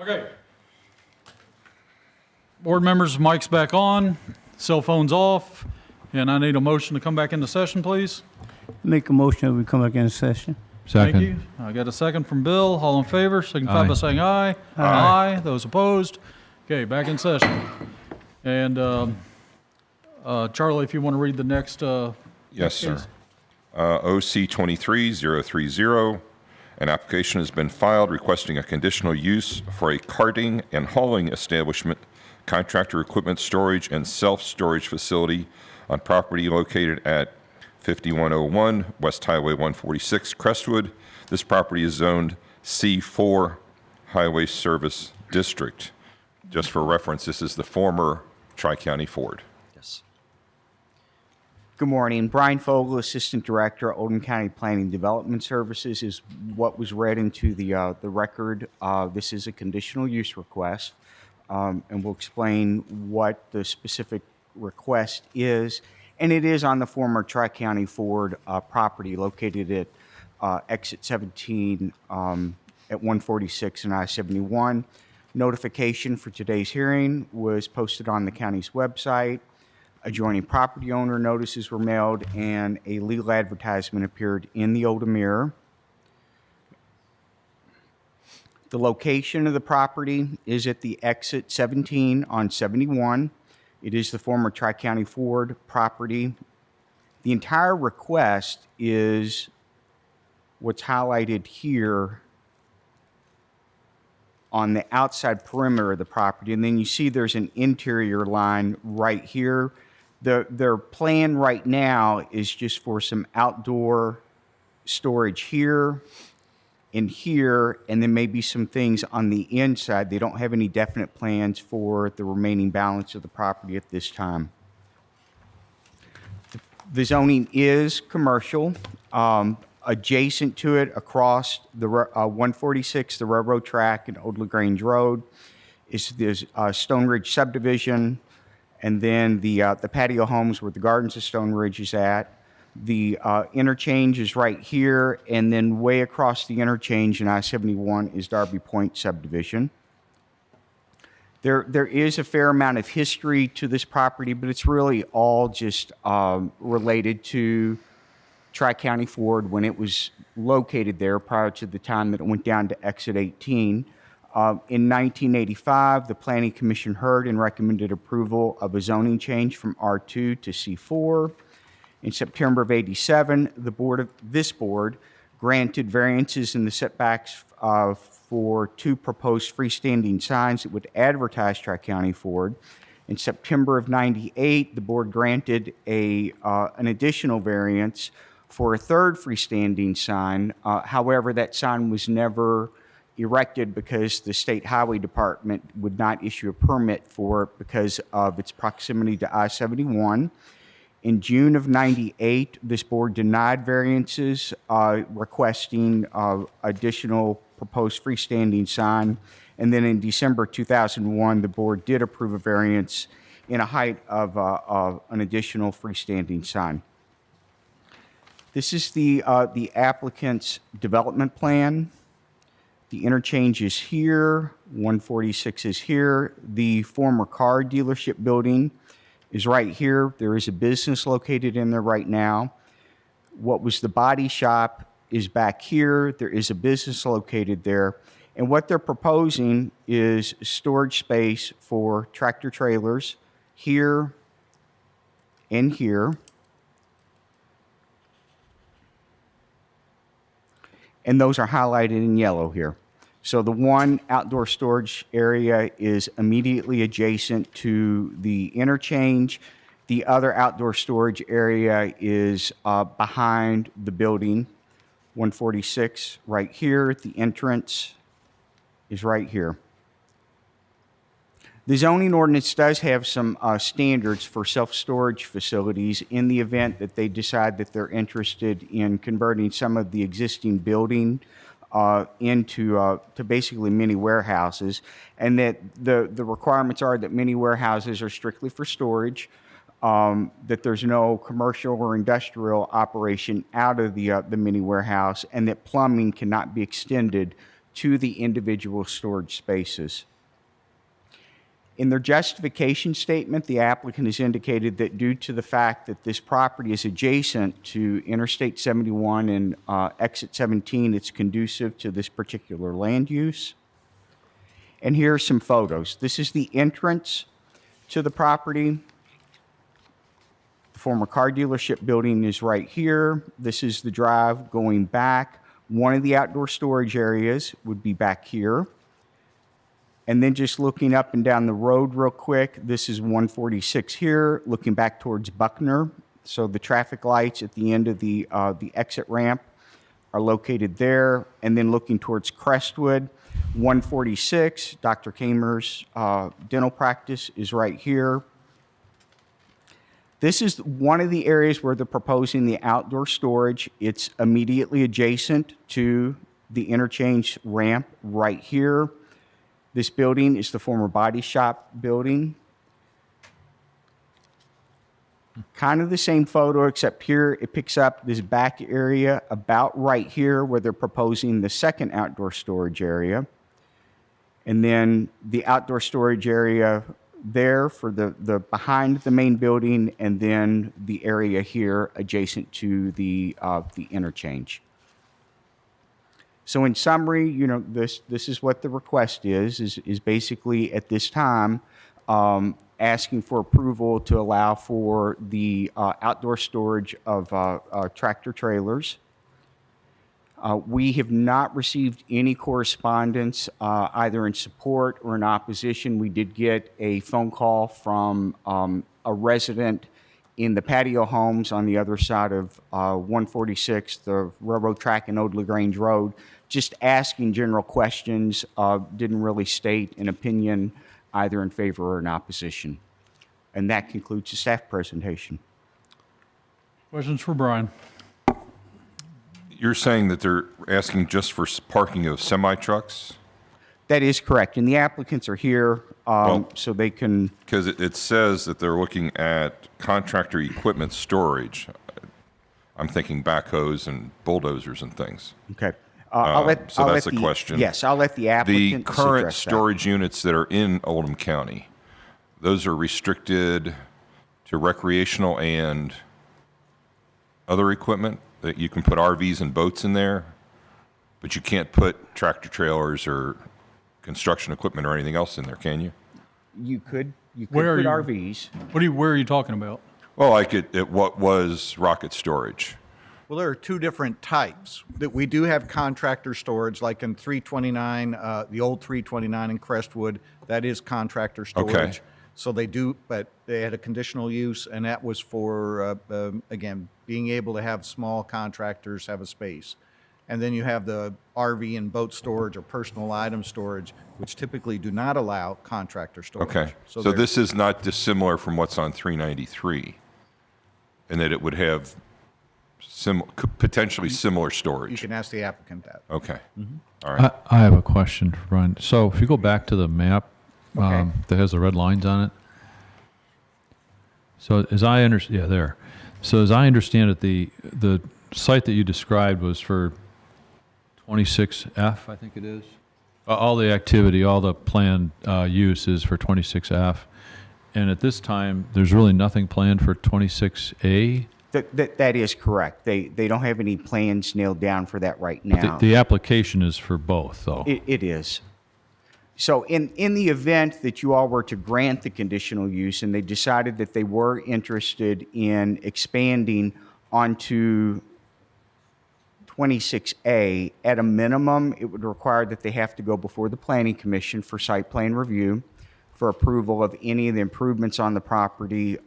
Speaker 1: Okay. Board members, mics back on, cell phones off, and I need a motion to come back into session, please.
Speaker 9: Make a motion that we come back in session.
Speaker 1: Thank you. I got a second from Bill. All in favor, signify by
Speaker 7: Aye.
Speaker 1: saying aye. Aye. Those opposed? Okay, back in session. And Charlie, if you want to read the next.
Speaker 3: Yes, sir.
Speaker 1: case.
Speaker 3: OC 23030, an application has been filed requesting a conditional use for a carting and hauling establishment, contractor equipment storage and self-storage facility on property located at 5101 West Highway 146, Crestwood. This property is zoned C4 Highway Service District. Just for reference, this is the former Tri-County Ford.
Speaker 6: Yes. Good morning. Brian Fogel, Assistant Director, Oldham County Planning Development Services, is what was read into the record. This is a conditional use request, and we'll explain what the specific request is. And it is on the former Tri-County Ford property located at exit 17 at 146 and I-71. Notification for today's hearing was posted on the county's website. Adjoining property owner notices were mailed, and a legal advertisement appeared in the Oldham Mirror. The location of the property is at the exit 17 on 71. It is the former Tri-County Ford property. The entire request is what's highlighted here on the outside perimeter of the property. And then you see there's an interior line right here. Their plan right now is just for some outdoor storage here and here, and then maybe some things on the inside. They don't have any definite plans for the remaining balance of the property at this time. The zoning is commercial. Adjacent to it, across the 146, the railroad track, and Old LaGrange Road, is this Stone Ridge subdivision, and then the patio homes where the Gardens of Stone Ridge is at. The interchange is right here, and then way across the interchange in I-71 is Darby Point subdivision. There is a fair amount of history to this property, but it's really all just related to Tri-County Ford when it was located there prior to the time that it went down to exit 18. In 1985, the Planning Commission heard and recommended approval of a zoning change from R2 to C4. In September of 87, this board granted variances in the setbacks for two proposed freestanding signs that would advertise Tri-County Ford. In September of 98, the board granted an additional variance for a third freestanding sign. However, that sign was never erected because the State Highway Department would not issue a permit for it because of its proximity to I-71. In June of 98, this board denied variances requesting additional proposed freestanding sign. And then in December 2001, the board did approve a variance in a height of an additional freestanding sign. This is the applicant's development plan. The interchange is here, 146 is here. The former car dealership building is right here. There is a business located in there right now. What was the body shop is back here. There is a business located there. And what they're proposing is storage space for tractor trailers here and here. And those are highlighted in yellow here. So the one outdoor storage area is immediately adjacent to the interchange. The other outdoor storage area is behind the building, 146, right here. The entrance is right here. The zoning ordinance does have some standards for self-storage facilities in the event that they decide that they're interested in converting some of the existing building into to basically mini warehouses, and that the requirements are that mini warehouses are strictly for storage, that there's no commercial or industrial operation out of the mini warehouse, and that plumbing cannot be extended to the individual storage spaces. In their justification statement, the applicant has indicated that due to the fact that this property is adjacent to Interstate 71 and Exit 17, it's conducive to this particular land use. And here are some photos. This is the entrance to the property. The former car dealership building is right here. This is the drive going back. One of the outdoor storage areas would be back here. And then just looking up and down the road real quick, this is 146 here, looking back towards Buckner. So the traffic lights at the end of the exit ramp are located there. And then looking towards Crestwood, 146, Dr. Kamer's dental practice is right here. This is one of the areas where they're proposing the outdoor storage. It's immediately adjacent to the interchange ramp right here. This building is the former body shop building. Kind of the same photo, except here it picks up this back area about right here where they're proposing the second outdoor storage area. And then the outdoor storage area there for the behind the main building, and then the area here adjacent to the interchange. So in summary, you know, this is what the request is basically at this time asking for approval to allow for the outdoor storage of tractor trailers. We have not received any correspondence either in support or in opposition. We did get a phone call from a resident in the patio homes on the other side of 146, the railroad track and Old LaGrange Road, just asking general questions, didn't really state an opinion either in favor or in opposition. And that concludes the staff presentation.
Speaker 1: Questions for Brian?
Speaker 3: You're saying that they're asking just for parking of semi-trucks?
Speaker 6: That is correct. And the applicants are here so they can...
Speaker 3: Because it says that they're looking at contractor equipment storage. I'm thinking backhoes and bulldozers and things.
Speaker 6: Okay.
Speaker 3: So that's a question.
Speaker 6: Yes, I'll let the applicant
Speaker 3: The current
Speaker 6: address that.
Speaker 3: storage units that are in Oldham County, those are restricted to recreational and other equipment? That you can put RVs and boats in there, but you can't put tractor trailers or construction equipment or anything else in there, can you?
Speaker 6: You could
Speaker 1: Where
Speaker 6: put
Speaker 1: are
Speaker 6: RVs.
Speaker 1: Where are you talking about?
Speaker 3: Well, like at what was Rocket Storage.
Speaker 10: Well, there are two different types. That we do have contractor storage, like in 329, the old 329 in Crestwood, that is contractor storage.
Speaker 3: Okay.
Speaker 10: So they do, but they had a conditional use, and that was for, again, being able to have small contractors have a space. And then you have the RV and boat storage or personal item storage, which typically do not allow contractor storage.
Speaker 3: Okay. So
Speaker 10: they're-
Speaker 3: this is not dissimilar from what's on 393, in that it would have potentially similar
Speaker 10: You
Speaker 3: storage.
Speaker 10: can ask the applicant that.
Speaker 3: Okay. All right.
Speaker 7: I have a question for Brian. So if you go back to the map
Speaker 6: Okay.
Speaker 7: that has the red lines on it, so as I understand, yeah, there. So as I understand it, the site that you described was for 26F, I think it is. All the activity, all the planned use is for 26F. And at this time, there's really nothing planned for 26A?
Speaker 6: That is correct. They don't have any plans nailed down for that right now.
Speaker 7: The application is for both, though.
Speaker 6: It is. So in the event that you all were to grant the conditional use and they decided that they were interested in expanding onto 26A, at a minimum, it would require that they have to go before the Planning Commission for site plan review for approval of any of the improvements on the property.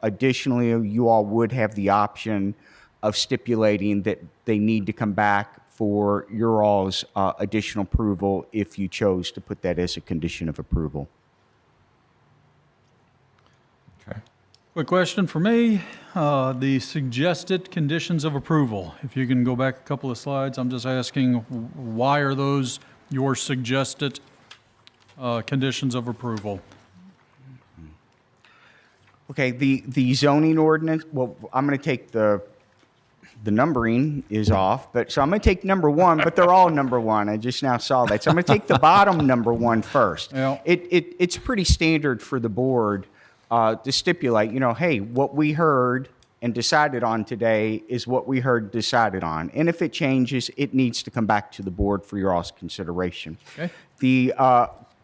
Speaker 6: Additionally, you all would have the option of stipulating that they need to come back for your all's additional approval if you chose to put that as a condition of approval.
Speaker 3: Okay.
Speaker 1: Quick question for me. The suggested conditions of approval. If you can go back a couple of slides, I'm just asking why are those your suggested conditions of approval?
Speaker 6: Okay, the zoning ordinance, well, I'm going to take the the numbering is off, but so I'm going to take number 1, but they're all number 1. I just now saw that. So I'm going to take the bottom number 1 first.
Speaker 1: Yeah.
Speaker 6: It's pretty standard for the board to stipulate, hey, what we heard and decided on today is what we heard decided on. And if it changes, it needs to come back to the board for your all's consideration.
Speaker 1: Okay.
Speaker 6: The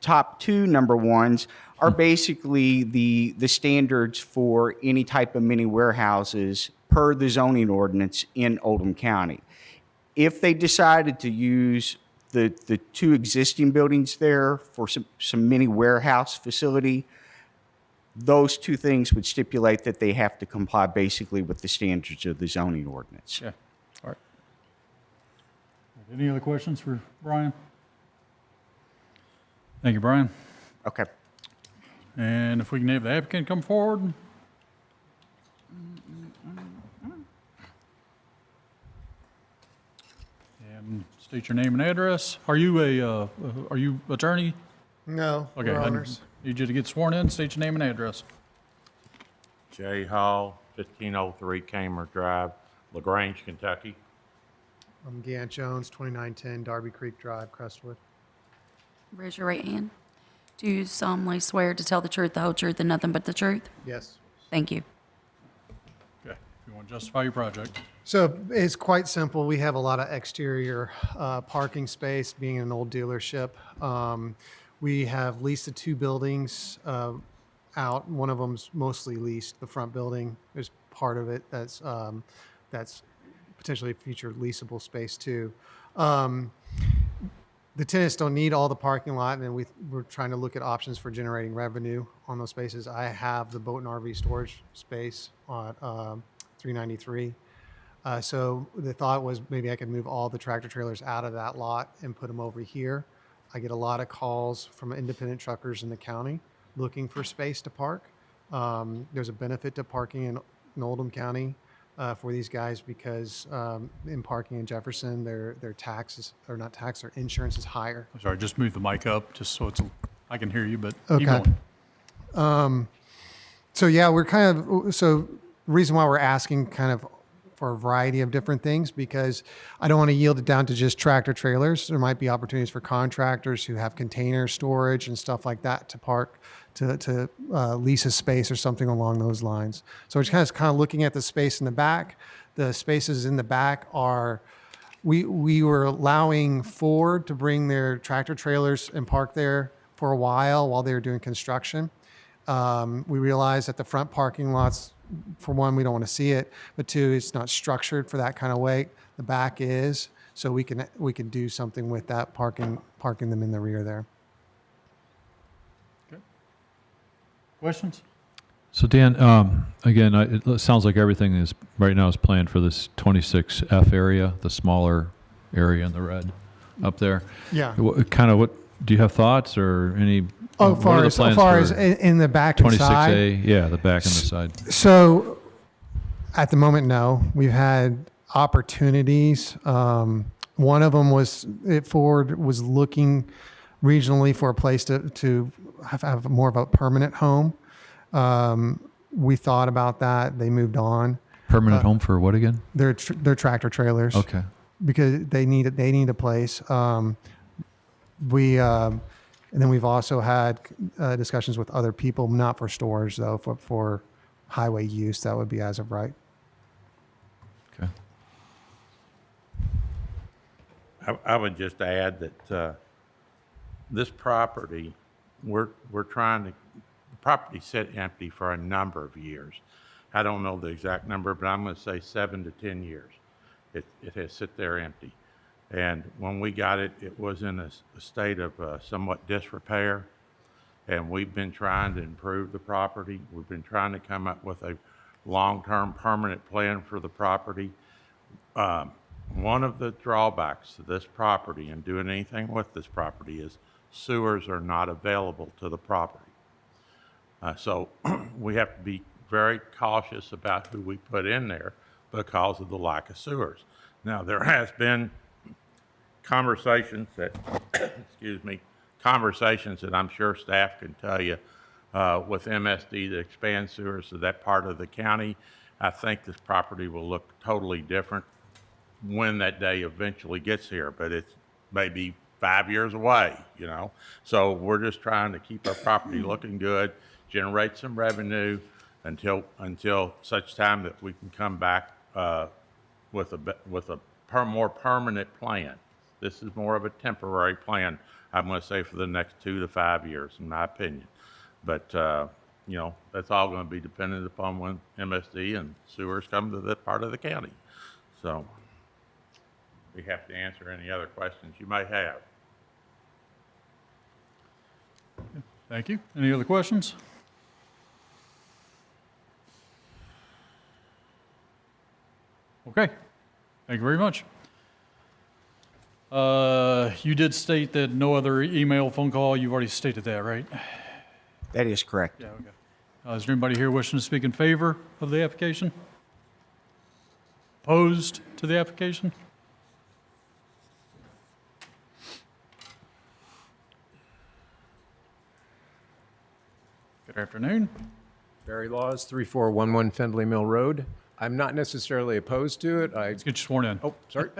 Speaker 6: top 2 number 1s are basically the standards for any type of mini warehouses per the zoning ordinance in Oldham County. If they decided to use the 2 existing buildings there for some mini warehouse facility, those 2 things would stipulate that they have to comply basically with the standards of the zoning ordinance.
Speaker 1: Yeah. All right. Any other questions for Brian? Thank you, Brian.
Speaker 6: Okay.
Speaker 1: And if we can have the applicant come forward. And state your name and address. Are you attorney?
Speaker 5: No,
Speaker 1: Okay,
Speaker 5: Your
Speaker 1: I
Speaker 5: Honors.
Speaker 1: need you to get sworn in. State your name and address.
Speaker 22: J. Hall, 1503 Kamer Drive, LaGrange, Kentucky.
Speaker 5: I'm Gant Jones, 2910 Darby Creek Drive, Crestwood.
Speaker 2: Raise your right hand. Do you solemnly swear to tell the truth, the whole truth, and nothing but the truth?
Speaker 5: Yes.
Speaker 2: Thank you.
Speaker 1: Okay. If you want to justify your project.
Speaker 5: So it's quite simple. We have a lot of exterior parking space, being an old dealership. We have leased the 2 buildings out. One of them's mostly leased. The front building, there's part of it that's potentially future leasable space too. The tenants don't need all the parking lot, and we're trying to look at options for generating revenue on those spaces. I have the boat and RV storage space on 393. So the thought was maybe I could move all the tractor trailers out of that lot and put them over here. I get a lot of calls from independent truckers in the county looking for space to park. There's a benefit to parking in Oldham County for these guys because in parking in Jefferson, their taxes, or not tax, their insurance is higher.
Speaker 1: I'm sorry, just move the mic up just so I can hear you, but keep
Speaker 5: Okay.
Speaker 1: going.
Speaker 5: So yeah, the reason why we're asking kind of for a variety of different things, because I don't want to yield it down to just tractor trailers. There might be opportunities for contractors who have container storage and stuff like that to park, to lease a space or something along those lines. So we're just kind of looking at the space in the back. The spaces in the back are, we were allowing Ford to bring their tractor trailers and park there for a while they were doing construction. We realized that the front parking lots, for one, we don't want to see it, but 2, it's not structured for that kind of weight. The back is, so we can do something with that parking them in the rear there.
Speaker 1: Okay. Questions?
Speaker 7: So Dan, again, it sounds like everything is right now is planned for this 26F area, the smaller area in the red up there.
Speaker 5: Yeah.
Speaker 7: What do you have thoughts or any?
Speaker 5: Oh, as far as in the back and side?
Speaker 7: 26A, yeah, the back and the side.
Speaker 5: So at the moment, no. We've had opportunities. One of them was Ford was looking regionally for a place to have more of a permanent home. We thought about that. They moved on.
Speaker 7: Permanent home for what again?
Speaker 5: They're tractor trailers.
Speaker 7: Okay.
Speaker 5: Because they need a place. And then we've also had discussions with other people, not for storage though, for highway use. That would be as of right.
Speaker 7: Okay.
Speaker 22: I would just add that this property, we're trying to, the property sit empty for a number of years. I don't know the exact number, but I'm going to say 7 to 10 years. It has sit there empty. And when we got it, it was in a state of somewhat disrepair. And we've been trying to improve the property. We've been trying to come up with a long-term permanent plan for the property. One of the drawbacks to this property and doing anything with this property is sewers are not available to the property. So we have to be very cautious about who we put in there because of the lack of sewers. Now, there has been conversations that, conversations that I'm sure staff can tell you with MSD to expand sewers to that part of the county. I think this property will look totally different when that day eventually gets here, but it's maybe 5 years away, you know? So we're just trying to keep our property looking good, generate some revenue until such time that we can come back with a more permanent plan. This is more of a temporary plan, I'm going to say, for the next 2 to 5 years, in my opinion. But, you know, that's all going to be dependent upon when MSD and sewers come to that part of the county. So we have to answer any other questions you may have.
Speaker 1: Thank you. Any other questions? Okay. Thank you very much. You did state that no other email, phone call. You've already stated that, right?
Speaker 6: That is correct.
Speaker 1: Yeah, okay. Is there anybody here wishing to speak in favor of the application? Opposed to the application? Good afternoon.
Speaker 4: Barry Laws, 3411 Findlay Mill Road. I'm not necessarily opposed to it.
Speaker 1: Let's get you sworn in.
Speaker 4: Oh, sorry.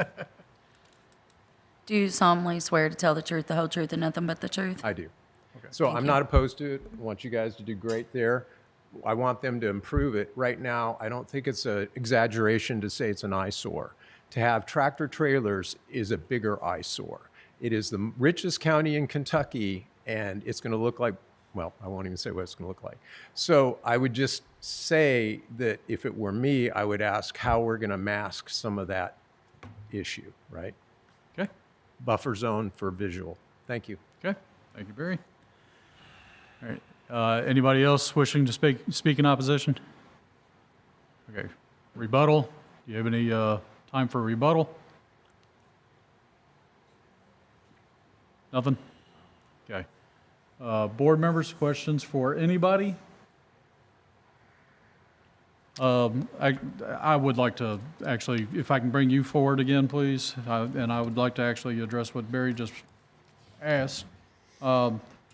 Speaker 2: Do you solemnly swear to tell the truth, the whole truth, and nothing but the truth?
Speaker 4: I do. So I'm not opposed to it. I want you guys to do great there. I want them to improve it. Right now, I don't think it's an exaggeration to say it's an eyesore. To have tractor trailers is a bigger eyesore. It is the richest county in Kentucky, and it's going to look like, well, I won't even say what it's going to look like. So I would just say that if it were me, I would ask how we're going to mask some of that issue, right?
Speaker 1: Okay.
Speaker 4: Buffer zone for visual. Thank you.
Speaker 1: Okay. Thank you, Barry. All right. Anybody else wishing to speak in opposition? Okay. Rebuttal. Do you have any time for rebuttal? Nothing? Okay. Board members, questions for anybody? I would like to actually, if I can bring you forward again, please, and I would like to actually address what Barry just asked.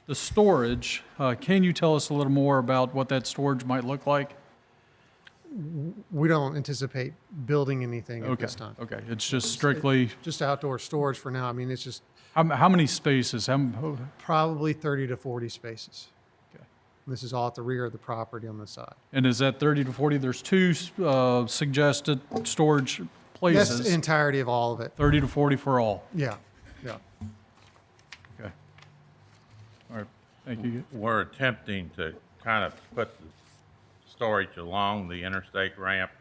Speaker 1: The storage, can you tell us a little more about what that storage might look like?
Speaker 5: We don't anticipate building anything at this time.
Speaker 1: Okay, it's just strictly...
Speaker 5: Just outdoor storage for now. I mean, it's just...
Speaker 1: How many spaces?
Speaker 5: Probably 30 to 40 spaces. Okay. This is all at the rear of the property on the side.
Speaker 1: And is that 30 to 40? There's two suggested storage places.
Speaker 5: That's the entirety of all of it.
Speaker 1: 30 to 40 for all?
Speaker 5: Yeah, yeah.
Speaker 1: Okay. All right, thank you.
Speaker 22: We're attempting to kind of put the storage along the interstate ramp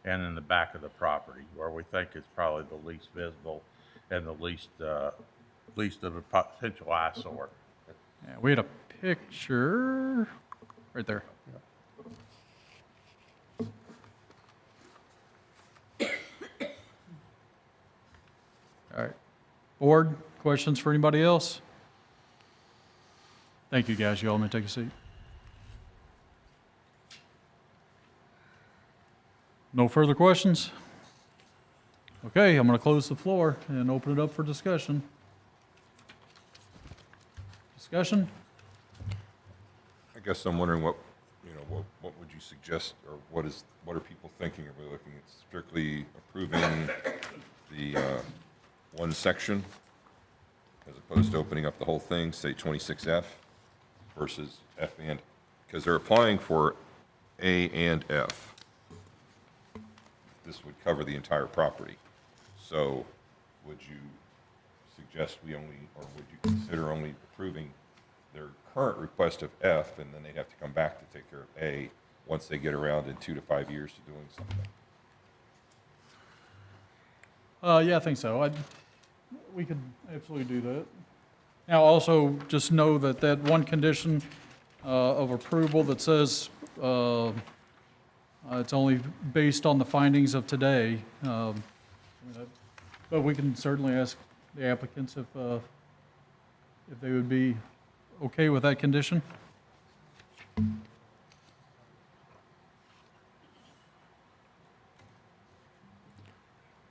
Speaker 22: and in the back of the property where we think it's probably the least visible and the least of a potential eyesore.
Speaker 1: Yeah, we had a picture right there. All right. Board, questions for anybody else? Thank you, guys. You all may take a seat. No further questions? Okay, I'm going to close the floor and open it up for discussion. Discussion?
Speaker 3: I guess I'm wondering what would you suggest, or what are people thinking? Are we looking at strictly approving the one section as opposed to opening up the whole thing, say 26F versus F and, because they're applying for A and F. This would cover the entire property. So would you suggest we only, or would you consider only approving their current request of F, and then they'd have to come back to take care of A once they get around in 2 to 5 years to doing something?
Speaker 1: Yeah, I think so. We could absolutely do that. Now, also, just know that that one condition of approval that says it's only based on the findings of today, but we can certainly ask the applicants if they would be okay with that condition.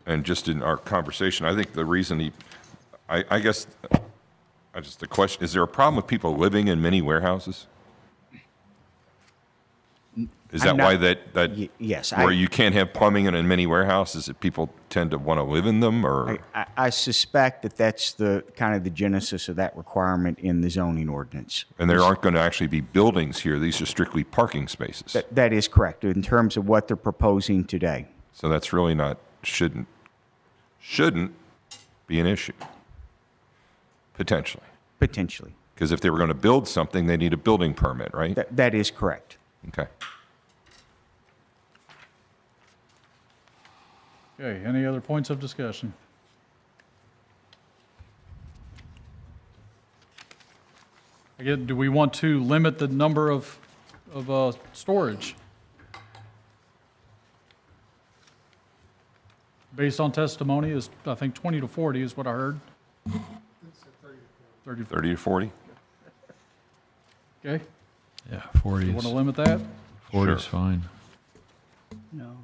Speaker 3: And just in our conversation, I think the reason I guess, just a question, is there a problem with people living in mini warehouses? Is
Speaker 6: I'm
Speaker 3: that
Speaker 6: not-
Speaker 3: why that
Speaker 6: yes,
Speaker 3: where you can't have plumbing in many warehouses, that people tend to want to live in them, or?
Speaker 6: I suspect that that's the kind of the genesis of that requirement in the zoning ordinance.
Speaker 3: And there aren't going to actually be buildings here. These are strictly parking spaces.
Speaker 6: That is correct in terms of what they're proposing today.
Speaker 3: So that's really not, shouldn't be an issue, potentially.
Speaker 6: Potentially.
Speaker 3: Because if they were going to build something, they need a building permit, right?
Speaker 6: That is correct.
Speaker 3: Okay.
Speaker 1: Okay, any other points of discussion? Again, do we want to limit the number of storage? Based on testimony is, I think, 20 to 40 is what I heard. 30
Speaker 3: to 40?
Speaker 1: Okay.
Speaker 7: Yeah, 40
Speaker 1: You want to limit that?
Speaker 7: 40 is fine.
Speaker 9: No,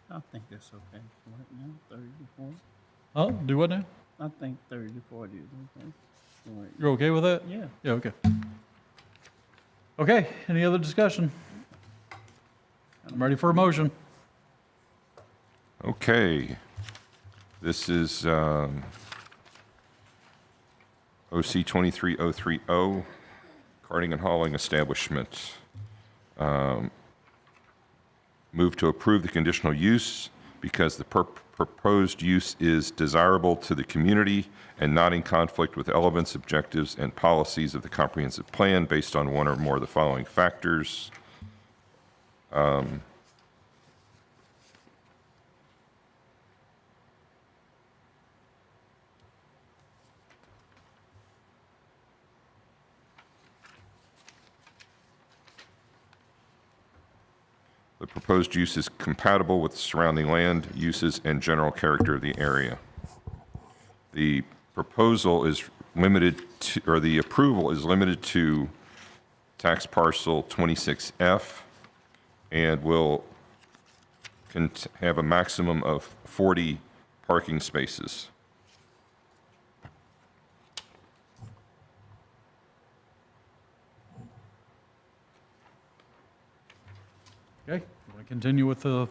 Speaker 9: I think that's okay. Right now, 30 to 40.
Speaker 1: Oh, do what now?
Speaker 9: I think 30 to 40 is okay. Right.
Speaker 1: You're okay with that?
Speaker 9: Yeah.
Speaker 1: Yeah, okay. Okay, any other discussion? I'm ready for a motion.
Speaker 3: Okay. This is OC 23030, carting and hauling establishment. Move to approve the conditional use because the proposed use is desirable to the community and not in conflict with elements, objectives, and policies of the comprehensive plan based on one or more of the following factors. The proposed use is compatible with surrounding land uses and general character of the area. The proposal is limited to, or the approval is limited to tax parcel 26F and will have a maximum of 40 parking spaces.
Speaker 1: Okay, you want to continue with the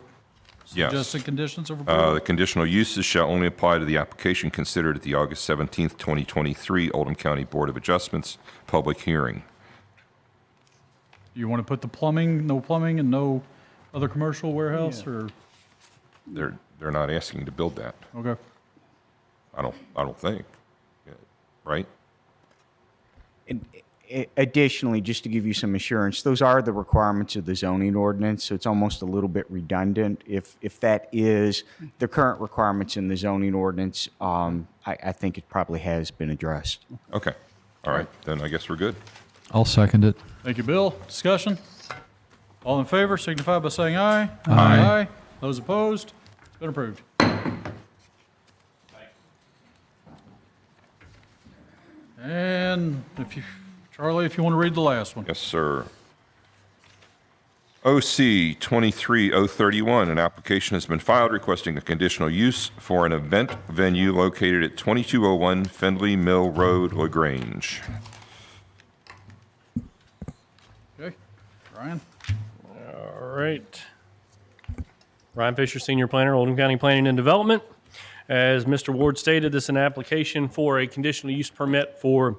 Speaker 3: Yes.
Speaker 1: suggested conditions of approval?
Speaker 3: The conditional uses shall only apply to the application considered at the August 17th, 2023 Oldham County Board of Adjustments public hearing.
Speaker 1: You want to put the plumbing, no plumbing and no other commercial warehouse, or?
Speaker 3: They're not asking to build that.
Speaker 1: Okay.
Speaker 3: I don't think. Right?
Speaker 6: And additionally, just to give you some assurance, those are the requirements of the zoning ordinance, so it's almost a little bit redundant. If that is the current requirements in the zoning ordinance, I think it probably has been addressed.
Speaker 3: Okay. All right. Then I guess we're good.
Speaker 7: I'll second it.
Speaker 1: Thank you, Bill. Discussion? All in favor signify by saying aye.
Speaker 7: Aye.
Speaker 1: Those opposed? It's been approved. And Charlie, if you want to read the last one.
Speaker 3: Yes, sir. OC 23031, an application has been filed requesting a conditional use for an event venue located at 2201 Findlay Mill Road, LaGrange.
Speaker 1: Okay. Ryan?
Speaker 16: All right. Ryan Fisher, Senior Planner, Oldham County Planning and Development. As Mr. Ward stated, this is an application for a conditional use permit for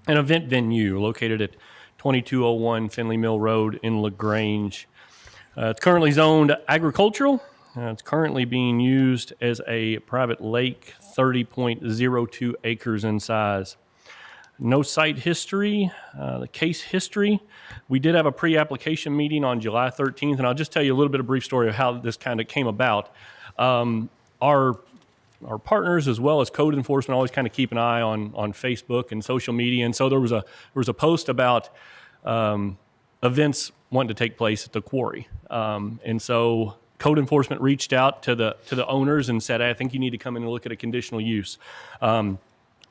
Speaker 16: an event venue located at 2201 Findlay Mill Road in LaGrange. It's currently zoned agricultural. It's currently being used as a private lake, 30.02 acres in size. No site history, the case history. We did have a pre-application meeting on July 13th, and I'll just tell you a little bit of brief story of how this kind of came about. Our partners, as well as code enforcement, always kind of keep an eye on Facebook and social media. And so there was a post about events wanting to take place at the quarry. And so code enforcement reached out to the owners and said, I think you need to come in and look at a conditional use.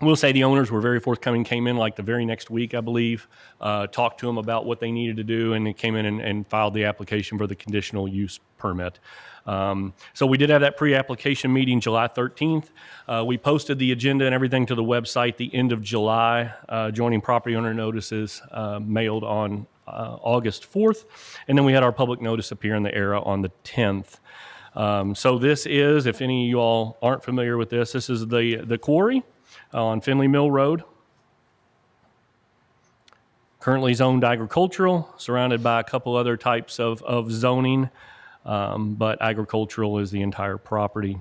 Speaker 16: We'll say the owners were very forthcoming, came in like the very next week, I believe, talked to them about what they needed to do, and they came in and filed the application for the conditional use permit. So we did have that pre-application meeting July 13th. We posted the agenda and everything to the website the end of July, joining property owner notices mailed on August 4th, and then we had our public notice appear in the Era on the 10th. So this is, if any of you all aren't familiar with this is the quarry on Finley Mill Road. Currently zoned agricultural, surrounded by a couple other types of zoning, but agricultural is the entire property.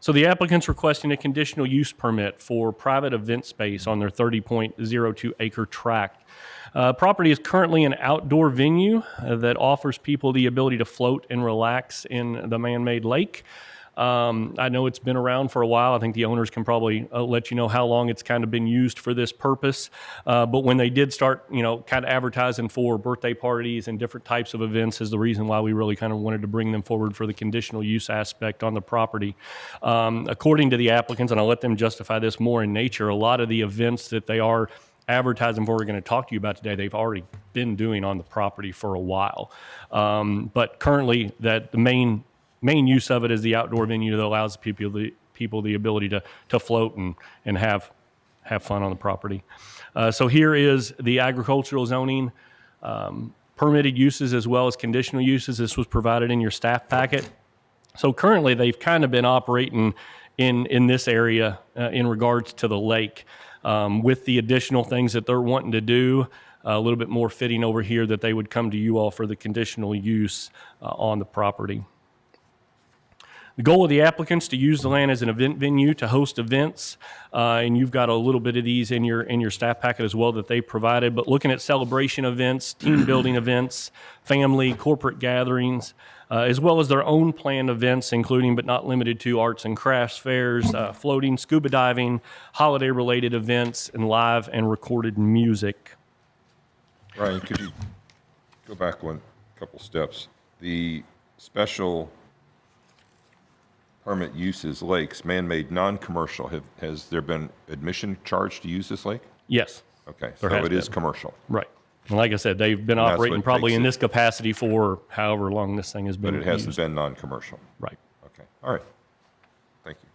Speaker 16: So the applicant's requesting a conditional use permit for private event space on their 30.02 acre tract. Property is currently an outdoor venue that offers people the ability to float and relax in the man-made lake. I know it's been around for a while. I think the owners can probably let you know how long it's kind of been used for this purpose. But when they did start, kind of advertising for birthday parties and different types of events is the reason why we really kind of wanted to bring them forward for the conditional use aspect on the property. According to the applicants, and I'll let them justify this more in nature, a lot of the events that they are advertising for, we're going to talk to you about today, they've already been doing on the property for a while. But currently, the main use of it is the outdoor venue that allows people the ability to float and have fun on the property. So here is the agricultural zoning, permitted uses as well as conditional uses. This was provided in your staff packet. So currently they've kind of been operating in this area in regards to the lake, with the additional things that they're wanting to do, a little bit more fitting over here that they would come to you all for the conditional use on the property. The goal of the applicants to use the land as an event venue to host events, and you've got a little bit of these in your staff packet as well that they provided, but looking at celebration events, team building events, family, corporate gatherings, as well as their own planned events, including but not limited to arts and crafts fairs, floating, scuba diving, holiday-related events, and live and recorded music.
Speaker 3: Ryan, could you go back couple steps? The special permit uses lakes, man-made, non-commercial. Has there been admission charged to use this lake?
Speaker 16: Yes.
Speaker 3: Okay,
Speaker 16: There
Speaker 3: so
Speaker 16: has
Speaker 3: it is
Speaker 16: been.
Speaker 3: commercial.
Speaker 16: Right. And like I said, they've been
Speaker 3: And that's
Speaker 16: operating
Speaker 3: what
Speaker 16: probably
Speaker 3: makes
Speaker 16: in
Speaker 3: it-
Speaker 16: this capacity for however long this thing has been
Speaker 3: But it hasn't
Speaker 16: used.
Speaker 3: been non-commercial.
Speaker 16: Right.
Speaker 3: Okay, all right. Thank you.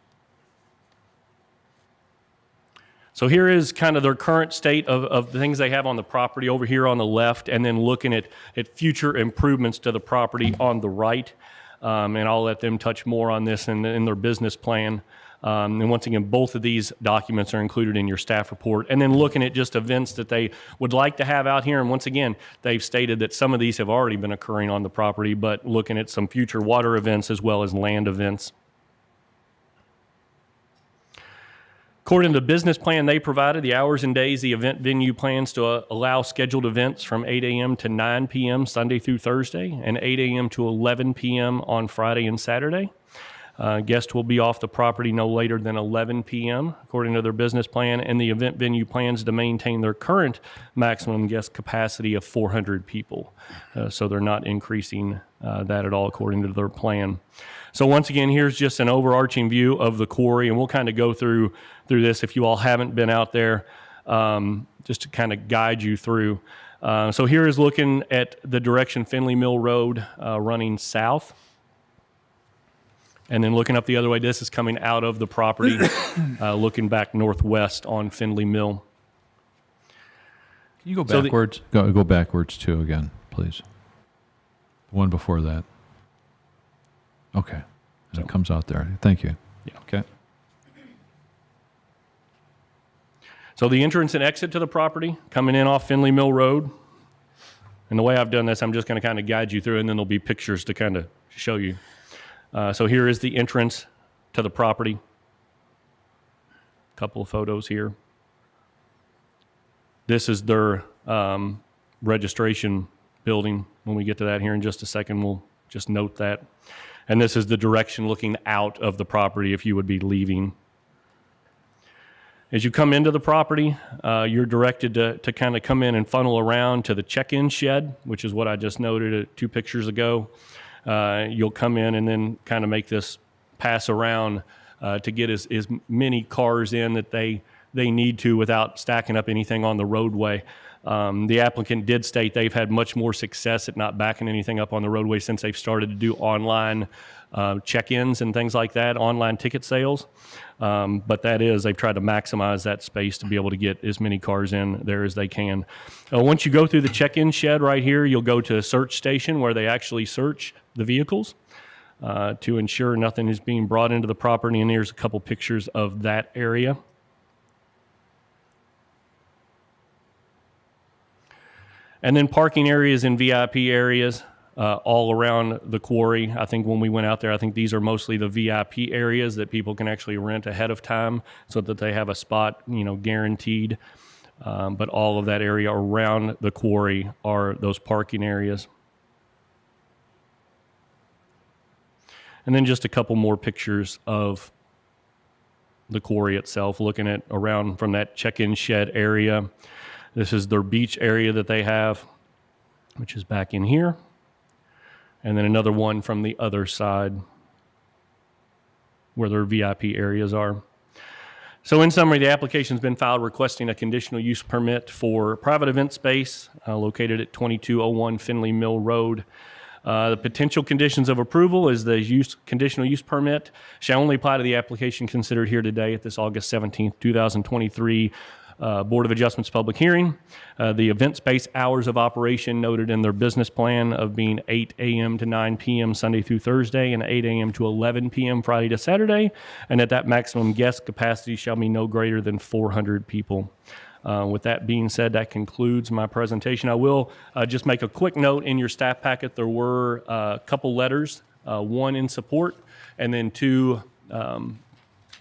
Speaker 16: So here is kind of their current state of the things they have on the property over here on the left, and then looking at future improvements to the property on the right. And I'll let them touch more on this in their business plan. And once again, both of these documents are included in your staff report. And then looking at just events that they would like to have out here. And once again, they've stated that some of these have already been occurring on the property, but looking at some future water events as well as land events. According to the business plan they provided, the hours and days the event venue plans to allow scheduled events from 8 a.m. to 9 p.m. Sunday through Thursday and 8 a.m. to 11 p.m. on Friday and Saturday. Guests will be off the property no later than 11 p.m. according to their business plan, and the event venue plans to maintain their current maximum guest capacity of 400 people. So they're not increasing that at all according to their plan. So once again, here's just an overarching view of the quarry, and we'll kind of go through this if you all haven't been out there, just to kind of guide you through. So here is looking at the direction Finley Mill Road running south. And then looking up the other way, this is coming out of the property, looking back northwest on Finley Mill.
Speaker 7: Can you go backwards? Go backwards too again, please. The one before that. Okay. And it comes out there. Thank you.
Speaker 16: Yeah.
Speaker 7: Okay.
Speaker 16: So the entrance and exit to the property, coming in off Finley Mill Road. And the way I've done this, I'm just going to kind of guide you through, and then there'll be pictures to kind of show you. So here is the entrance to the property. Couple of photos here. This is their registration building. When we get to that here in just a second, we'll just note that. And this is the direction looking out of the property if you would be leaving. As you come into the property, you're directed to kind of come in and funnel around to the check-in shed, which is what I just noted 2 pictures ago. You'll come in and then kind of make this pass around to get as many cars in that they need to without stacking up anything on the roadway. The applicant did state they've had much more success at not backing anything up on the roadway since they've started to do online check-ins and things like that, online ticket sales. But they've tried to maximize that space to be able to get as many cars in there as they can. Once you go through the check-in shed right here, you'll go to a search station where they actually search the vehicles to ensure nothing is being brought into the property. And here's a couple pictures of that area. And then parking areas and VIP areas all around the quarry. I think when we went out there, I think these are mostly the VIP areas that people can actually rent ahead of time so that they have a spot, guaranteed. But all of that area around the quarry are those parking areas. And then just a couple more pictures of the quarry itself, looking at around from that check-in shed area. This is their beach area that they have, which is back in here. And then another one from the other side where their VIP areas are. So in summary, the application's been filed requesting a conditional use permit for private event space located at 2201 Finley Mill Road. The potential conditions of approval is the conditional use permit shall only apply to the application considered here today at this August 17th, 2023 Board of Adjustments public hearing. The event space hours of operation noted in their business plan of being 8 a.m. to 9 p.m. Sunday through Thursday and 8 a.m. to 11 p.m. Friday to Saturday, and that maximum guest capacity shall be no greater than 400 people. With that being said, that concludes my presentation. I will just make a quick note in your staff packet. There were a couple letters, one in support and then two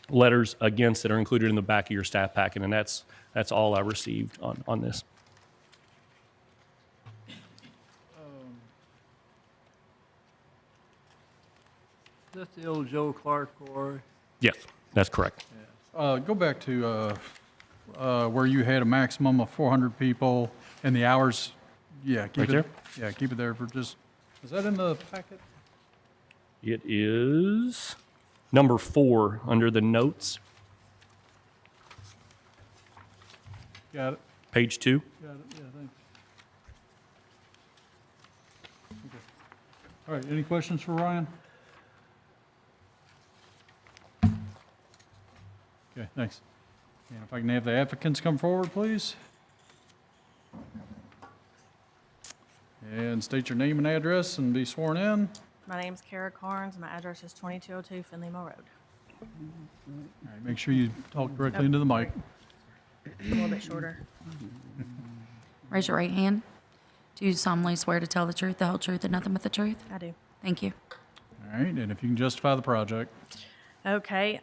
Speaker 16: letters against that are included in the back of your staff packet, and that's all I received on this.
Speaker 8: Is that the old Joe Clark quarry?
Speaker 16: Yes, that's correct.
Speaker 1: Go back to where you had a maximum of 400 people and the hours. Yeah, keep
Speaker 16: Right
Speaker 1: it
Speaker 16: there?
Speaker 1: Yeah, keep it there for just. Is that in the packet?
Speaker 16: It is number 4 under the notes,
Speaker 1: Got it.
Speaker 16: page 2.
Speaker 1: Got it. Yeah, thanks. Okay. All right. Any questions for Ryan? Okay, thanks. And if I can have the applicants come forward, please. And state your name and address and be sworn in.
Speaker 12: My name's Kara Carnes. My address is 2202 Finley Mill Road.
Speaker 1: All right, make sure you talk directly into the mic.
Speaker 12: A little bit shorter.
Speaker 2: Raise your right hand. Do you solemnly swear to tell the truth, the whole truth, and nothing but the truth?
Speaker 12: I do.
Speaker 2: Thank you.
Speaker 1: All right, and if you can justify the project.
Speaker 12: Okay,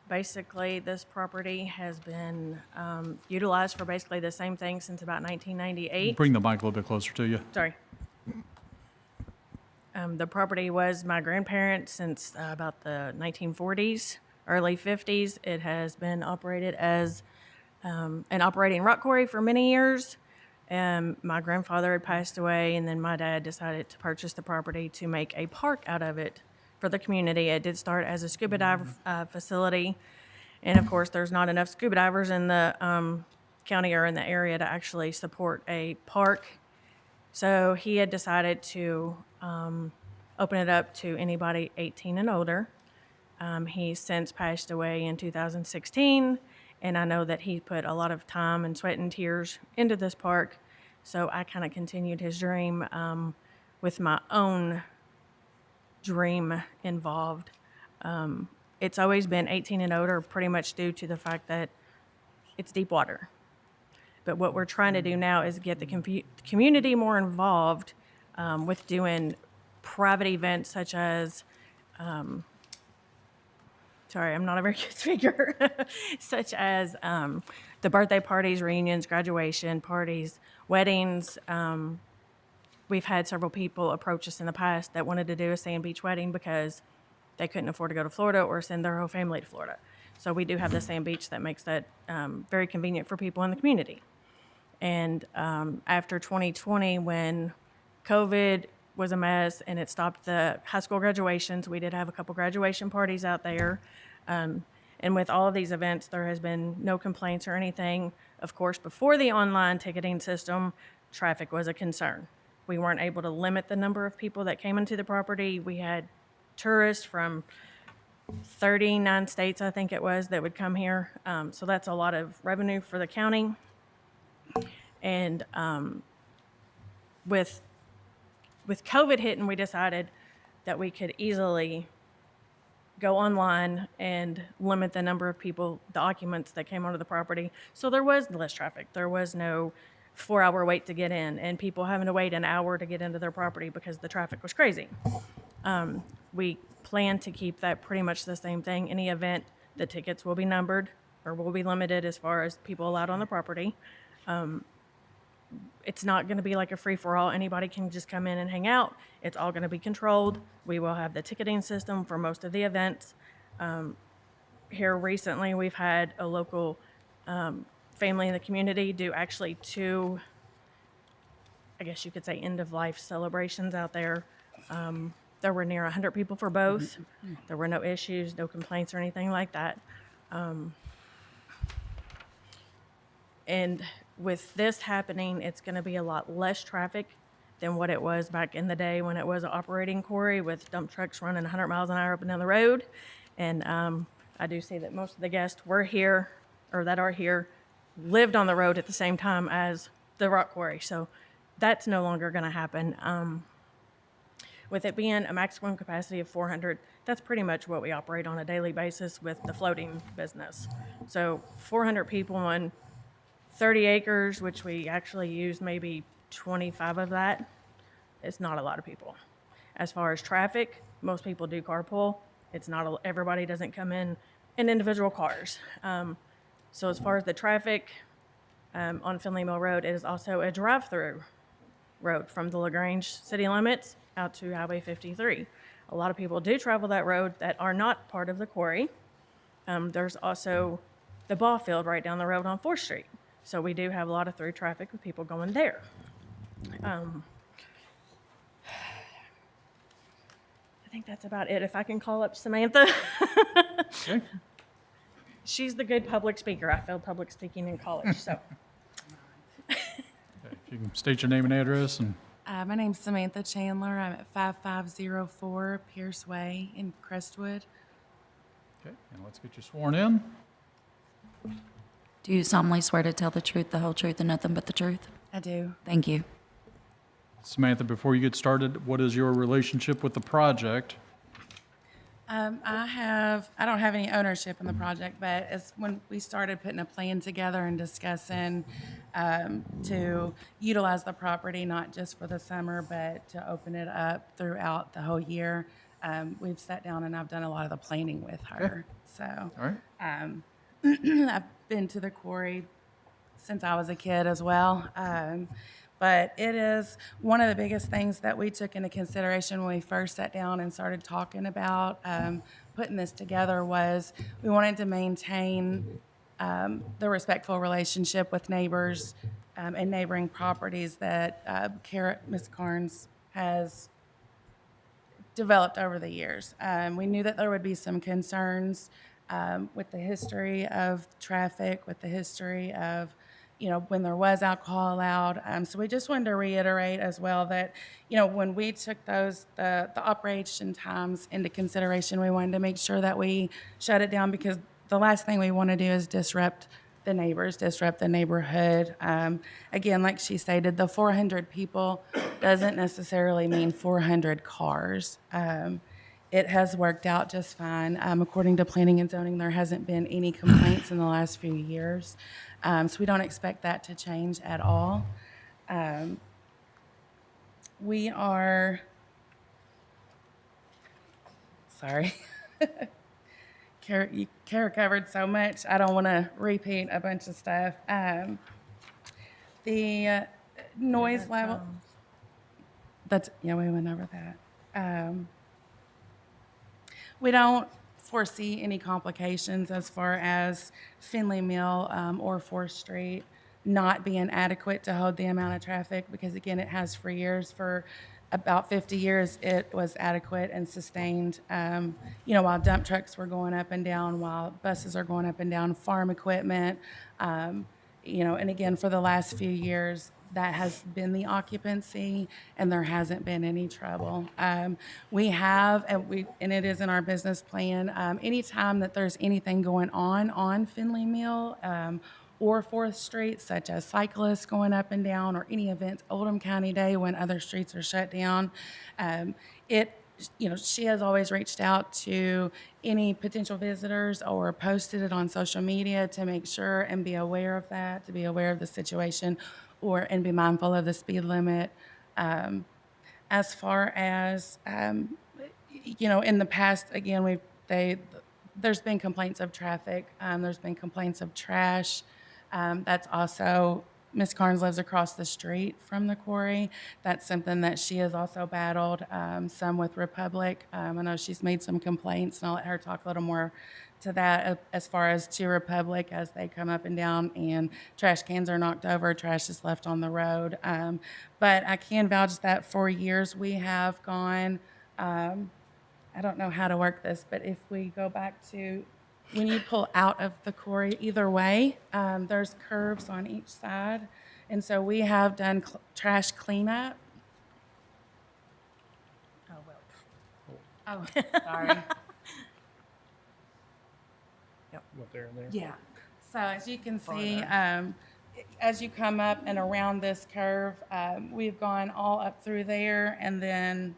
Speaker 12: basically, this property has been utilized for basically the same thing since about 1998.
Speaker 1: Bring the mic a little bit closer to you.
Speaker 12: Sorry. The property was my grandparents since about the 1940s, early 50s. It has been operated as an operating rock quarry for many years. My grandfather had passed away, and then my dad decided to purchase the property to make a park out of it for the community. It did start as a scuba dive facility, and of course, there's not enough scuba divers in the county or in the area to actually support a park. So he had decided to open it up to anybody 18 and older. He's since passed away in 2016, and I know that he put a lot of time and sweat and tears into this park. So I kind of continued his dream with my own dream involved. It's always been 18 and older, pretty much due to the fact that it's deep water. But what we're trying to do now is get the community more involved with doing private events such as, sorry, I'm not a very good speaker, such as the birthday parties, reunions, graduation parties, weddings. We've had several people approach us in the past that wanted to do a sand beach wedding because they couldn't afford to go to Florida or send their whole family to Florida. So we do have the sand beach that makes that very convenient for people in the community. And after 2020, when COVID was a mess and it stopped the high school graduations, we did have a couple graduation parties out there. And
Speaker 15: And with all of these events, there has been no complaints or anything. Of course, before the online ticketing system, traffic was a concern. We weren't able to limit the number of people that came into the property. We had tourists from 39 states, I think it was, that would come here. So that's a lot of revenue for the county. And with COVID hitting, we decided that we could easily go online and limit the number of people, the occupants that came onto the property. So there was less traffic. There was no 4-hour wait to get in and people having to wait an hour to get into their property because the traffic was crazy. We plan to keep that pretty much the same thing. Any event, the tickets will be numbered or will be limited as far as people allowed on the property. It's not going to be like a free-for-all. Anybody can just come in and hang out. It's all going to be controlled. We will have the ticketing system for most of the events. Here recently, we've had a local family in the community do actually 2, I guess you could say, end-of-life celebrations out there. There were near 100 people for both. There were no issues, no complaints or anything like that. And with this happening, it's going to be a lot less traffic than what it was back in the day when it was an operating quarry with dump trucks running 100 miles an hour up and down the road. And I do see that most of the guests were here, or that are here, lived on the road at the same time as the rock quarry. So that's no longer going to happen. With it being a maximum capacity of 400, that's pretty much what we operate on a daily basis with the floating business. So 400 people on 30 acres, which we actually use maybe 25 of that. It's not a lot of people. As far as traffic, most people do carpool. It's not, everybody doesn't come in individual cars. So as far as the traffic on Finley Mill Road, it is also a drive-through road from the LaGrange city limits out to Highway 53. A lot of people do travel that road that are not part of the quarry. There's also the ball field right down the road on 4th Street. So we do have a lot of through traffic with people going there. I think that's about it. If I can call up Samantha.
Speaker 1: Okay.
Speaker 15: She's the good public speaker. I failed public speaking in college, so.
Speaker 1: If you can state your name and address and.
Speaker 18: My name's Samantha Chandler. I'm at 5504 Pierce Way in Crestwood.
Speaker 1: Okay, and let's get you sworn in.
Speaker 2: Do you solemnly swear to tell the truth, the whole truth, and nothing but the truth?
Speaker 18: I do.
Speaker 2: Thank you.
Speaker 1: Samantha, before you get started, what is your relationship with the project?
Speaker 18: I don't have any ownership in the project, but it's when we started putting a plan together and discussing to utilize the property, not just for the summer, but to open it up throughout the whole year. We've sat down and I've done a lot of the planning with her.
Speaker 1: Okay.
Speaker 18: So
Speaker 1: All right.
Speaker 18: I've been to the quarry since I was a kid as well. But it is one of the biggest things that we took into consideration when we first sat down and started talking about putting this together was we wanted to maintain the respectful relationship with neighbors and neighboring properties that Ms. Carnes has developed over the years. We knew that there would be some concerns with the history of traffic, with the history of when there was alcohol allowed. So we just wanted to reiterate as well that, when we took the operation times into consideration, we wanted to make sure that we shut it down because the last thing we want to do is disrupt the neighbors, disrupt the neighborhood. Again, like she stated, the 400 people doesn't necessarily mean 400 cars. It has worked out just fine. According to planning and zoning, there hasn't been any complaints in the last few years. So we don't expect that to change at all. We are, sorry. Kara covered so much. I don't want to repeat a bunch of stuff. The noise level, we went over that. We don't foresee any complications as far as Finley Mill or 4th Street not being adequate to hold the amount of traffic because, again, it has for years for about 50 years, it was adequate and sustained. While dump trucks were going up and down, while buses are going up and down, farm equipment, and again, for the last few years, that has been the occupancy, and there hasn't been any trouble. We have, and it is in our business plan, anytime that there's anything going on Finley Mill, or 4th Street, such as cyclists going up and down, or any events, Oldham County Day when other streets are shut down. She has always reached out to any potential visitors or posted it on social media to make sure and be aware of that, to be aware of the situation, and be mindful of the speed limit. As far as, in the past, again, there's been complaints of traffic, there's been complaints of trash. That's also, Ms. Carnes lives across the street from the quarry. That's something that she has also battled, some with Republic. I know she's made some complaints, and I'll let her talk a little more to that as far as to Republic as they come up and down and trash cans are knocked over, trash is left on the road. But I can vouch that for years we have gone, I don't know how to work this, but if we go back to when you pull out of the quarry, either way, there's curves on each side. And so we have done trash cleanup.
Speaker 15: Oh, well.
Speaker 18: Oh, sorry.
Speaker 16: What there and there?
Speaker 18: Yeah. So as you can see, as you come up and around this curve, we've gone all up through there and then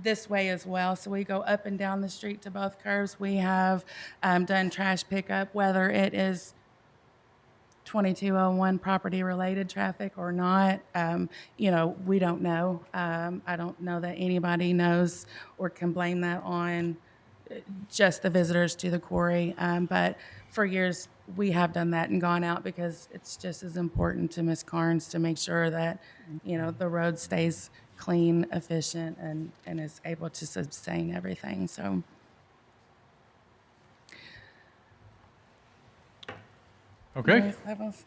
Speaker 18: this way as well. So we go up and down the street to both curves. We have done trash pickup, whether it is 2201 property related traffic or not. We don't know. I don't know that anybody knows or can blame that on just the visitors to the quarry. But for years, we have done that and gone out because it's just as important to Ms. Carnes to make sure that, the road stays clean, efficient, and is able to sustain everything. So.
Speaker 1: Okay.
Speaker 18: Noise levels.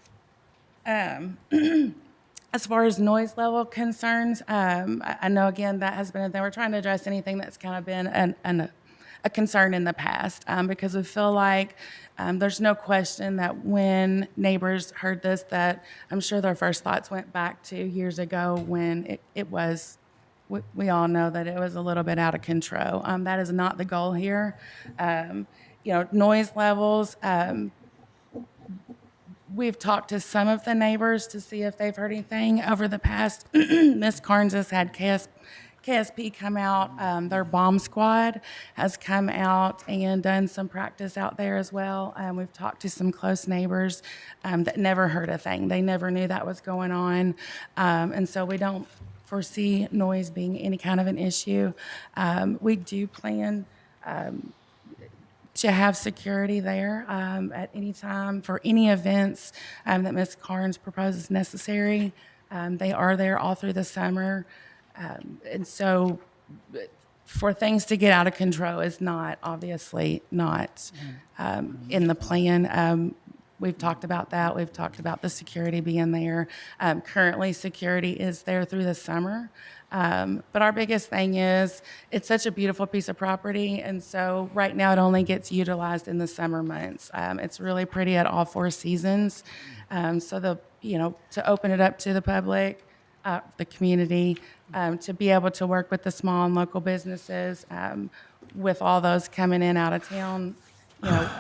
Speaker 18: As far as noise level concerns, I know, again, that has been a thing. We're trying to address anything that's kind of been a concern in the past, because we feel like there's no question that when neighbors heard this, that I'm sure their first thoughts went back to years ago when it was, we all know that it was a little bit out of control. That is not the goal here. Noise levels, we've talked to some of the neighbors to see if they've heard anything over the past. Ms. Carnes has had KSP come out. Their bomb squad has come out and done some practice out there as well. We've talked to some close neighbors that never heard a thing. They never knew that was going on. And so we don't foresee noise being any kind of an issue. We do plan to have security there at any time for any events that Ms. Carnes proposes necessary. They are there all through the summer. And so for things to get out of control is obviously not in the plan. We've talked about that. We've talked about the security being there. Currently, security is there through the summer. But our biggest thing is it's such a beautiful piece of property. And so right now it only gets utilized in the summer months. It's really pretty at all 4 seasons. So to open it up to the public, the community, to be able to work with the small and local businesses, with all those coming in out of town,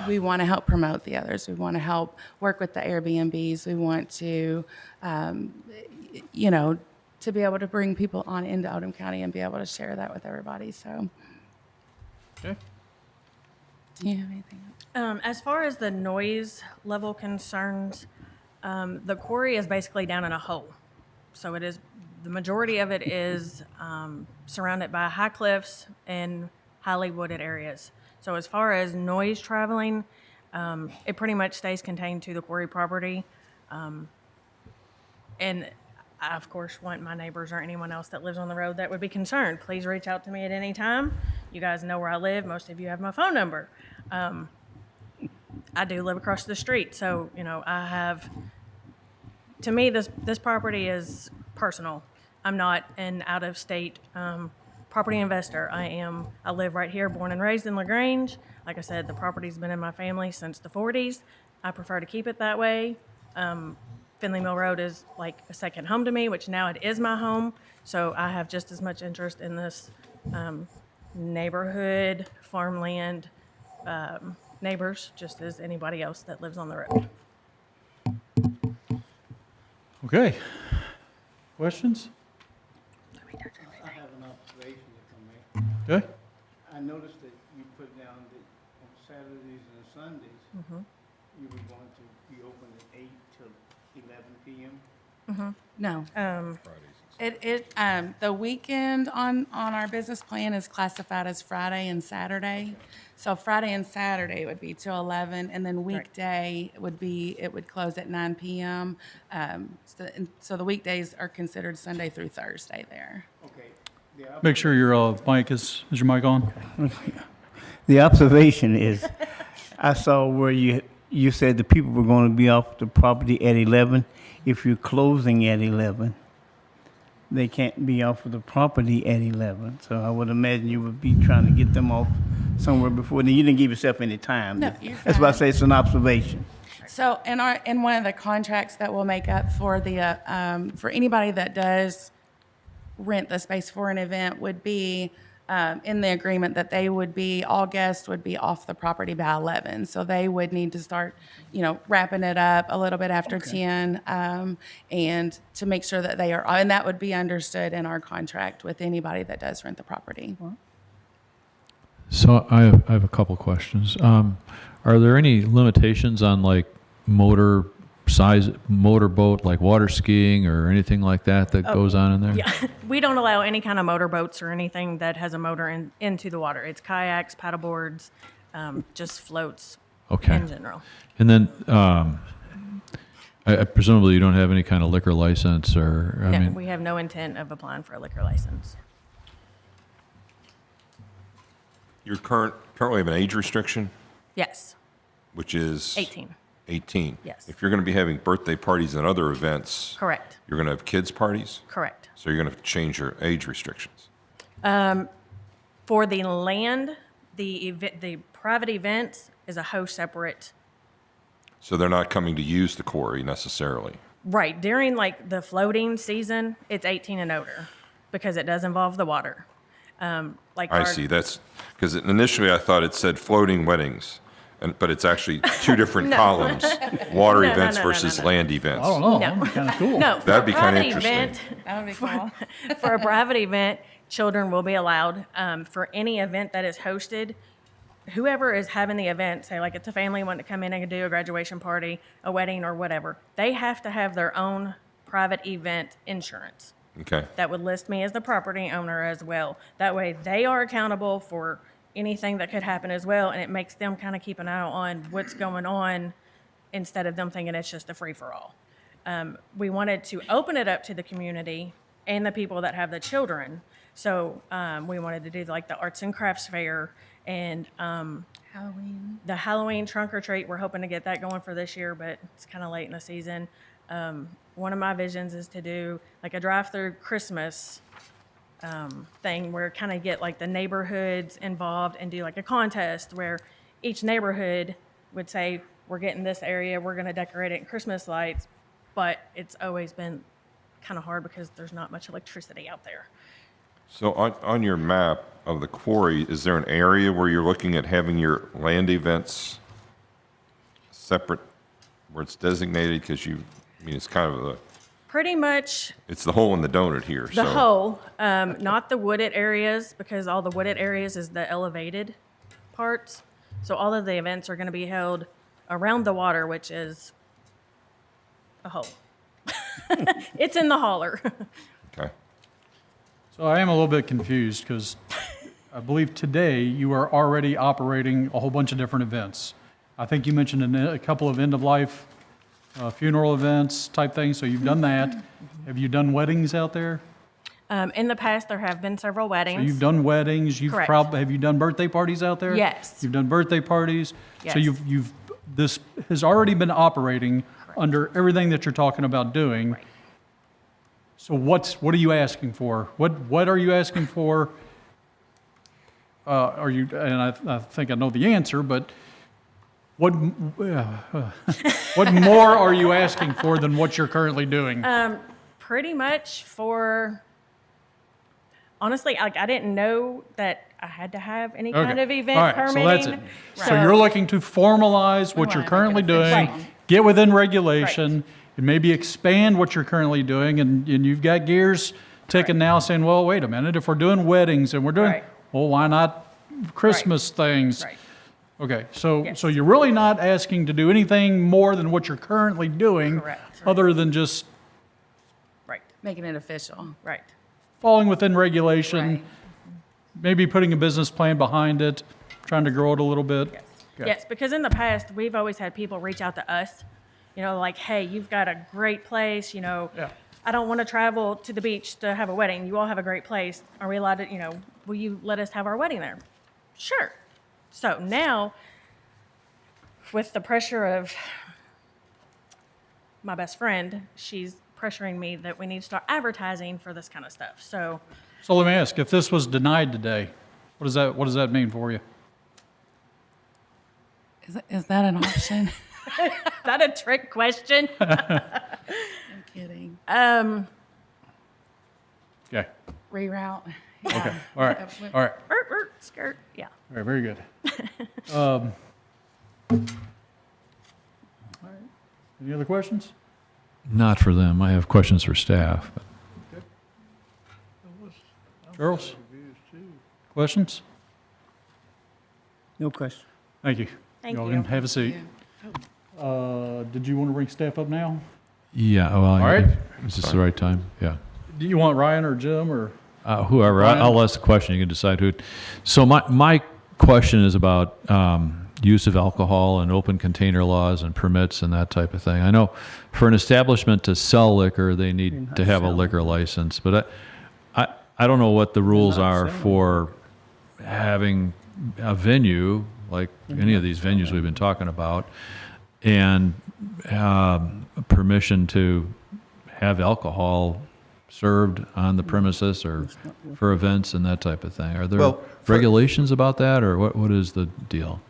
Speaker 18: we want to help promote the others. We want to help work with the Airbnbs. We want to, to be able to bring people on into Oldham County and be able to share that with everybody. So,
Speaker 1: okay.
Speaker 18: Do you have anything else?
Speaker 15: As far as the noise level concerns, the quarry is basically down in a hole. So the majority of it is surrounded by high cliffs and highly wooded areas. So as far as noise traveling, it pretty much stays contained to the quarry property. And I, of course, want my neighbors or anyone else that lives on the road that would be concerned. Please reach out to me at any time. You guys know where I live. Most of you have my phone number. I do live across the street. So, to me, this property is personal. I'm not an out-of-state property investor. I live right here, born and raised in LaGrange. Like I said, the property's been in my family since the 40s. I prefer to keep it that way. Finley Mill Road is like a second home to me, which now it is my home. So I have just as much interest in this neighborhood, farmland, neighbors, just as anybody else that lives on the road.
Speaker 1: Okay. Questions?
Speaker 9: I have an observation to make.
Speaker 1: Okay.
Speaker 9: I noticed that you put down that on Saturdays and Sundays, you were going to be open at 8 till 11 p.m.
Speaker 18: No. The weekend on our business plan is classified as Friday and Saturday. So Friday and Saturday would be till 11, and then weekday it would close at 9 p.m. So the weekdays are considered Sunday through Thursday there.
Speaker 9: Okay.
Speaker 1: Make sure your mic is your mic on?
Speaker 9: The observation is, I saw where you said the people were going to be off the property at 11. If you're closing at 11, they can't be off of the property at 11. So I would imagine you would be trying to get them off somewhere before. Then you didn't give yourself any time.
Speaker 18: No, you're
Speaker 9: That's why I
Speaker 18: fine.
Speaker 9: say it's an observation.
Speaker 18: So in one of the contracts that we'll make up for for anybody that does rent the space for an event would be in the agreement that all guests would be off the property by 11. So they would need to start, wrapping it up a little bit after 10, and to make sure that they are, and that would be understood in our contract with anybody that does rent the property.
Speaker 7: So I have a couple questions. Are there any limitations on like motorboat, like water skiing or anything like that goes on in there?
Speaker 15: Yeah, we don't allow any kind of motorboats or anything that has a motor into the water. It's kayaks, paddleboards, just floats in general.
Speaker 7: And then I presumably you don't have any kind of liquor license or,
Speaker 15: No, we have no intent of applying for a liquor license.
Speaker 3: You currently have an age restriction,
Speaker 15: Yes,
Speaker 3: which is
Speaker 15: 18.
Speaker 3: 18.
Speaker 15: Yes.
Speaker 3: If you're going to be having birthday parties and other events,
Speaker 15: Correct.
Speaker 3: you're going to have kids' parties?
Speaker 15: Correct.
Speaker 3: So you're going to change your age restrictions.
Speaker 15: For the land, the private events is a whole separate.
Speaker 3: So they're not coming to use the quarry necessarily.
Speaker 15: Right. During like the floating season, it's 18 and older because it does involve the water.
Speaker 3: I see. That's because initially I thought it said floating weddings, but it's actually two different columns: water events versus land events.
Speaker 1: I don't know.
Speaker 15: No.
Speaker 1: Kind of cool.
Speaker 15: No,
Speaker 3: That'd be
Speaker 15: for a
Speaker 3: kind of
Speaker 15: private
Speaker 3: interesting.
Speaker 15: event,
Speaker 18: That would be cool.
Speaker 15: for a private event, children will be allowed. For any event that is hosted, whoever is having the event, say like it's a family wanting to come in and do a graduation party, a wedding, or whatever, they have to have their own private event insurance.
Speaker 3: Okay.
Speaker 15: That would list me as the property owner as well. That way they are accountable for anything that could happen as well, and it makes them kind of keep an eye on what's going on instead of them thinking it's just a free-for-all. We wanted to open it up to the community and the people that have the children. So we wanted to do like the arts and crafts fair and
Speaker 18: Halloween.
Speaker 15: the Halloween trunk or treat. We're hoping to get that going for this year, but it's kind of late in the season. One of my visions is to do like a drive-through Christmas thing where kind of get like the neighborhoods involved and do like a contest where each neighborhood would say, we're getting this area, we're going to decorate it in Christmas lights, but it's always been kind of hard because there's not much electricity out there.
Speaker 3: So on your map of the quarry, is there an area where you're looking at having your land events separate, where it's designated? Because it's kind of
Speaker 15: Pretty much
Speaker 3: it's the hole in the donut here.
Speaker 15: the whole, not the wooded areas, because all the wooded areas is the elevated parts. So all of the events are going to be held around the water, which is a hole. It's in the holler.
Speaker 3: Okay.
Speaker 1: So I am a little bit confused because I believe today you are already operating a whole bunch of different events. I think you mentioned a couple of end-of-life funeral events type things, so you've done that. Have you done weddings out there?
Speaker 15: In the past, there have been several weddings.
Speaker 1: So you've done weddings.
Speaker 15: Correct.
Speaker 1: Have you done birthday parties out there?
Speaker 15: Yes.
Speaker 1: You've done birthday parties. So
Speaker 15: Yes.
Speaker 1: this has already been operating under everything that you're talking about doing.
Speaker 15: Right.
Speaker 1: So what are you asking for? What are you asking for? Are you, and I think I know the answer, but what more are you asking for than what you're currently doing?
Speaker 15: Pretty much for, honestly, I didn't know that I had to have any kind
Speaker 1: Okay.
Speaker 15: of event
Speaker 1: All right,
Speaker 15: permitting.
Speaker 1: so that's it. So you're looking to formalize what you're currently doing, get within regulation, and maybe expand what you're currently doing, and you've got gears ticking now saying, well, wait a minute, if we're doing weddings and we're doing, well, why not Christmas things?
Speaker 15: Right.
Speaker 1: Okay, so you're really not asking to do anything more than what you're currently doing, other than just
Speaker 18: Making it official.
Speaker 15: Right.
Speaker 1: falling within regulation, maybe putting a business plan behind it, trying to grow it a little bit.
Speaker 15: Yes.
Speaker 1: Okay.
Speaker 15: Yes, because in the past, we've always had people reach out to us, you know, like, hey, you've got a great place, you know, I don't want to travel to the beach to have a wedding. You all have a great place. Are we allowed to, you know, will you let us have our wedding there? Sure. So now, with the pressure of my best friend, she's pressuring me that we need to start advertising for this kind of stuff. So
Speaker 1: let me ask, if this was denied today, what does that mean for you?
Speaker 18: Is that an option?
Speaker 15: is that a trick question?
Speaker 18: I'm kidding.
Speaker 1: Okay.
Speaker 18: Reroute.
Speaker 1: Okay. All right. All right.
Speaker 15: Skirt. Yeah.
Speaker 1: All right. Very good. All right. Any other questions?
Speaker 7: Not for them. I have questions for staff.
Speaker 1: Charles? Questions?
Speaker 9: No question.
Speaker 1: Thank you.
Speaker 15: Thank
Speaker 1: Y'all
Speaker 15: you.
Speaker 1: can have a seat. Did you want to bring staff up now?
Speaker 7: Yeah. Well,
Speaker 1: All right.
Speaker 7: Is this the right time? Yeah.
Speaker 1: Do you want Ryan or Jim or?
Speaker 7: Whoever.
Speaker 1: Ryan?
Speaker 7: I'll ask the question. You can decide who. So my question is about use of alcohol and open container laws and permits and that type of thing. I know for an establishment to sell liquor, they need to have a liquor license, but I don't know what the rules are for having a venue, like any of these venues we've been talking about, and permission to have alcohol served on the premises or for events and that type of thing. Are there regulations about that, or what is the deal?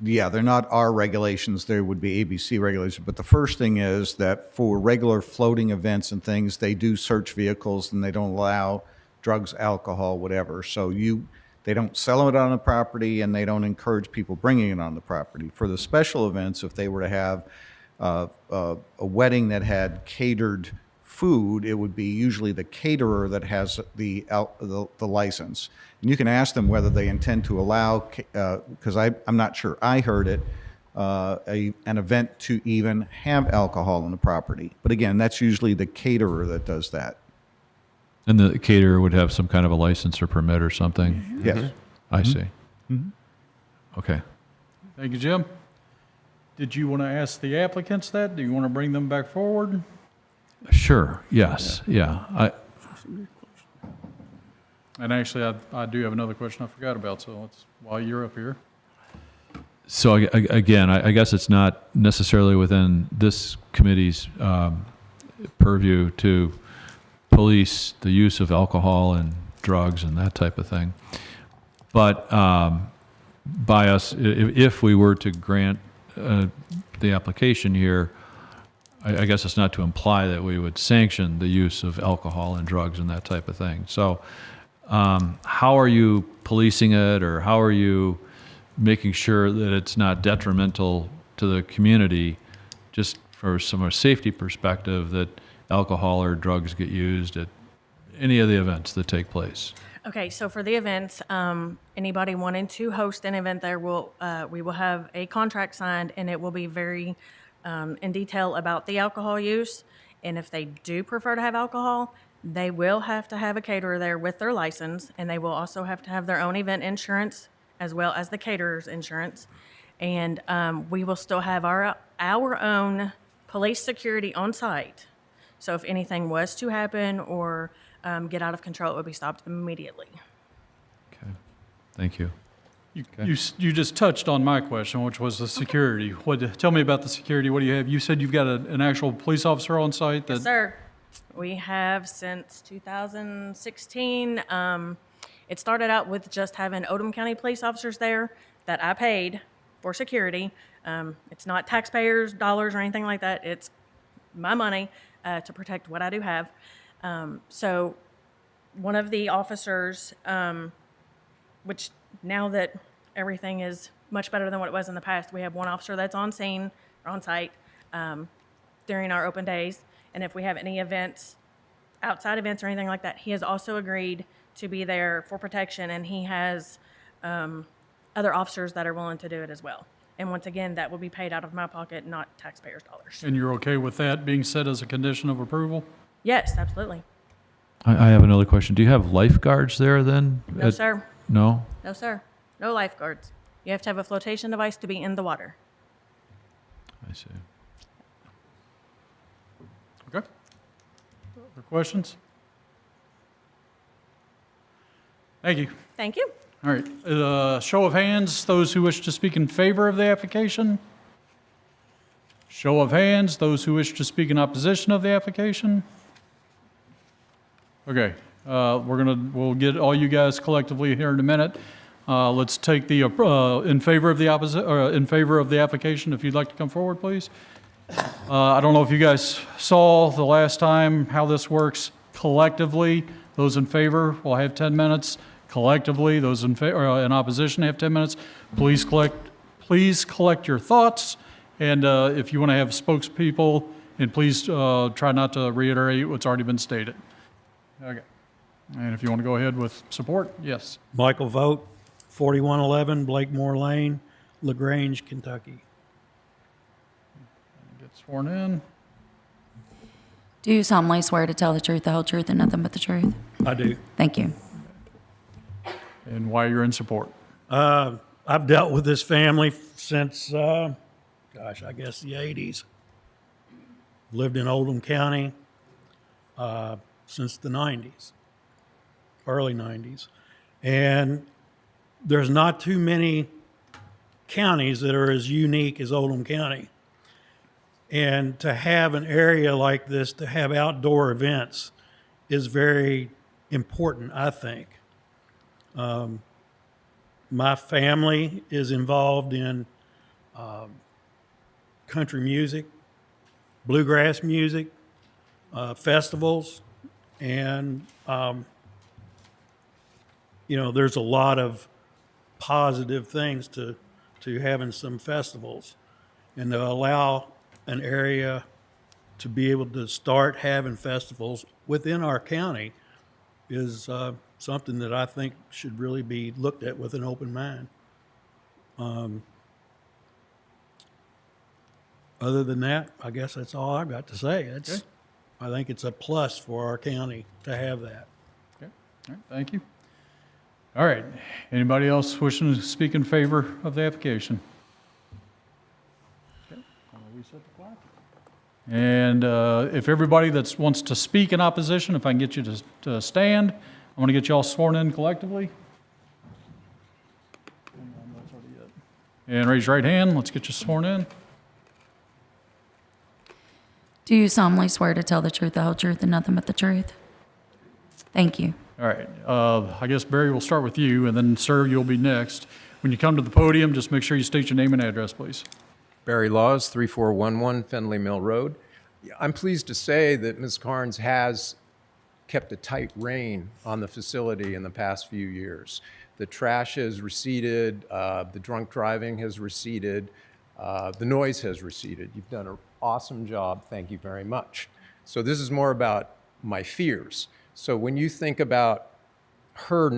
Speaker 10: Yeah, they're not our regulations. There would be ABC regulations. But the first thing is that for regular floating events and things, they do search vehicles and they don't allow drugs, alcohol, whatever. So they don't sell it on the property and they don't encourage people bringing it on the property. For the special events, if they were to have a wedding that had catered food, it would be usually the caterer that has the license. And you can ask them whether they intend to allow, because I'm not sure, I heard it, an event to even have alcohol on the property. But again, that's usually the caterer that does that.
Speaker 7: And the caterer would have some kind of a license or permit or something?
Speaker 10: Yes.
Speaker 7: I see. Okay.
Speaker 1: Thank you, Jim. Did you want to ask the applicants that? Do you want to bring them back forward?
Speaker 7: Sure. Yes. Yeah.
Speaker 1: And actually, I do have another question I forgot about, so let's, while you're up here.
Speaker 7: So again, I guess it's not necessarily within this committee's purview to police the use of alcohol and drugs and that type of thing. But by us, if we were to grant the application here, I guess it's not to imply that we would sanction the use of alcohol and drugs and that type of thing. So how are you policing it, or how are you making sure that it's not detrimental to the community, just from a safety perspective, that alcohol or drugs get used at any of the events that take place?
Speaker 15: Okay, so for the events, anybody wanting to host an event there we will have a contract signed, and it will be very in detail about the alcohol use. And if they do prefer to have alcohol, they will have to have a caterer there with their license, and they will also have to have their own event insurance as well as the caterer's insurance. And we will still have our own police security on site. So if anything was to happen or get out of control, it would be stopped immediately.
Speaker 7: Okay. Thank you.
Speaker 1: You just touched on my question, which was the security. Tell me about the security. What do you have? You said you've got an actual police officer on site?
Speaker 15: Yes, sir. We have since 2016. It started out with just having Oldham County police officers there that I paid for security. It's not taxpayers' dollars or anything like that. It's my money to protect what I do have. So one of the officers, which now that everything is much better than what it was in the past, we have one officer that's on scene or on site during our open days. And if we have any events, outside events or anything like that, he has also agreed to be there for protection, and he has other officers that are willing to do it as well. And once again, that will be paid out of my pocket, not taxpayers' dollars.
Speaker 1: And you're okay with that being set as a condition of approval?
Speaker 15: Yes, absolutely.
Speaker 7: I have another question. Do you have lifeguards there then?
Speaker 15: No, sir.
Speaker 7: No?
Speaker 15: No, sir. No lifeguards. You have to have a flotation device to be in the water.
Speaker 7: I see.
Speaker 1: Okay. Other questions? Thank you.
Speaker 15: Thank you.
Speaker 1: All right. Show of hands, those who wish to speak in favor of the application. Show of hands, those who wish to speak in opposition of the application. Okay. We'll get all you guys collectively here in a minute. Let's take the in favor of the application. If you'd like to come forward, please. I don't know if you guys saw the last time how this works collectively. Those in favor will have 10 minutes. Collectively, those in opposition have 10 minutes. Please collect your thoughts, and if you want to have spokespeople, and please try not to reiterate what's already been stated. Okay. And if you want to go ahead with support, yes.
Speaker 20: Michael Vogt, 4111 Blakemore Lane, LaGrange, Kentucky.
Speaker 1: Get sworn in.
Speaker 2: Do you solemnly swear to tell the truth, the whole truth, and nothing but the truth?
Speaker 20: I do.
Speaker 2: Thank you.
Speaker 1: And why you're in support?
Speaker 20: I've dealt with this family since, I guess the 80s. Lived in Oldham County since the 90s, early 90s. And there's not too many counties that are as unique as Oldham County. And to have an area like this, to have outdoor events, is very important, I think. My family is involved in country music, bluegrass music, festivals, and there's a lot of positive things to having some festivals, and to allow an area to be able to start having festivals within our county is something that I think should really be looked at with an open mind. Other than that, I guess that's all I've got to say.
Speaker 1: Okay.
Speaker 20: I think it's a plus for our county to have that.
Speaker 1: Okay. All right. Thank you. All right. Anybody else wishing to speak in favor of the application? Okay. I'll reset the clock. And if everybody that wants to speak in opposition, if I can get you to stand, I'm going to get you all sworn in collectively. And raise your right hand. Let's get you sworn in.
Speaker 2: Do you solemnly swear to tell the truth, the whole truth, and nothing but the truth? Thank you.
Speaker 1: All right. I guess, Barry, we'll start with you, and then, sir, you'll be next. When you come to the podium, just make sure you state your name and address, please.
Speaker 4: Barry Laws, 3411 Fenley Mill Road. I'm pleased to say that Ms. Carnes has kept a tight rein on the facility in the past few years. The trash has receded, the drunk driving has receded, the noise has receded. You've done an awesome job. Thank you very much. So this is more about my fears. So when you think about her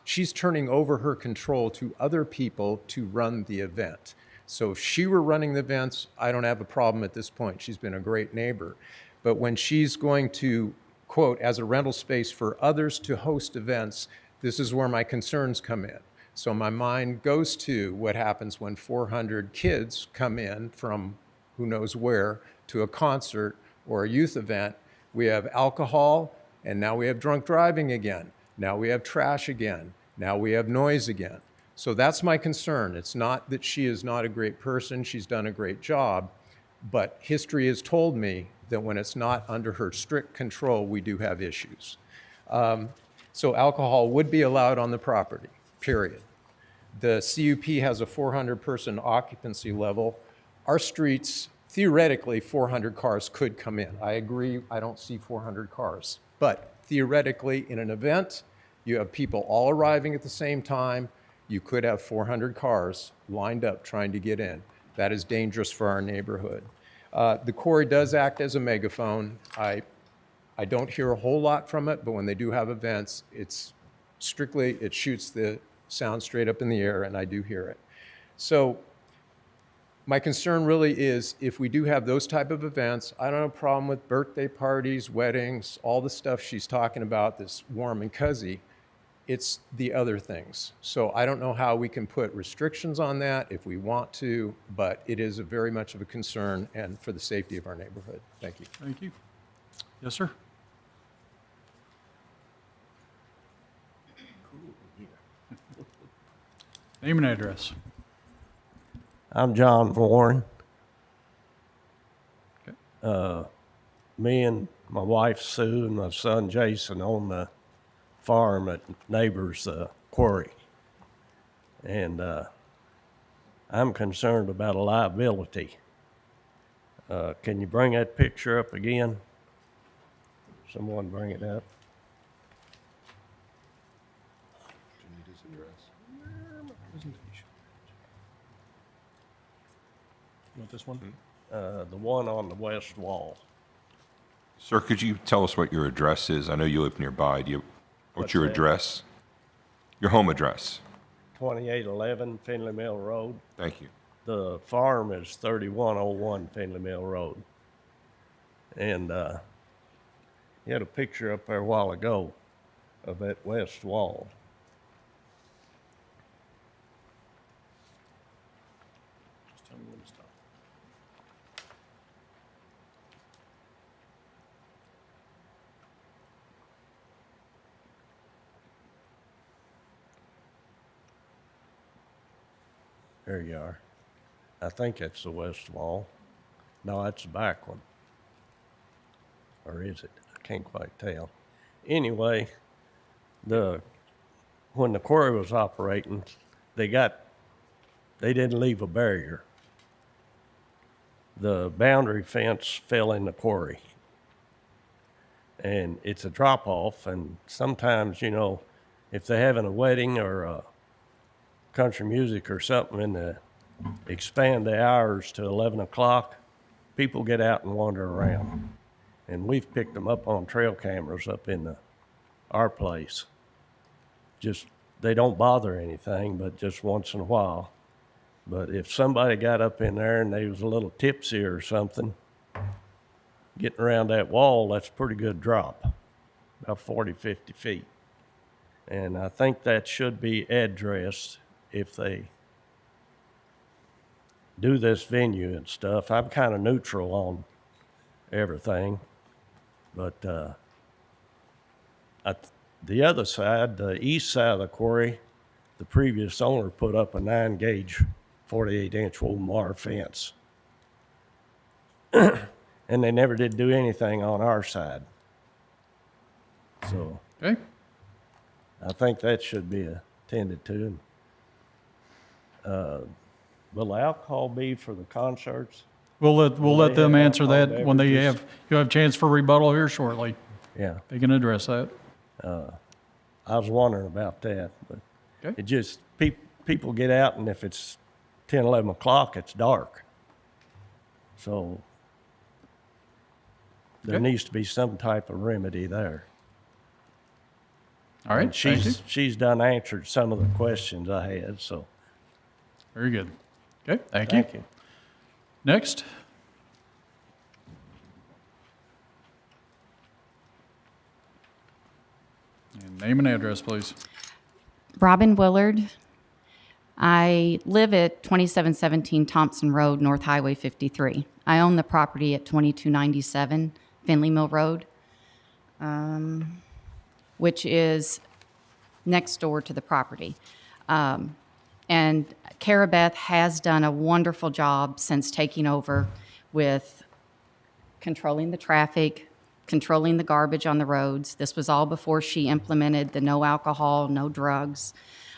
Speaker 4: she's turning over her control to other people to run the event. So if she were running the events, I don't have a problem at this point. She's been a great neighbor. But when she's going to, quote, as a rental space for others to host events, this is where my concerns come in. So my mind goes to what happens when 400 kids come in from who knows where to a concert or a youth event. We have alcohol, and now we have drunk driving again. Now we have trash again. Now we have noise again. So that's my concern. It's not that she is not a great person. She's done a great job. But history has told me that when it's not under her strict control, we do have issues. So alcohol would be allowed on the property, period. The CUP has a 400-person occupancy level. Our streets, theoretically, 400 cars could come in. I agree, I don't see 400 cars. But theoretically, in an event, you have people all arriving at the same time, you could have 400 cars lined up trying to get in. That is dangerous for our neighborhood. The quarry does act as a megaphone. I don't hear a whole lot from it, but when they do have events, it shoots the sound straight up in the air, and I do hear it. So my concern really is if we do have those type of events, I don't have a problem with birthday parties, weddings, all the stuff she's talking about that's warm and cozy. It's the other things. So I don't know how we can put restrictions on that if we want to, but it is very much of a concern and for the safety of our neighborhood. Thank you.
Speaker 1: Thank you. Yes, sir. Name and address.
Speaker 13: I'm John Warren.
Speaker 1: Okay.
Speaker 13: Me and my wife Sue and my son Jason own the farm at neighbor's quarry. And I'm concerned about a liability. Can you bring that picture up again? Someone bring it up.
Speaker 16: You want this one?
Speaker 13: The one on the west wall.
Speaker 3: Sir, could you tell us what your address is? I know you live nearby. What's
Speaker 13: What's
Speaker 3: your
Speaker 13: that?
Speaker 3: address? Your home address.
Speaker 13: 2811 Finley Mill Road.
Speaker 3: Thank you.
Speaker 13: The farm is 3101 Finley Mill Road. And you had a picture up there a while ago of that west wall.
Speaker 16: Just tell me when to stop.
Speaker 13: There you are. I think that's the west wall. No, that's the back one. Or is it? I can't quite tell. Anyway, when the quarry was operating, they didn't leave a barrier. The boundary fence fell in the quarry. And it's a drop off, and sometimes, you know, if they're having a wedding or country music or something and they expand the hours to 11 o'clock, people get out and wander around. And we've picked them up on trail cameras up in our place. Just, they don't bother anything, but just once in a while. But if somebody got up in there and they was a little tipsy or something, getting around that wall, that's a pretty good drop, about 40, 50 feet. And I think that should be addressed if they do this venue and stuff. I'm kind of neutral on everything, but the other side, the east side of the quarry, the previous owner put up a 9-gauge, 48-inch woven wire fence. And they never did do anything on our side. So
Speaker 1: Okay.
Speaker 13: I think that should be attended to. Will the alcohol be for the concerts?
Speaker 1: We'll let them answer
Speaker 13: alcohol
Speaker 1: that when you'll have a chance for rebuttal here shortly.
Speaker 13: Yeah.
Speaker 1: They can address that.
Speaker 13: I was wondering about that, but
Speaker 1: Okay.
Speaker 13: it just, people get out, and if it's 10, 11 o'clock, it's dark. So there
Speaker 1: Okay.
Speaker 13: needs to be some type of remedy there.
Speaker 1: All right.
Speaker 13: And
Speaker 1: Thank you.
Speaker 13: she's done answered some of the questions I had, so.
Speaker 1: Very good. Okay. Thank you. Next. And name and address, please.
Speaker 11: Robin Willard. I live at 2717 Thompson Road, North Highway 53. I own the property at 2297 Finley Mill Road, which is next door to the property. And Cara Beth has done a wonderful job since taking over with controlling the traffic, controlling the garbage on the roads. This was all before she implemented the no alcohol, no drugs.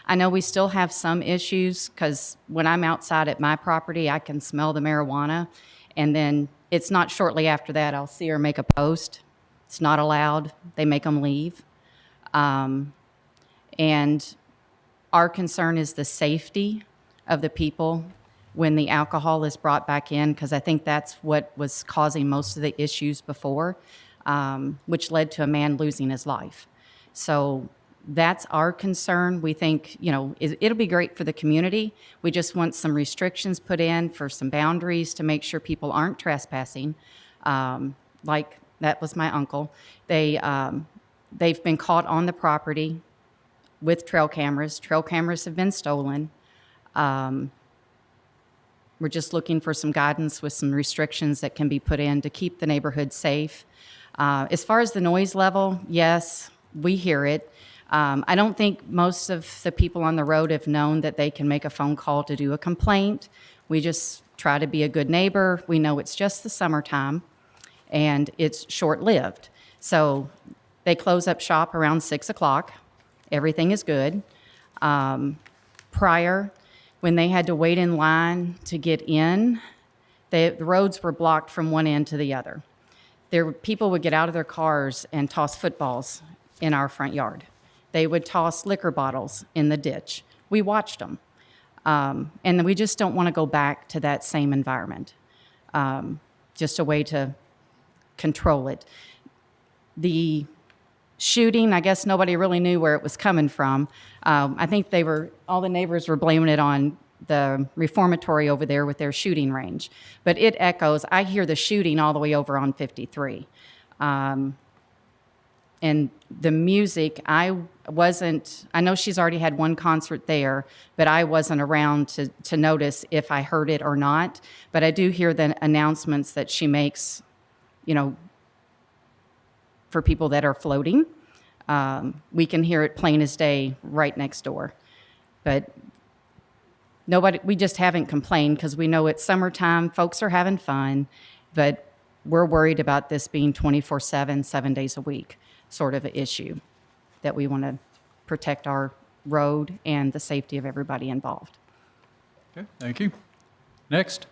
Speaker 11: I know we still have some issues because when I'm outside at my property, I can smell the marijuana. And then it's not shortly after that I'll see her make a post. It's not allowed. They make them leave. And our concern is the safety of the people when the alcohol is brought back in, because I think that's what was causing most of the issues before, which led to a man losing his life. So that's our concern. We think, it'll be great for the community. We just want some restrictions put in for some boundaries to make sure people aren't trespassing. Like that was my uncle. They've been caught on the property with trail cameras. Trail cameras have been stolen. We're just looking for some guidance with some restrictions that can be put in to keep the neighborhood safe. As far as the noise level, yes, we hear it. I don't think most of the people on the road have known that they can make a phone call to do a complaint. We just try to be a good neighbor. We know it's just the summertime and it's short-lived. So they close up shop around 6 o'clock. Everything is good. Prior, when they had to wait in line to get in, the roads were blocked from one end to the other. People would get out of their cars and toss footballs in our front yard. They would toss liquor bottles in the ditch. We watched them. And we just don't want to go back to that same environment. Just a way to control it. The shooting, I guess nobody really knew where it was coming from. I think all the neighbors were blaming it on the reformatory over there with their shooting range. But it echoes. I hear the shooting all the way over on 53. And the music, I know she's already had one concert there, but I wasn't around to notice if I heard it or not. But I do hear the announcements that she makes, for people that are floating. We can hear it plain as day right next door. But we just haven't complained because we know it's summertime, folks are having fun, but we're worried about this being 24/7, 7 days a week sort of an issue that we want to protect our road and the safety of everybody involved.
Speaker 1: Okay, thank you. Next.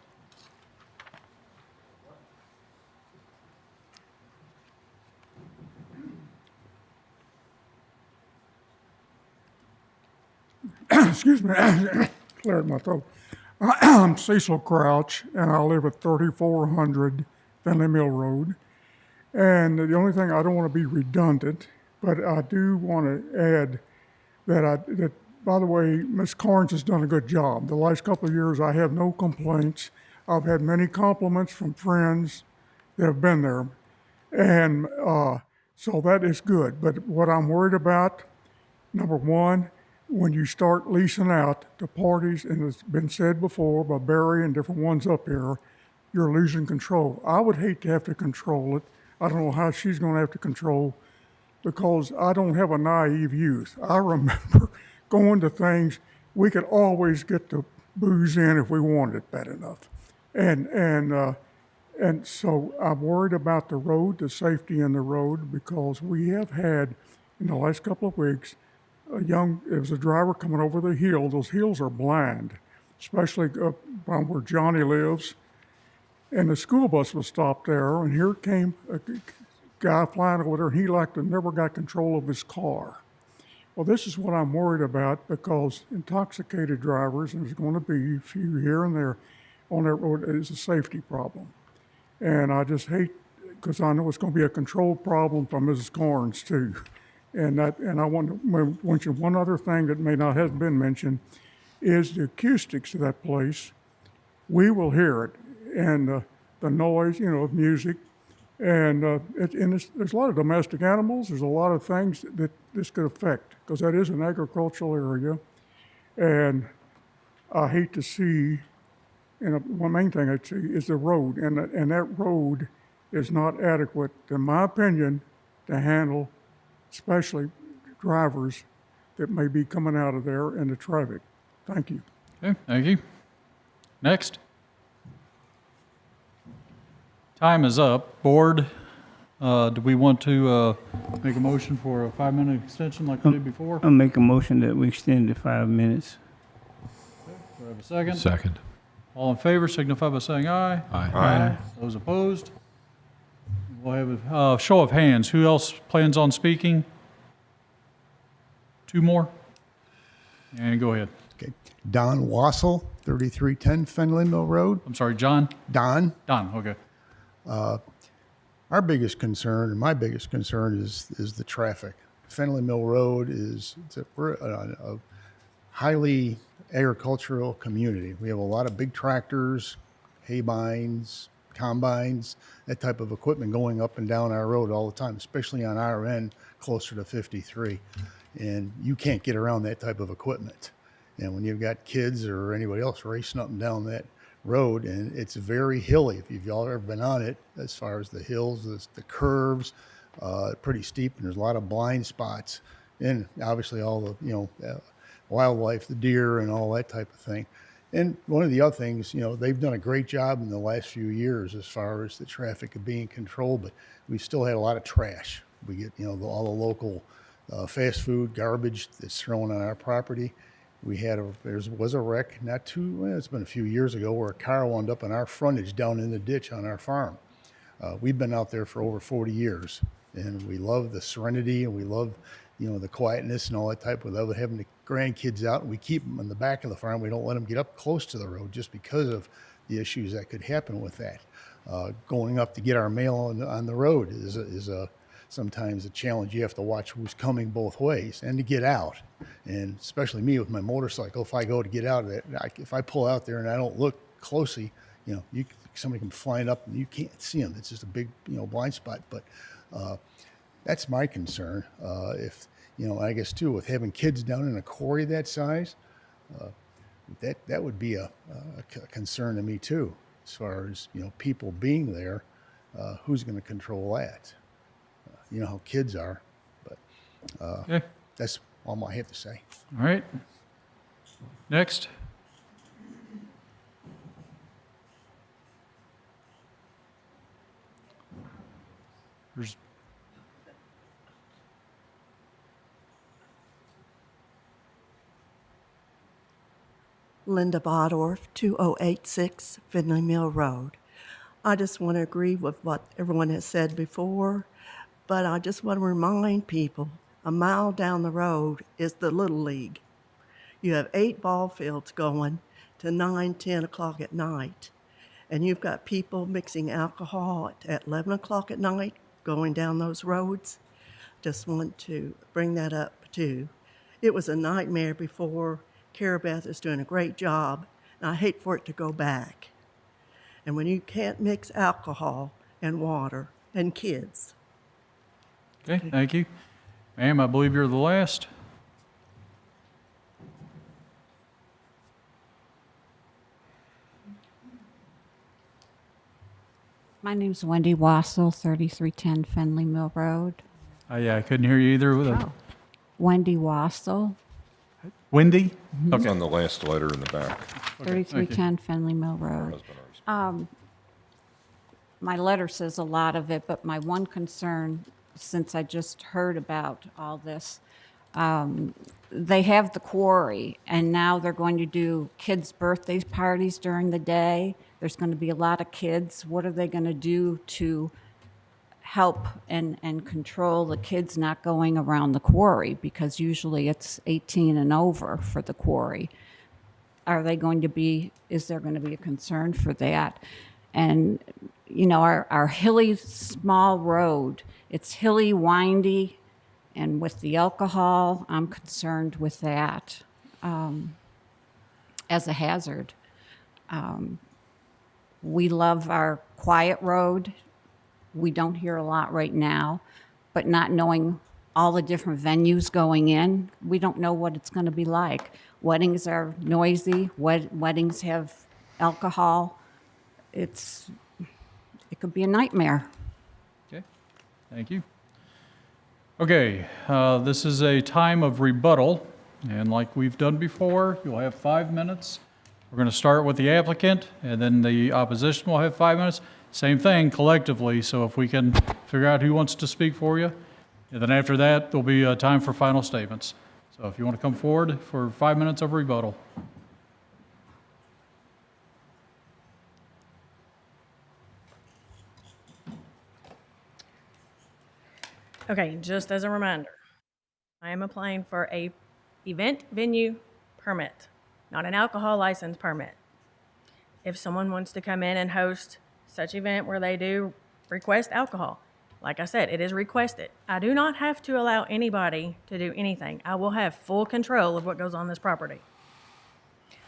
Speaker 17: Excuse me, cleared my throat. I'm Cecil Crouch, and I live at 3400 Finley Mill Road. And the only thing, I don't want to be redundant, but I do want to add that by the way, Ms. Carnes has done a good job. The last couple of years, I have no complaints. I've had many compliments from friends that have been there. And so that is good. But what I'm worried about, number one, when you start leasing out to parties, and it's been said before by Barry and different ones up here, you're losing control. I would hate to have to control it. I don't know how she's going to have to control, because I don't have a naive youth. I remember going to things, we could always get the booze in if we wanted it bad enough. And so I'm worried about the road, the safety in the road, because we have had, in the last couple of weeks, there was a driver coming over the hill. Those hills are blind, especially up around where Johnny lives. And the school bus was stopped there, and here came a guy flying over there, and he never got control of his car. Well, this is what I'm worried about, because intoxicated drivers, and there's going to be a few here and there on that road, is a safety problem. And I just hate, because I know it's going to be a control problem for Mrs. Carnes too. And I want to mention one other thing that may not have been mentioned, is the acoustics of that place. We will hear it, and the noise, of music, and there's a lot of domestic animals. There's a lot of things that this could affect, because that is an agricultural area, and I hate to see. And one main thing I see is the road, and that road is not adequate, in my opinion, to handle especially drivers that may be coming out of there in the traffic. Thank you.
Speaker 1: Okay, thank you. Next. Time is up. Board, do we want to make a motion for a 5-minute extension like we did before?
Speaker 9: I'll make a motion that we extend to 5 minutes.
Speaker 1: Do I have a second?
Speaker 7: Second.
Speaker 1: All in favor signify by saying aye.
Speaker 7: Aye.
Speaker 1: Aye. Those opposed? We'll have a show of hands. Who else plans on speaking? 2 more? And go ahead.
Speaker 19: Okay. Don Wassel, 3310 Fenley Mill Road.
Speaker 1: I'm sorry, John?
Speaker 19: Don.
Speaker 1: Don, okay.
Speaker 19: Our biggest concern, and my biggest concern, is the traffic. Fenley Mill Road we're a highly agricultural community. We have a lot of big tractors, hay binds, combines, that type of equipment going up and down our road all the time, especially on our end, closer to 53. And you can't get around that type of equipment. And when you've got kids or anybody else racing up and down that road, and it's very hilly. If you've all ever been on it, as far as the hills, the curves, pretty steep, and there's a lot of blind spots. And obviously all the, wildlife, the deer and all that type of thing. And one of the other things, they've done a great job in the last few years as far as the traffic being controlled, but we've still had a lot of trash. We get, all the local fast food garbage that's thrown on our property. There was a wreck it's been a few years ago, where a car wound up in our frontage down in the ditch on our farm. We've been out there for over 40 years, and we love the serenity, and we love, the quietness and all that type of love, having the grandkids out. We keep them in the back of the farm. We don't let them get up close to the road just because of the issues that could happen with that. Going up to get our mail on the road is sometimes a challenge. You have to watch who's coming both ways and to get out. And especially me with my motorcycle, if I go to get out of it, if I pull out there and I don't look closely, somebody can fly up and you can't see them. It's just a big, blind spot. But that's my concern. I guess too, with having kids down in a quarry that size, that would be a concern to me too, as far as, people being there. Who's going to control that? You know how kids are, but
Speaker 1: Okay.
Speaker 19: That's all I have to say.
Speaker 1: All right. Next. There's
Speaker 21: Linda Bodorf, 2086 Finley Mill Road. I just want to agree with what everyone has said before, but I just want to remind people, a mile down the road is the Little League. You have 8 ball fields going to 9, 10 o'clock at night, and you've got people mixing alcohol at 11 o'clock at night going down those roads. Just want to bring that up too. It was a nightmare before. Carabeth is doing a great job, and I hate for it to go back. And when you can't mix alcohol and water and kids.
Speaker 1: Okay, thank you. Ma'am, I believe you're the last.
Speaker 23: My name's Wendy Wassel, 3310 Fenley Mill Road.
Speaker 1: Yeah, I couldn't hear you either.
Speaker 23: Oh. Wendy Wassel.
Speaker 1: Wendy?
Speaker 3: It's on the last letter in the back.
Speaker 23: 3310 Fenley Mill Road. My letter says a lot of it, but my one concern, since I just heard about all this, they have the quarry, and now they're going to do kids' birthday parties during the day. There's going to be a lot of kids. What are they going to do to help and control the kids not going around the quarry? Because usually it's 18 and over for the quarry. Is there going to be a concern for that? And, our hilly, small road, it's hilly, windy, and with the alcohol, I'm concerned with that as a hazard. We love our quiet road. We don't hear a lot right now, but not knowing all the different venues going in, we don't know what it's going to be like. Weddings are noisy. Weddings have alcohol. It could be a nightmare.
Speaker 1: Okay, thank you. Okay, this is a time of rebuttal, and like we've done before, you'll have 5 minutes. We're going to start with the applicant, and then the opposition will have 5 minutes. same thing collectively. So if we can figure out who wants to speak for you, and then after that, there'll be time for final statements. So if you want to come forward for 5 minutes of rebuttal.
Speaker 15: Okay, just as a reminder, I am applying for a event venue permit, not an alcohol license permit. If someone wants to come in and host such event where they do request alcohol, like I said, it is requested. I do not have to allow anybody to do anything. I will have full control of what goes on this property.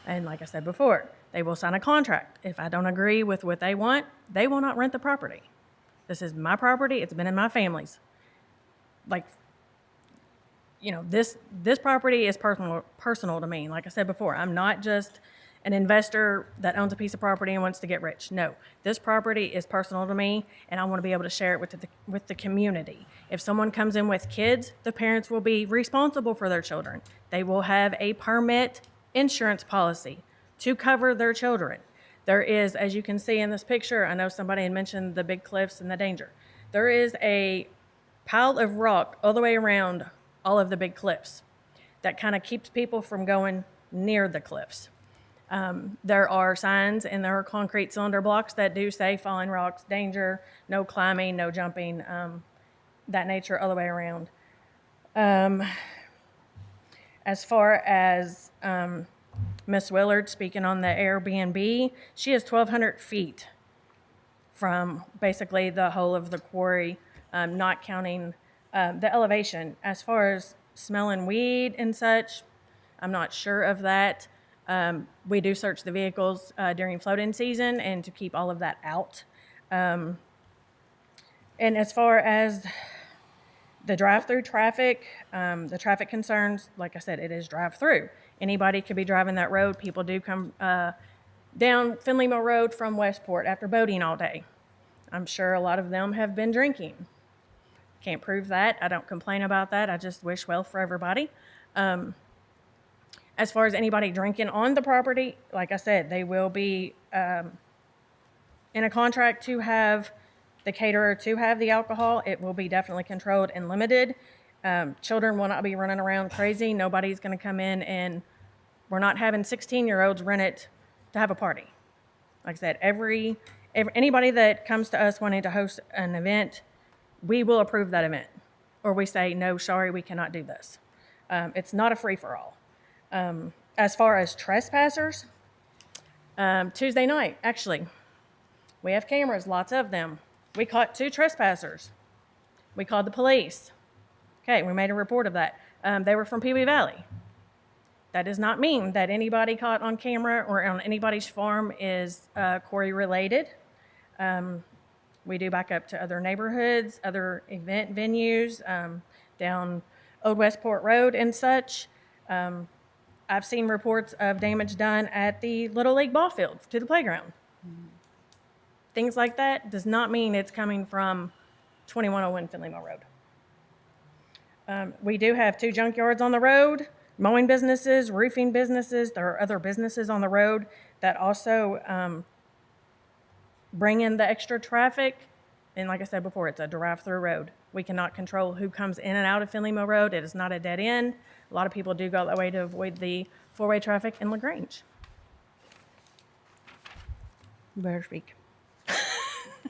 Speaker 15: And like I said before, they will sign a contract. If I don't agree with what they want, they will not rent the property. This is my property. It's been in my family's. Like, you know, this property is personal to me. Like I said before, I'm not just an investor that owns a piece of property and wants to get rich. No, this property is personal to me, and I want to be able to share it with the community. If someone comes in with kids, the parents will be responsible for their children. They will have a permit insurance policy to cover their children. There is, as you can see in this picture, I know somebody had mentioned the big cliffs and the danger. There is a pile of rock all the way around all of the big cliffs that kind of keeps people from going near the cliffs. There are signs and there are concrete cylinder blocks that do say falling rocks, danger, no climbing, no jumping, that nature all the way around. As far as Miss Willard speaking on the Airbnb, she is 1,200 feet from basically the whole of the quarry, not counting the elevation. As far as smelling weed and such, I'm not sure of that. We do search the vehicles during floating season and to keep all of that out. And as far as the drive-through traffic, the traffic concerns, like I said, it is drive-through. Anybody could be driving that road. People do come down Finley Mill Road from Westport after boating all day. I'm sure a lot of them have been drinking. Can't prove that. I don't complain about that. I just wish well for everybody. As far as anybody drinking on the property, like I said, they will be in a contract to have the caterer to have the alcohol. It will be definitely controlled and limited. Children will not be running around crazy. Nobody's going to come in and we're not having 16-year-olds rent it to have a party. Like I said, anybody that comes to us wanting to host an event, we will approve that event. Or we say, no, sorry, we cannot do this. It's not a free-for-all. As far as trespassers, Tuesday night, actually, we have cameras, lots of them. We caught 2 trespassers. We called the police. Okay, we made a report of that. They were from Pee Wee Valley. That does not mean that anybody caught on camera or on anybody's farm is quarry related. We do back up to other neighborhoods, other event venues, down Old Westport Road and such. I've seen reports of damage done at the Little League ball field to the playground. Things like that does not mean it's coming from 2101 Finley Mill Road. We do have 2 junkyards on the road, mowing businesses, roofing businesses. There are other businesses on the road that also bring in the extra traffic. And like I said before, it's a drive-through road. We cannot control who comes in and out of Finley Mill Road. It is not a dead end. A lot of people do go that way to avoid the 4-way traffic in LaGrange. You better speak.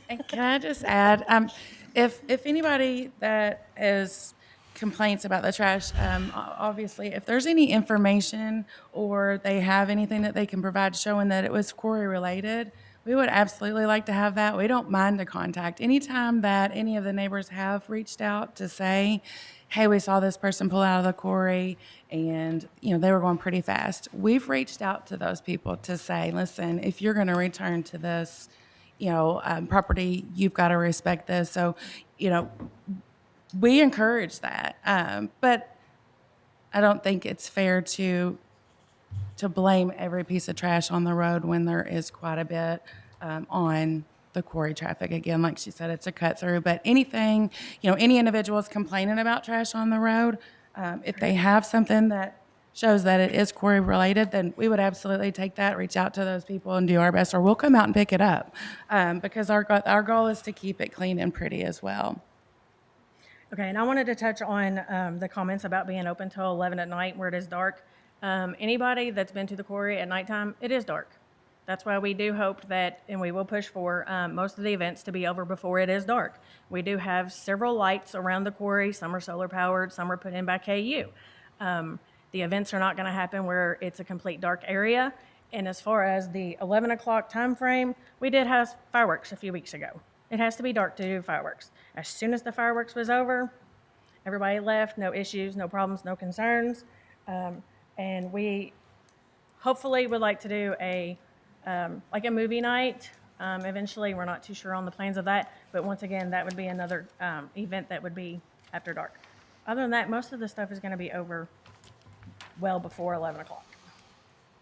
Speaker 18: And can I just add, if anybody that is complaints about the trash, obviously, if there's any information or they have anything that they can provide showing that it was quarry related, we would absolutely like to have that. We don't mind the contact. Anytime that any of the neighbors have reached out to say, hey, we saw this person pull out of the quarry and, you know, they were going pretty fast. We've reached out to those people to say, listen, if you're going to return to this, you know, property, you've got to respect this. So, you know, we encourage that. But I don't think it's fair to blame every piece of trash on the road when there is quite a bit on the quarry traffic. Again, like she said, it's a cut through, but anything, you know, any individuals complaining about trash on the road, if they have something that shows that it is quarry related, then we would absolutely take that, reach out to those people and do our best, or we'll come out and pick it up. Because our goal is to keep it clean and pretty as well.
Speaker 15: Okay, and I wanted to touch on the comments about being open till 11 at night where it is dark. Anybody that's been to the quarry at nighttime, it is dark. That's why we do hope that, and we will push for most of the events to be over before it is dark. We do have several lights around the quarry. Some are solar powered, some are put in by KU. The events are not going to happen where it's a complete dark area. And as far as the 11 o'clock time frame, we did have fireworks a few weeks ago. It has to be dark to do fireworks. As soon as the fireworks was over, everybody left, no issues, no problems, no concerns. And we hopefully would like to do like a movie night. Eventually, we're not too sure on the plans of that, but once again, that would be another event that would be after dark. Other than that, most of the stuff is going to be over well before 11 o'clock.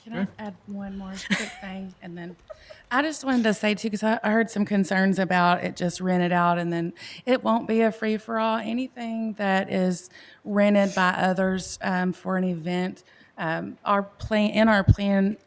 Speaker 18: Can I add one more quick thing? And then I just wanted to say too, because I heard some concerns about it just rented out, and then it won't be a free-for-all. Anything that is rented by others for an event, our plan,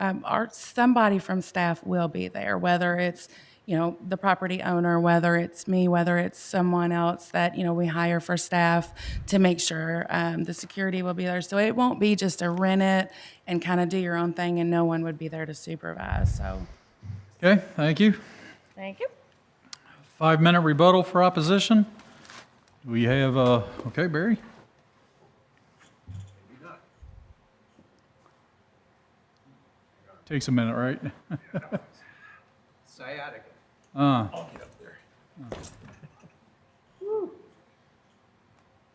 Speaker 18: somebody from staff will be there, whether it's the property owner, whether it's me, whether it's someone else that we hire for staff to make sure the security will be there. So it won't be just a rent it and kind of do your own thing, and no one would be there to supervise. So.
Speaker 1: Okay, thank you.
Speaker 15: Thank you.
Speaker 1: 5-minute rebuttal for opposition. We have, okay, Barry? Takes a minute, right?
Speaker 4: Sciatica.
Speaker 1: I'll
Speaker 4: get up there.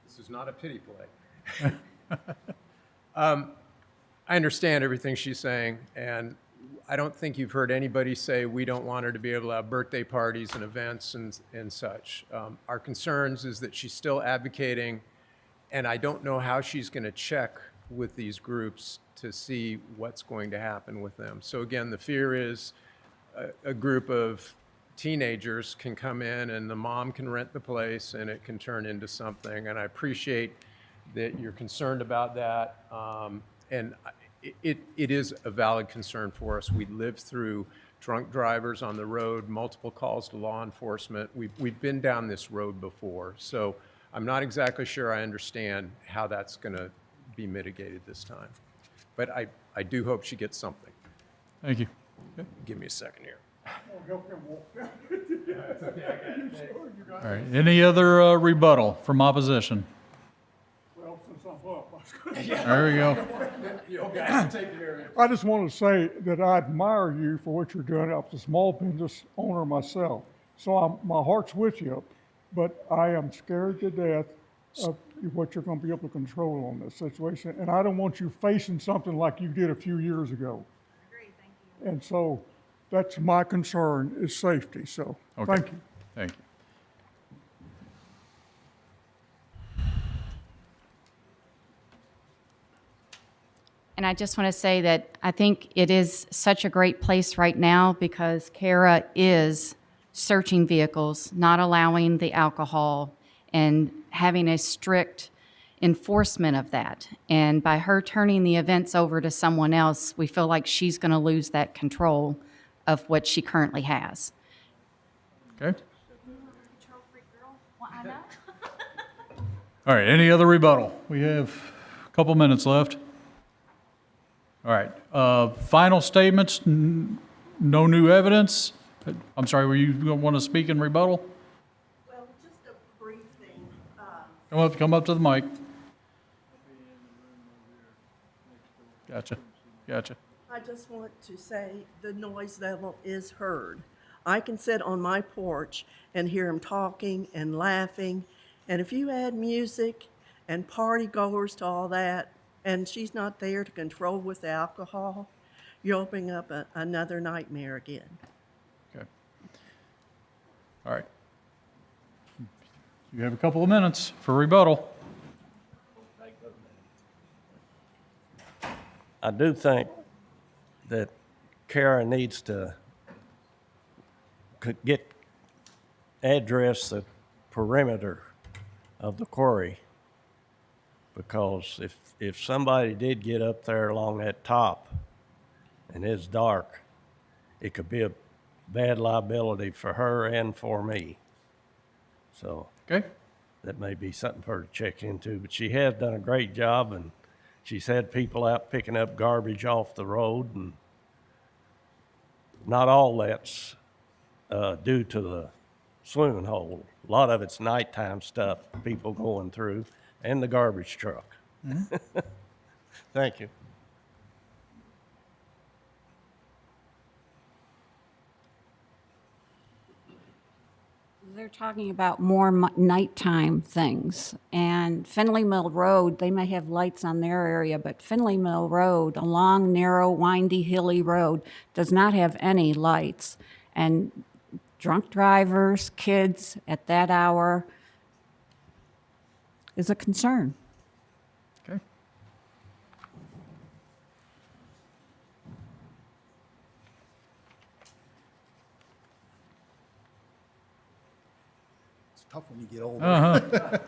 Speaker 4: This is not a pity play. I understand everything she's saying, and I don't think you've heard anybody say we don't want her to be able to have birthday parties and events and such. Our concerns is that she's still advocating, and I don't know how she's going to check with these groups to see what's going to happen with them. So again, the fear is a group of teenagers can come in and the mom can rent the place and it can turn into something. And I appreciate that you're concerned about that. And it is a valid concern for us. We lived through drunk drivers on the road, multiple calls to law enforcement. We've been down this road before. So I'm not exactly sure I understand how that's going to be mitigated this time. But I do hope she gets something.
Speaker 1: Thank you.
Speaker 4: Okay. Give me a second here.
Speaker 1: All right, any other rebuttal from opposition?
Speaker 17: Well, since I'm up,
Speaker 1: There we go.
Speaker 17: I just want to say that I admire you for what you're doing. I'm a small business owner myself, so my heart's with you, but I am scared to death of what you're going to be able to control on this situation, and I don't want you facing something like you did a few years ago.
Speaker 15: Agreed, thank you.
Speaker 17: And so that's my concern, is safety, so
Speaker 1: Okay.
Speaker 17: thank you.
Speaker 1: Thank you.
Speaker 11: And I just want to say that I think it is such a great place right now because Kara is searching vehicles, not allowing the alcohol, and having a strict enforcement of that. And by her turning the events over to someone else, we feel like she's going to lose that control of what she currently has.
Speaker 1: Okay. All right, any other rebuttal? We have a couple minutes left. All right, final statements, no new evidence. I'm sorry, were you going to want to speak in rebuttal?
Speaker 21: Well, just a brief thing.
Speaker 1: Come up to the mic. Gotcha.
Speaker 21: I just want to say the noise level is heard. I can sit on my porch and hear him talking and laughing, and if you add music and party goers to all that, and she's not there to control with the alcohol, you're opening up another nightmare again.
Speaker 1: Okay. All right. You have a couple of minutes for rebuttal.
Speaker 13: I do think that Kara needs to address the perimeter of the quarry because if somebody did get up there along that top and it's dark, it could be a bad liability for her and for me. So
Speaker 1: Okay.
Speaker 13: that may be something for her to check into. But she has done a great job, and she's had people out picking up garbage off the road, and not all that's due to the swimming hole. A lot of it's nighttime stuff, people going through, and the garbage truck. Thank you.
Speaker 23: They're talking about more nighttime things. And Finley Mill Road, they may have lights on their area, but Finley Mill Road, a long, narrow, windy, hilly road, does not have any lights. And drunk drivers, kids at that hour is a concern.
Speaker 1: Okay.
Speaker 19: Tough when you get older.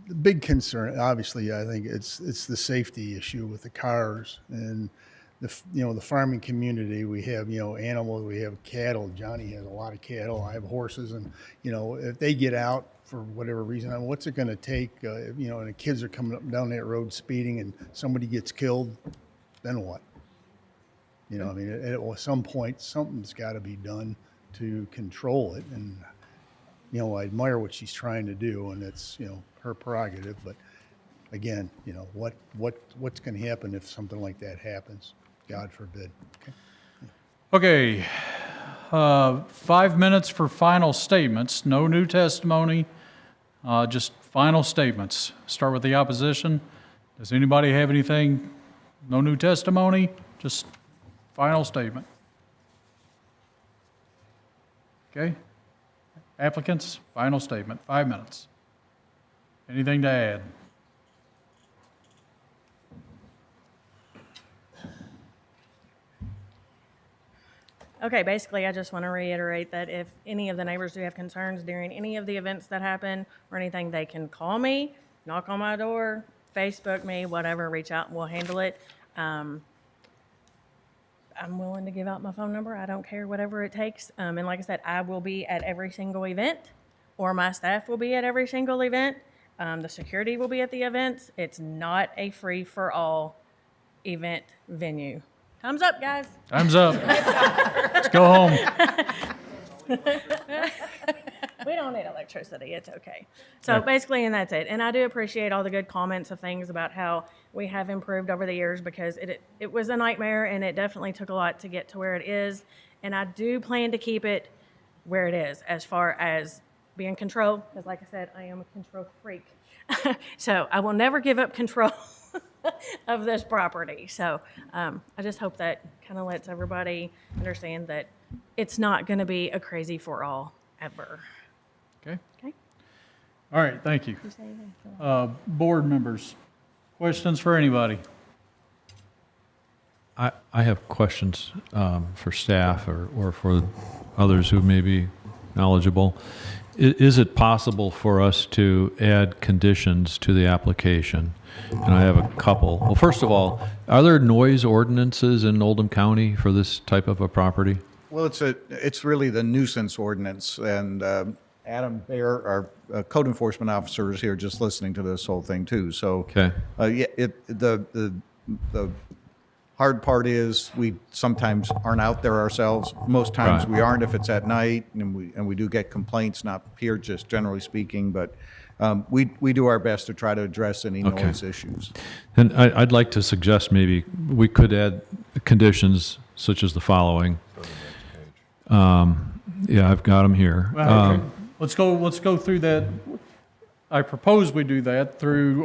Speaker 19: The big concern, obviously, I think it's the safety issue with the cars and the farming community. We have animals, we have cattle. Johnny has a lot of cattle. I have horses, and if they get out for whatever reason, what's it going to take? And the kids are coming up and down that road speeding, and somebody gets killed, then what? At some point, something's got to be done to control it. And I admire what she's trying to do, and it's, her prerogative. But again, what's going to happen if something like that happens? God forbid.
Speaker 1: Okay. 5 minutes for final statements. No new testimony, just final statements. Start with the opposition. Does anybody have anything? No new testimony, just final statement. Okay. Applicants, final statement, 5 minutes. Anything to add?
Speaker 15: Okay, basically, I just want to reiterate that if any of the neighbors do have concerns during any of the events that happen or anything, they can call me, knock on my door, Facebook me, whatever, reach out and we'll handle it. I'm willing to give out my phone number. I don't care, whatever it takes. And like I said, I will be at every single event, or my staff will be at every single event. The security will be at the events. It's not a free-for-all event venue. Thumbs up, guys.
Speaker 1: Time's up. Let's go home.
Speaker 15: We don't need electricity. It's okay. So basically, and that's it. And I do appreciate all the good comments of things about how we have improved over the years, because it was a nightmare, and it definitely took a lot to get to where it is. And I do plan to keep it where it is as far as being control, because like I said, I am a control freak. So I will never give up control of this property. So I just hope that kind of lets everybody understand that it's not going to be a crazy for all ever.
Speaker 1: Okay.
Speaker 15: Okay.
Speaker 1: All right, thank you. Board members, questions for anybody?
Speaker 7: I have questions for staff or for others who may be knowledgeable. Is it possible for us to add conditions to the application? And I have a couple. Well, first of all, are there noise ordinances in Oldham County for this type of a property?
Speaker 10: Well, it's really the nuisance ordinance, and Adam Baer, our code enforcement officer, is here just listening to this whole thing too. So,
Speaker 7: okay.
Speaker 10: The hard part is we sometimes aren't out there ourselves. Most times we aren't if it's at night, and we do get complaints, not here, just generally speaking, but we do our best to try to address any noise issues.
Speaker 7: And I'd like to suggest maybe we could add conditions such as the following. Yeah, I've got them here.
Speaker 1: Okay. Let's go through that. I propose we do that through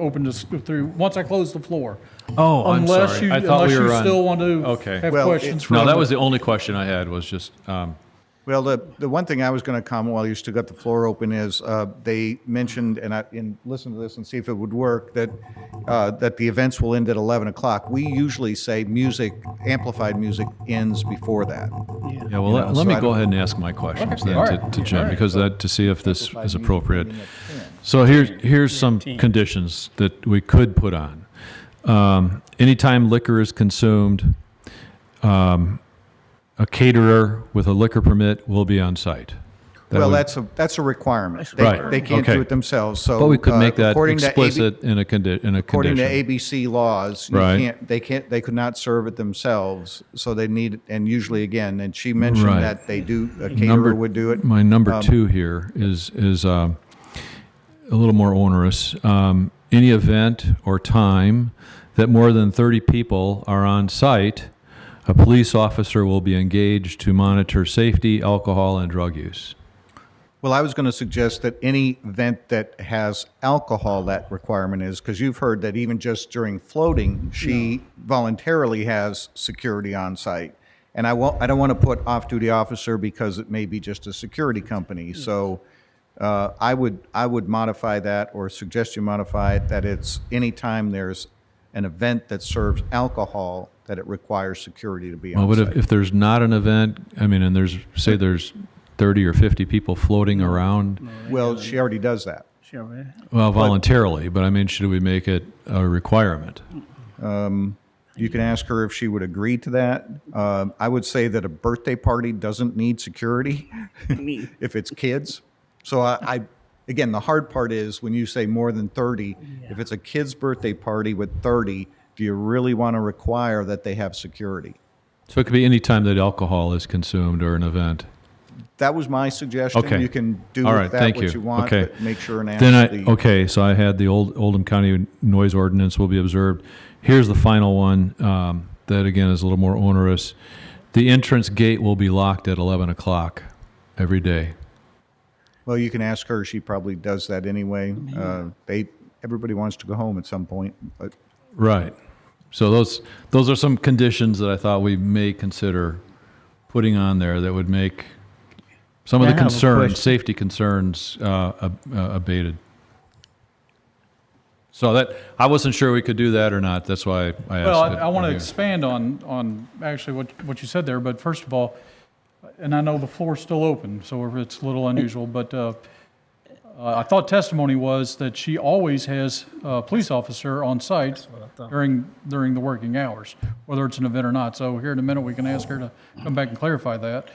Speaker 1: once I close the floor.
Speaker 7: Oh, I'm sorry. I thought we were on.
Speaker 1: Still want to have questions from.
Speaker 7: No, that was the only question I had, was just.
Speaker 10: Well, the one thing I was going to comment while you still got the floor open is they mentioned, and listen to this and see if it would work, that the events will end at 11 o'clock. We usually say amplified music ends before that.
Speaker 7: Yeah, well, let me go ahead and ask my questions then to Jim, because to see if this is appropriate. So here's some conditions that we could put on. Anytime liquor is consumed, a caterer with a liquor permit will be on site.
Speaker 10: Well, that's a requirement.
Speaker 7: Right.
Speaker 10: They can't
Speaker 7: Okay.
Speaker 10: do it themselves. So,
Speaker 7: But we could make that
Speaker 10: according to
Speaker 7: explicit in a condition.
Speaker 10: According to ABC laws, you
Speaker 7: Right.
Speaker 10: they could not serve it themselves. So they need, and usually again, and she mentioned
Speaker 7: Right.
Speaker 10: that they do, a caterer would do it.
Speaker 7: My number two here is a little more onerous. Any event or time that more than 30 people are on site, a police officer will be engaged to monitor safety, alcohol, and drug use.
Speaker 10: Well, I was going to suggest that any event that has alcohol, that requirement is, because you've heard that even just during floating, she voluntarily has security on site. And I don't want to put off-duty officer because it may be just a security company. So I would modify that, or suggest you modify it, that it's anytime there's an event that serves alcohol, that it requires security to be on
Speaker 7: Well,
Speaker 10: site.
Speaker 7: but if there's not an event, I mean, and there's 30 or 50 people floating around,
Speaker 10: Well, she already does that.
Speaker 7: well, voluntarily, but I mean, should we make it a requirement?
Speaker 10: You can ask her if she would agree to that. I would say that a birthday party doesn't need security if it's kids. So again, the hard part is when you say more than 30, if it's a kid's birthday party with 30, do you really want to require that they have security?
Speaker 7: So it could be any time that alcohol is consumed or an event.
Speaker 10: That was my suggestion.
Speaker 7: Okay.
Speaker 10: You can do
Speaker 7: All
Speaker 10: with
Speaker 7: right,
Speaker 10: that
Speaker 7: thank
Speaker 10: what
Speaker 7: you.
Speaker 10: you want,
Speaker 7: Okay.
Speaker 10: but make sure and ask
Speaker 7: Then
Speaker 10: the...
Speaker 7: so I had the Oldham County noise ordinance will be observed. Here's the final one that again is a little more onerous. The entrance gate will be locked at 11 o'clock every day.
Speaker 10: Well, you can ask her. She probably does that anyway. Everybody wants to go home at some point, but
Speaker 7: Right. So those are some conditions that I thought we may consider putting on there that would make some of the concerns, safety concerns, abated. So that I wasn't sure we could do that or not. That's why I asked.
Speaker 1: Well,
Speaker 7: it
Speaker 1: I want to
Speaker 7: here.
Speaker 1: expand on actually what you said there, but first of all, and I know the floor's still open, so it's a little unusual, but I thought testimony was that she always has a police officer on site during the working hours, whether it's an event or not. So here in a minute, we can ask her to come back and clarify that.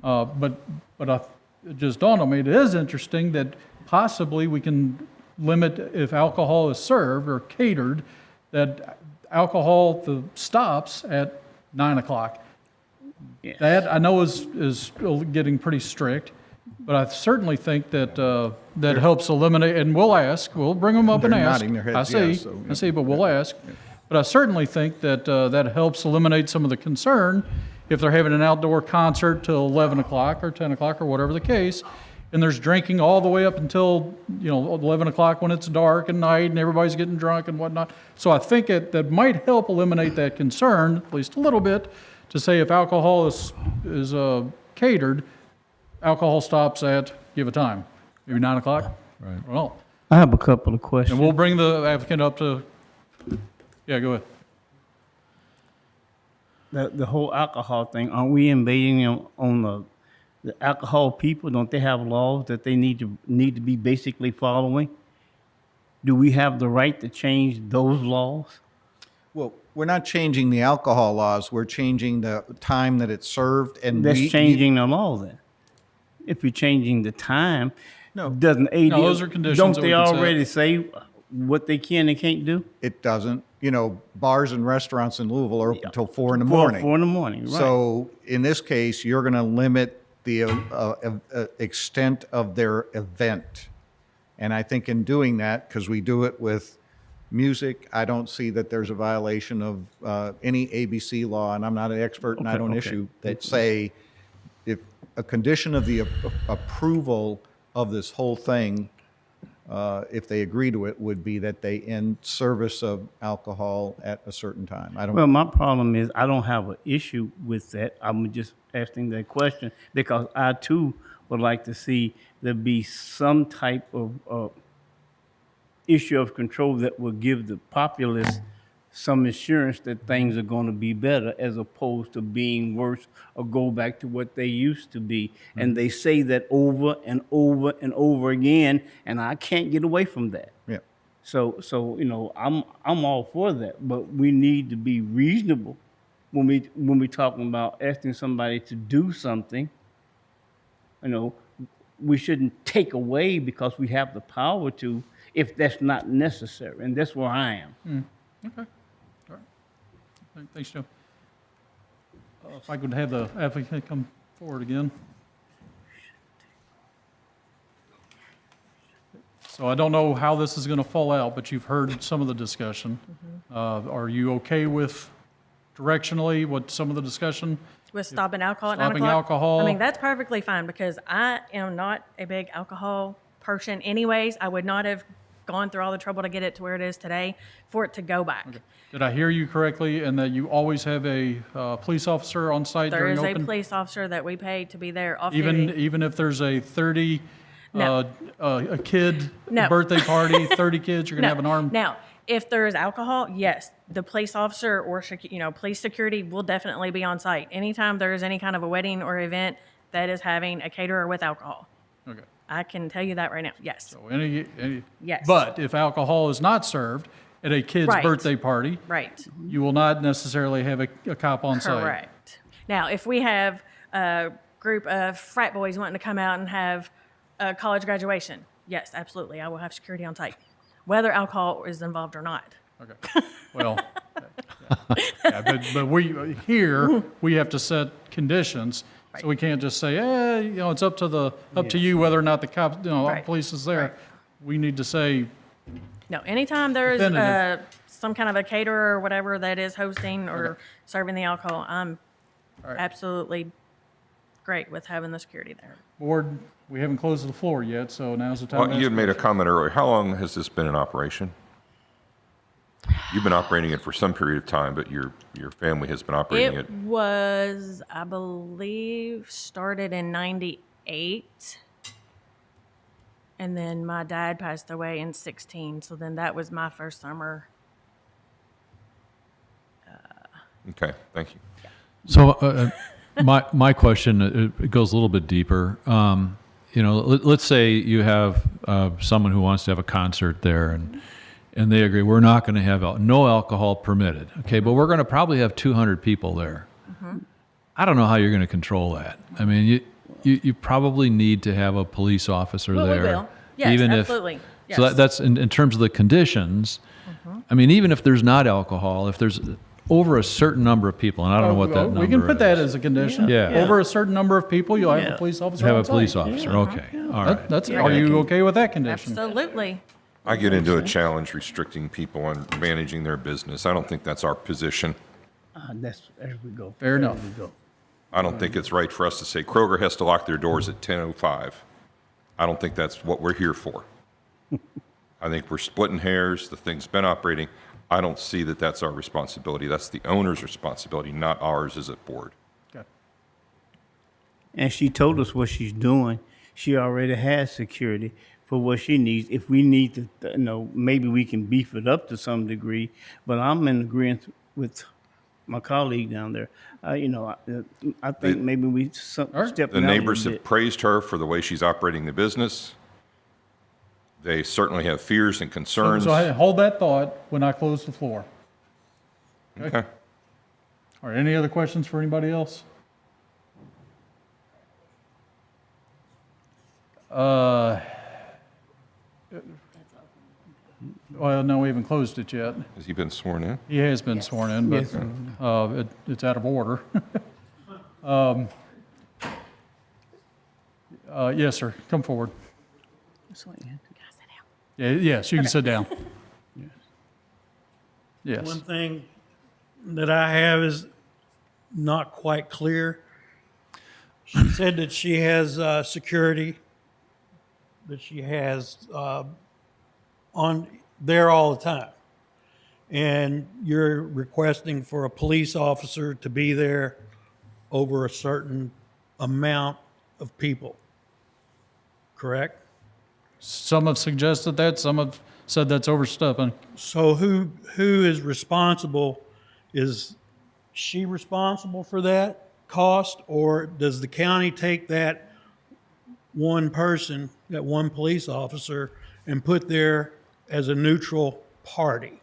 Speaker 1: But it just dawned on me, it is interesting that possibly we can limit, if alcohol is served or catered, that alcohol stops at 9 o'clock. That I know is getting pretty strict, but I certainly think that that helps eliminate, and we'll bring them up and
Speaker 10: They're
Speaker 1: ask.
Speaker 10: nodding their heads
Speaker 1: I see,
Speaker 10: yes, so, yeah.
Speaker 1: I see, but we'll ask. But I certainly think that that helps eliminate some of the concern if they're having an outdoor concert till 11 o'clock or 10 o'clock or whatever the case, and there's drinking all the way up until 11 o'clock when it's dark at night and everybody's getting drunk and whatnot. So I think that might help eliminate that concern, at least a little bit, to say if alcohol is catered, alcohol stops at, give a time, maybe 9 o'clock?
Speaker 7: Right.
Speaker 1: Well,
Speaker 9: I have a couple of questions.
Speaker 1: and we'll bring the applicant up to, yeah, go ahead.
Speaker 9: The whole alcohol thing, aren't we invading on the alcohol people? Don't they have laws that they need to be basically following? Do we have the right to change those laws?
Speaker 10: well, we're not changing the alcohol laws. We're changing the time that it's served, and
Speaker 9: That's changing the law then. If you're changing the time, doesn't AD,
Speaker 1: No, those are conditions
Speaker 9: don't
Speaker 1: that
Speaker 9: they
Speaker 1: we can set.
Speaker 9: already say what they can and can't do?
Speaker 10: It doesn't. Bars and restaurants in Louisville are open until 4 in the morning.
Speaker 9: 4 in the morning, right.
Speaker 10: So in this case, you're going to limit the extent of their event. And I think in doing that, because we do it with music, I don't see that there's a violation of any ABC law, and I'm not an expert and I don't issue, that say if a condition of the approval of this whole thing, if they agree to it, would be that they end service of alcohol at a certain time.
Speaker 9: Well, my problem is I don't have an issue with that. I'm just asking that question because I too would like to see there be some type of issue of control that will give the populace some assurance that things are going to be better as opposed to being worse or go back to what they used to be. And they say that over and over and over again, and I can't get away from that.
Speaker 10: Yeah.
Speaker 9: So you know, I'm all for that, but we need to be reasonable when we talking about asking somebody to do something. You know, we shouldn't take away because we have the power to if that's not necessary, and that's where I am.
Speaker 1: Okay. All right. Thanks, Joe. If I could have the applicant come forward again. So I don't know how this is going to fall out, but you've heard some of the discussion. Are you okay with directionally what some of the discussion?
Speaker 15: With stopping alcohol at 9
Speaker 1: Stopping
Speaker 15: o'clock?
Speaker 1: alcohol.
Speaker 15: I mean, that's perfectly fine because I am not a big alcohol person anyways. I would not have gone through all the trouble to get it to where it is today for it to go back.
Speaker 1: Okay. Did I hear you correctly in that you always have a police officer on site
Speaker 15: There
Speaker 1: during
Speaker 15: is
Speaker 1: open?
Speaker 15: a police officer that we pay to be there off
Speaker 1: Even
Speaker 15: duty.
Speaker 1: even if there's a 30,
Speaker 15: No.
Speaker 1: a kid
Speaker 15: No.
Speaker 1: birthday party, 30 kids, you're going to have an armed?
Speaker 15: Now, if there is alcohol, yes, the police officer or police security will definitely be on site. Anytime there is any kind of a wedding or event that is having a caterer with alcohol.
Speaker 1: Okay.
Speaker 15: I can tell you that right now. Yes.
Speaker 1: So any
Speaker 15: Yes.
Speaker 1: But if alcohol is not served at a kid's
Speaker 15: Right.
Speaker 1: birthday party,
Speaker 15: Right.
Speaker 1: you will not necessarily have a cop on site.
Speaker 15: Correct. Now, if we have a group of frat boys wanting to come out and have a college graduation, yes, absolutely, I will have security on site, whether alcohol is involved or not.
Speaker 1: Okay. Well, but we have to set conditions, so we can't just say, it's up to you whether or not the cop,
Speaker 15: Right.
Speaker 1: police is there.
Speaker 15: Right.
Speaker 1: We need to say,
Speaker 15: No, anytime there's
Speaker 1: Definitive.
Speaker 15: some kind of a caterer or whatever that is hosting or serving the alcohol, I'm absolutely great with having the security there.
Speaker 1: board, we haven't closed the floor yet, so now's the time.
Speaker 3: Well,
Speaker 1: to
Speaker 3: you
Speaker 1: ask
Speaker 3: had made a
Speaker 1: questions.
Speaker 3: comment earlier. How long has this been in operation? You've been operating it for some period of time, but your family has been operating it.
Speaker 15: It was, I believe, started in '98. And then my dad passed away in '16, so then that was my first summer.
Speaker 3: Okay, thank you.
Speaker 7: So my question, it goes a little bit deeper. Let's say you have someone who wants to have a concert there, and they agree, we're not going to have no alcohol permitted. Okay, but we're going to probably have 200 people there. I don't know how you're going to control that. I mean, you probably need to have a police officer
Speaker 15: Well, we
Speaker 7: there.
Speaker 15: will. Yes, absolutely.
Speaker 7: So
Speaker 15: Yes.
Speaker 7: that's in terms of the conditions. I mean, even if there's not alcohol, if there's over a certain number of people, and I don't know what that number is.
Speaker 1: We can put that as a condition.
Speaker 7: Yeah.
Speaker 1: Over a certain number of people, you'll have a police officer
Speaker 7: Have
Speaker 1: on
Speaker 7: a police
Speaker 1: site.
Speaker 7: officer, okay, all right.
Speaker 1: Are you okay with that condition?
Speaker 15: Absolutely.
Speaker 3: I get into a challenge restricting people on managing their business. I don't think that's our position.
Speaker 9: There we go.
Speaker 1: Fair enough.
Speaker 9: There we go.
Speaker 3: I don't think it's right for us to say Kroger has to lock their doors at 10:05. I don't think that's what we're here for. I think we're splitting hairs. The thing's been operating. I don't see that that's our responsibility. That's the owner's responsibility, not ours as a board.
Speaker 1: Okay.
Speaker 9: And she told us what she's doing. She already has security for what she needs. If we need to, maybe we can beef it up to some degree. But I'm in agreement with my colleague down there. I think maybe we step
Speaker 3: The neighbors have praised her for the way she's operating the business. They certainly have fears and concerns.
Speaker 1: So hold that thought when I close the floor.
Speaker 3: Okay.
Speaker 1: All right, any other questions for anybody else? Well, no, we haven't closed it yet.
Speaker 3: Has he been sworn in?
Speaker 1: He has been sworn in, but
Speaker 9: Yes.
Speaker 1: it's out of order. Yes, sir, come forward. Yes, you can sit down. Yes.
Speaker 20: One thing that I have is not quite clear. She said that she has security, that she has on there all the time. And you're requesting for a police officer to be there over a certain amount of people, correct?
Speaker 1: Some have suggested that, some have said that's overstepping.
Speaker 20: So who is responsible? Is she responsible for that cost, or does the county take that one person, that one police officer, and put there as a neutral party?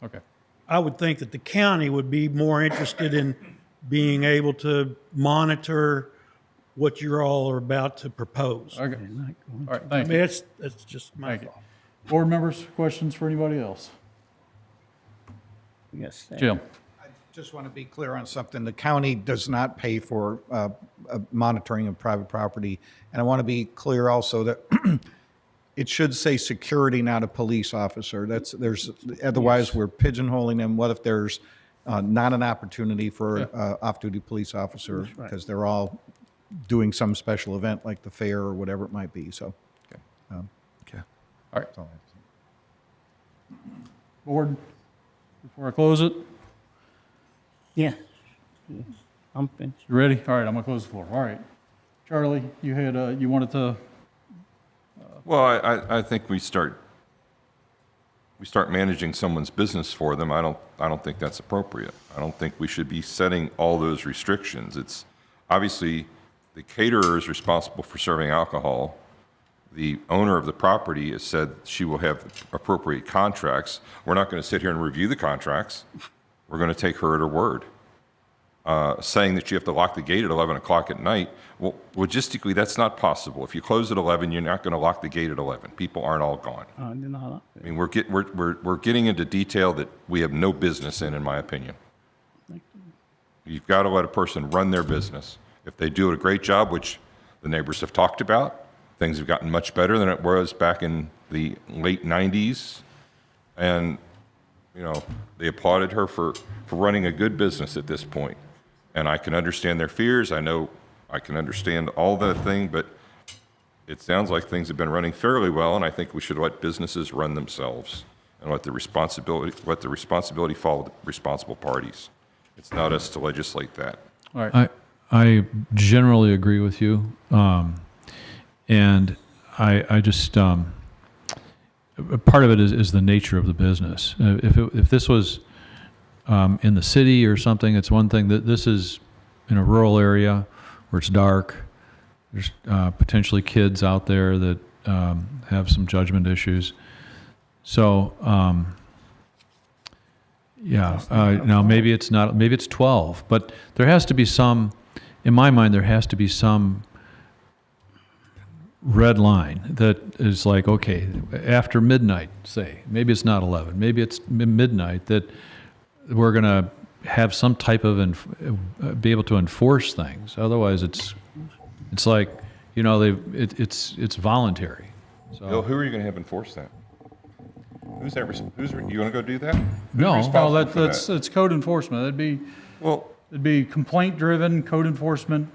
Speaker 1: Okay.
Speaker 20: I would think that the county would be more interested in being able to monitor what you all are about to propose.
Speaker 1: Okay. All right,
Speaker 20: I
Speaker 1: thank
Speaker 20: mean,
Speaker 1: you.
Speaker 20: that's just my
Speaker 1: Thank you.
Speaker 20: thought.
Speaker 1: Board members, questions for anybody else?
Speaker 9: Yes.
Speaker 1: Jim?
Speaker 10: Just want to be clear on something. The county does not pay for monitoring of private property. And I want to be clear also that it should say security, not a police officer. Otherwise we're pigeonholing them. What if there's not an opportunity for an off-duty police officer because they're all doing some special event like the fair or whatever it might be, so.
Speaker 3: Okay.
Speaker 1: All right. Board, before I close it,
Speaker 9: Yeah. I'm finished.
Speaker 1: you ready? All right, I'm gonna close the floor. All right. Charlie, you had, you wanted to,
Speaker 3: Well, I think we start managing someone's business for them. I don't think that's appropriate. I don't think we should be setting all those restrictions. It's obviously the caterer is responsible for serving alcohol. The owner of the property has said she will have appropriate contracts. We're not going to sit here and review the contracts. We're going to take her at her word. Saying that you have to lock the gate at 11 o'clock at night, well, logistically, that's not possible. If you close at 11, you're not going to lock the gate at 11. People aren't all gone. I mean, we're getting into detail that we have no business in my opinion. You've got to let a person run their business. If they do a great job, which the neighbors have talked about, things have gotten much better than it was back in the late 90s. And, you know, they applauded her for running a good business at this point. And I can understand their fears. I know I can understand all that thing, but it sounds like things have been running fairly well, and I think we should let businesses run themselves and let the responsibility fall to the responsible parties. It's not us to legislate that.
Speaker 1: all right.
Speaker 7: I generally agree with you. And I just, part of it is the nature of the business. If this was in the city or something, it's one thing. That this is in a rural area where it's dark. There's potentially kids out there that have some judgment issues. So, now maybe it's not, maybe it's 12, but there has to be some, in my mind, there has to be some red line that is like, okay, after midnight, say, maybe it's not 11, maybe it's midnight, that we're going to have some type of, be able to enforce things. Otherwise, it's like, you know, it's voluntary. So.
Speaker 3: Bill, who are you going to have enforce that? Who's that? You want to go do that?
Speaker 1: No, it's code enforcement. It'd be complaint-driven code enforcement.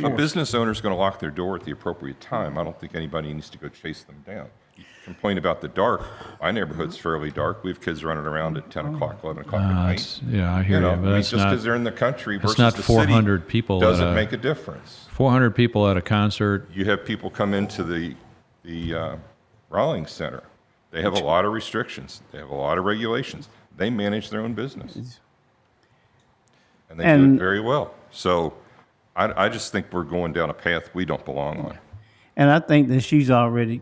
Speaker 3: A business owner's going to lock their door at the appropriate time. I don't think anybody needs to go chase them down. You complain about the dark. My neighborhood's fairly dark. We have kids running around at 10 o'clock, 11 o'clock at night.
Speaker 7: Yeah, I hear you. But
Speaker 3: just because they're in the country versus
Speaker 7: not
Speaker 3: the
Speaker 7: 400
Speaker 3: city
Speaker 7: people
Speaker 3: doesn't make a difference.
Speaker 7: 400 people at a concert.
Speaker 3: You have people come into the Rawlings Center. They have a lot of restrictions. They have a lot of regulations. They manage their own business. And they do it very well. So I just think we're going down a path we don't belong on.
Speaker 9: And I think that she's already,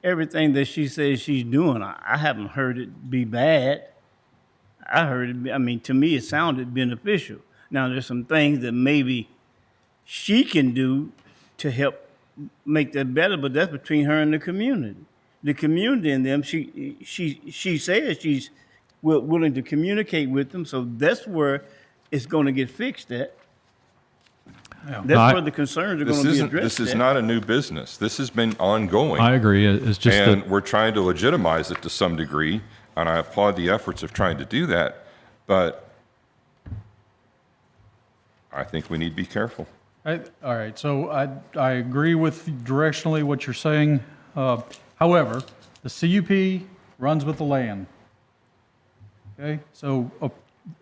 Speaker 9: everything that she says she's doing, I haven't heard it be bad. I heard it, I mean, to me, it sounded beneficial. Now, there's some things that maybe she can do to help make that better, but that's between her and the community. The community and them, she says she's willing to communicate with them, so that's where it's going to get fixed at. Yeah. That's where the concerns are going to be addressed.
Speaker 3: This is not a new business. This has been ongoing.
Speaker 7: I agree. It's just
Speaker 3: and we're trying to legitimize it to some degree, and I applaud the efforts of trying to do that, but I think we need to be careful.
Speaker 1: All right, so I agree with directionally what you're saying. However, the CUP runs with the land. Okay, so.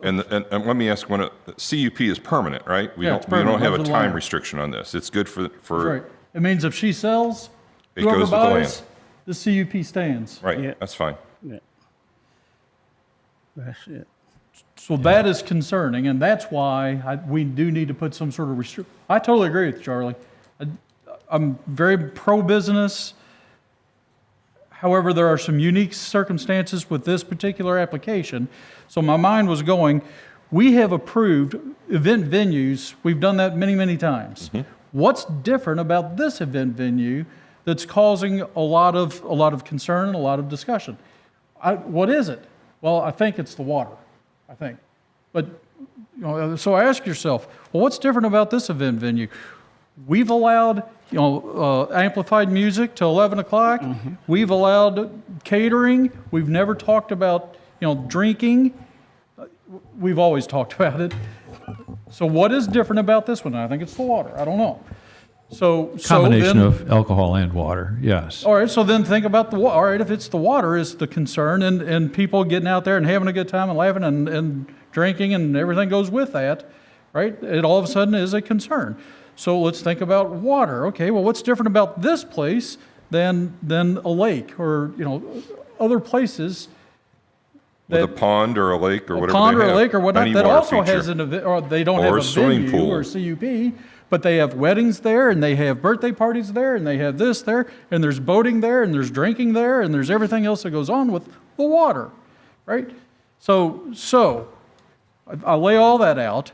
Speaker 3: And let me ask one. CUP is permanent, right? We don't have a time restriction on this. It's good for.
Speaker 1: That's right. It means if she sells,
Speaker 3: it goes with the land.
Speaker 1: the CUP stands.
Speaker 3: Right,
Speaker 9: Yeah.
Speaker 3: that's fine.
Speaker 9: Yeah. That's it.
Speaker 1: So that is concerning, and that's why we do need to put some sort of restrict. I totally agree with you, Charlie. I'm very pro-business. However, there are some unique circumstances with this particular application. So my mind was going, we have approved event venues. We've done that many, many times. What's different about this event venue that's causing a lot of concern and a lot of discussion? What is it? Well, I think it's the water. I think. But, so ask yourself, well, what's different about this event venue? We've allowed, amplified music till 11 o'clock. We've allowed catering. We've never talked about, drinking. We've always talked about it. So what is different about this one? I think it's the water. I don't know.
Speaker 7: Combination of alcohol and water, yes.
Speaker 1: All right, so then think about the water. All right, if it's the water is the concern and people getting out there and having a good time and laughing and drinking and everything goes with that, right? It all of a sudden is a concern. So let's think about water. Okay, well, what's different about this place than a lake or, other places?
Speaker 3: With a pond or a lake or whatever they have.
Speaker 1: A pond or a lake or whatnot
Speaker 3: Any
Speaker 1: that
Speaker 3: water
Speaker 1: also
Speaker 3: feature.
Speaker 1: has an event, or they don't have
Speaker 3: Or
Speaker 1: a
Speaker 3: a swimming
Speaker 1: venue
Speaker 3: pool.
Speaker 1: or CUP, but they have weddings there and they have birthday parties there and they have this there and there's boating there and there's drinking there and there's everything else that goes on with the water, right? So I lay all that out,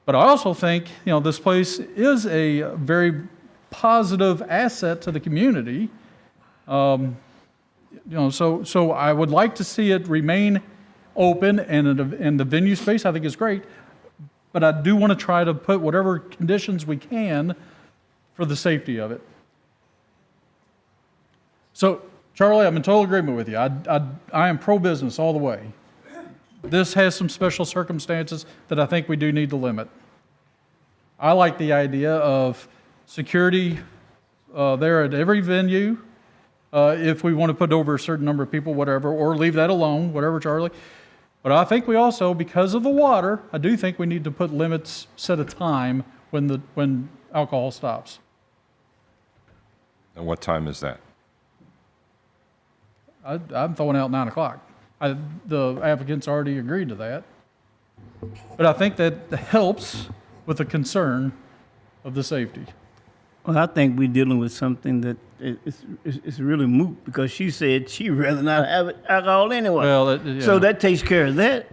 Speaker 1: but I also think, this place is a very positive asset to the community. So I would like to see it remain open and the venue space I think is great, but I do want to try to put whatever conditions we can for the safety of it. So, Charlie, I'm in total agreement with you. I am pro-business all the way. This has some special circumstances that I think we do need to limit. I like the idea of security there at every venue, if we want to put over a certain number of people, whatever, or leave that alone, whatever, Charlie. But I think we also, because of the water, I do think we need to put limits, set a time when alcohol stops.
Speaker 3: And what time is that?
Speaker 1: I'm throwing out 9 o'clock. The applicant's already agreed to that. But I think that helps with the concern of the safety.
Speaker 9: Well, I think we're dealing with something that is really moot because she said she'd rather not have alcohol anyway.
Speaker 1: Well,
Speaker 9: So that takes care of that.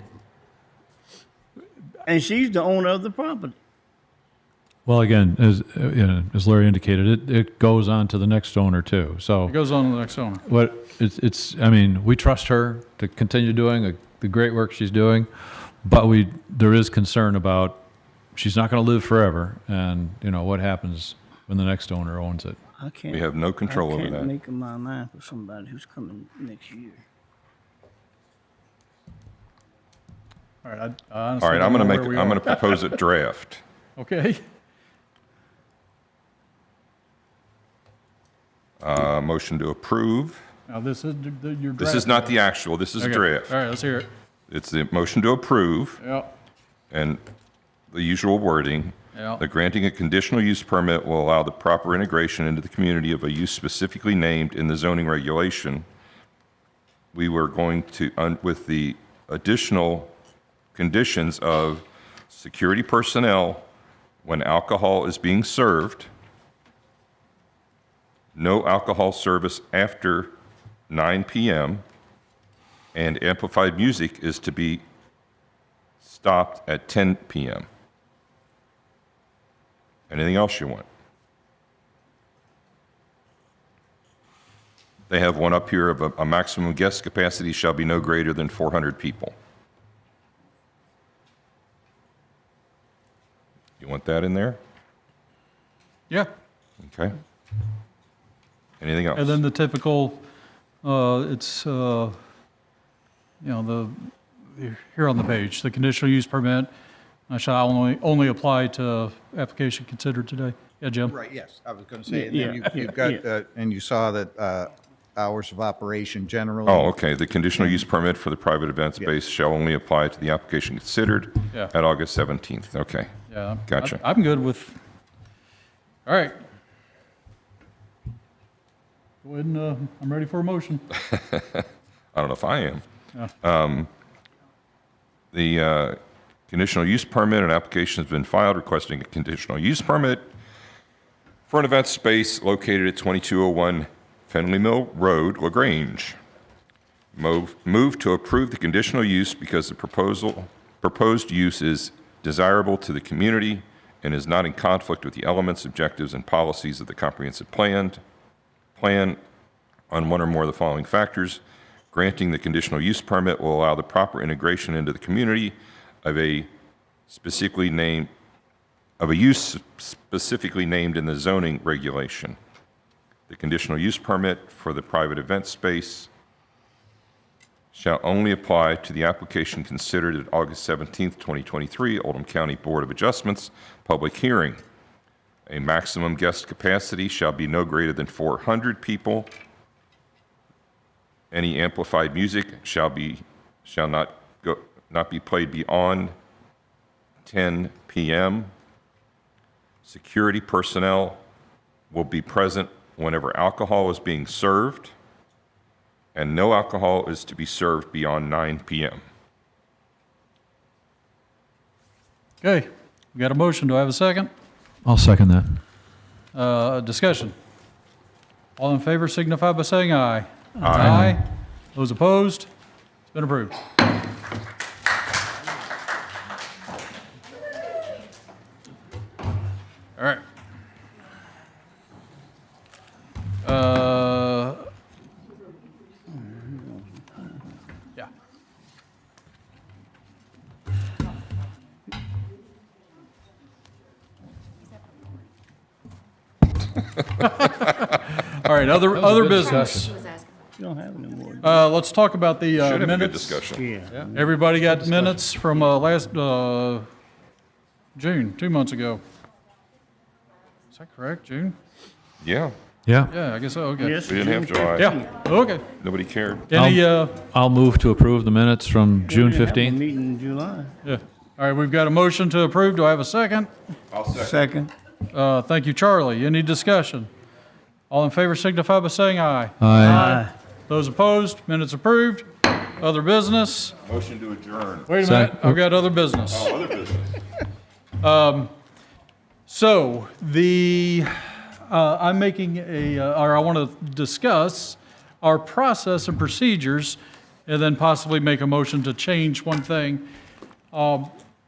Speaker 9: And she's the owner of the property.
Speaker 7: Well, again, as Larry indicated, it goes on to the next owner too. So
Speaker 1: It goes on to the next owner.
Speaker 7: we trust her to continue doing the great work she's doing, but there is concern about she's not going to live forever, and what happens when the next owner owns it.
Speaker 3: We have no control over
Speaker 9: I
Speaker 3: that.
Speaker 9: can't make up my mind for somebody who's coming next year.
Speaker 1: All right,
Speaker 3: All right, I'm going to propose a draft.
Speaker 1: Okay.
Speaker 3: Motion to approve.
Speaker 1: Now, this is your draft.
Speaker 3: This is not the actual, this is a
Speaker 1: Okay.
Speaker 3: draft.
Speaker 1: All right, let's hear it.
Speaker 3: It's the motion to approve
Speaker 1: Yeah.
Speaker 3: and the usual wording.
Speaker 1: Yeah.
Speaker 3: That granting a conditional use permit will allow the proper integration into the community of a use specifically named in the zoning regulation. We were going to, with the additional conditions of security personnel when alcohol is being served, no alcohol service after 9 p.m., and amplified music is to be stopped at 10 p.m. Anything else you want? They have one up here of a maximum guest capacity shall be no greater than 400 people. You want that in there?
Speaker 1: Yeah.
Speaker 3: Okay. Anything else?
Speaker 1: And then the typical, it's, here on the page, the conditional use permit shall only apply to application considered today. Yeah, Jim?
Speaker 10: Right, yes, I was going to say, and then you've got, and you saw that hours of operation generally.
Speaker 3: Oh, okay. The conditional use permit for the private event space shall only apply to the application considered
Speaker 1: Yeah.
Speaker 3: at August 17th. Okay.
Speaker 1: Yeah.
Speaker 3: Gotcha.
Speaker 1: I'm good with, all right. Go ahead and, I'm ready for a motion.
Speaker 3: I don't know if I am.
Speaker 1: Yeah.
Speaker 3: The conditional use permit and application has been filed requesting a conditional use permit for an event space located at 2201 Fenley Mill Road, LaGrange. Move to approve the conditional use because the proposed use is desirable to the community and is not in conflict with the elements, objectives, and policies of the comprehensive plan on one or more of the following factors. Granting the conditional use permit will allow the proper integration into the community of a use specifically named in the zoning regulation. The conditional use permit for the private event space shall only apply to the application considered at August 17th, 2023, Oldham County Board of Adjustments public hearing. A maximum guest capacity shall be no greater than 400 people. Any amplified music shall not be played beyond 10 p.m. Security personnel will be present whenever alcohol is being served, and no alcohol is to be served beyond 9 p.m.
Speaker 1: Okay, we got a motion. Do I have a second?
Speaker 7: I'll second that.
Speaker 1: Discussion. All in favor signify by saying aye.
Speaker 3: Aye.
Speaker 1: Those opposed? It's been approved. All right. Yeah. All right, other business.
Speaker 9: You don't have any more.
Speaker 1: Let's talk about the
Speaker 3: Should have a good
Speaker 1: minutes.
Speaker 3: discussion.
Speaker 9: Yeah.
Speaker 1: Everybody got minutes from last June, 2 months ago. Is that correct, June?
Speaker 3: Yeah,
Speaker 7: Yeah.
Speaker 1: Yeah, I guess so, okay.
Speaker 9: Yes,
Speaker 3: we didn't have
Speaker 9: June
Speaker 3: July.
Speaker 1: Yeah, okay.
Speaker 3: Nobody cared.
Speaker 1: Any,
Speaker 7: I'll move to approve the minutes from June
Speaker 9: We didn't have a
Speaker 7: 15th.
Speaker 9: meeting in July.
Speaker 1: yeah. All right, we've got a motion to approve. Do I have a second?
Speaker 3: I'll second.
Speaker 9: Second.
Speaker 1: Thank you, Charlie. Any discussion? All in favor signify by saying aye.
Speaker 7: Aye.
Speaker 1: Those opposed, minutes approved. Other business?
Speaker 3: Motion to adjourn.
Speaker 1: Wait a minute, I've got other business.
Speaker 3: Oh, other business.
Speaker 1: So I'm making or I want to discuss our process and procedures and then possibly make a motion to change one thing.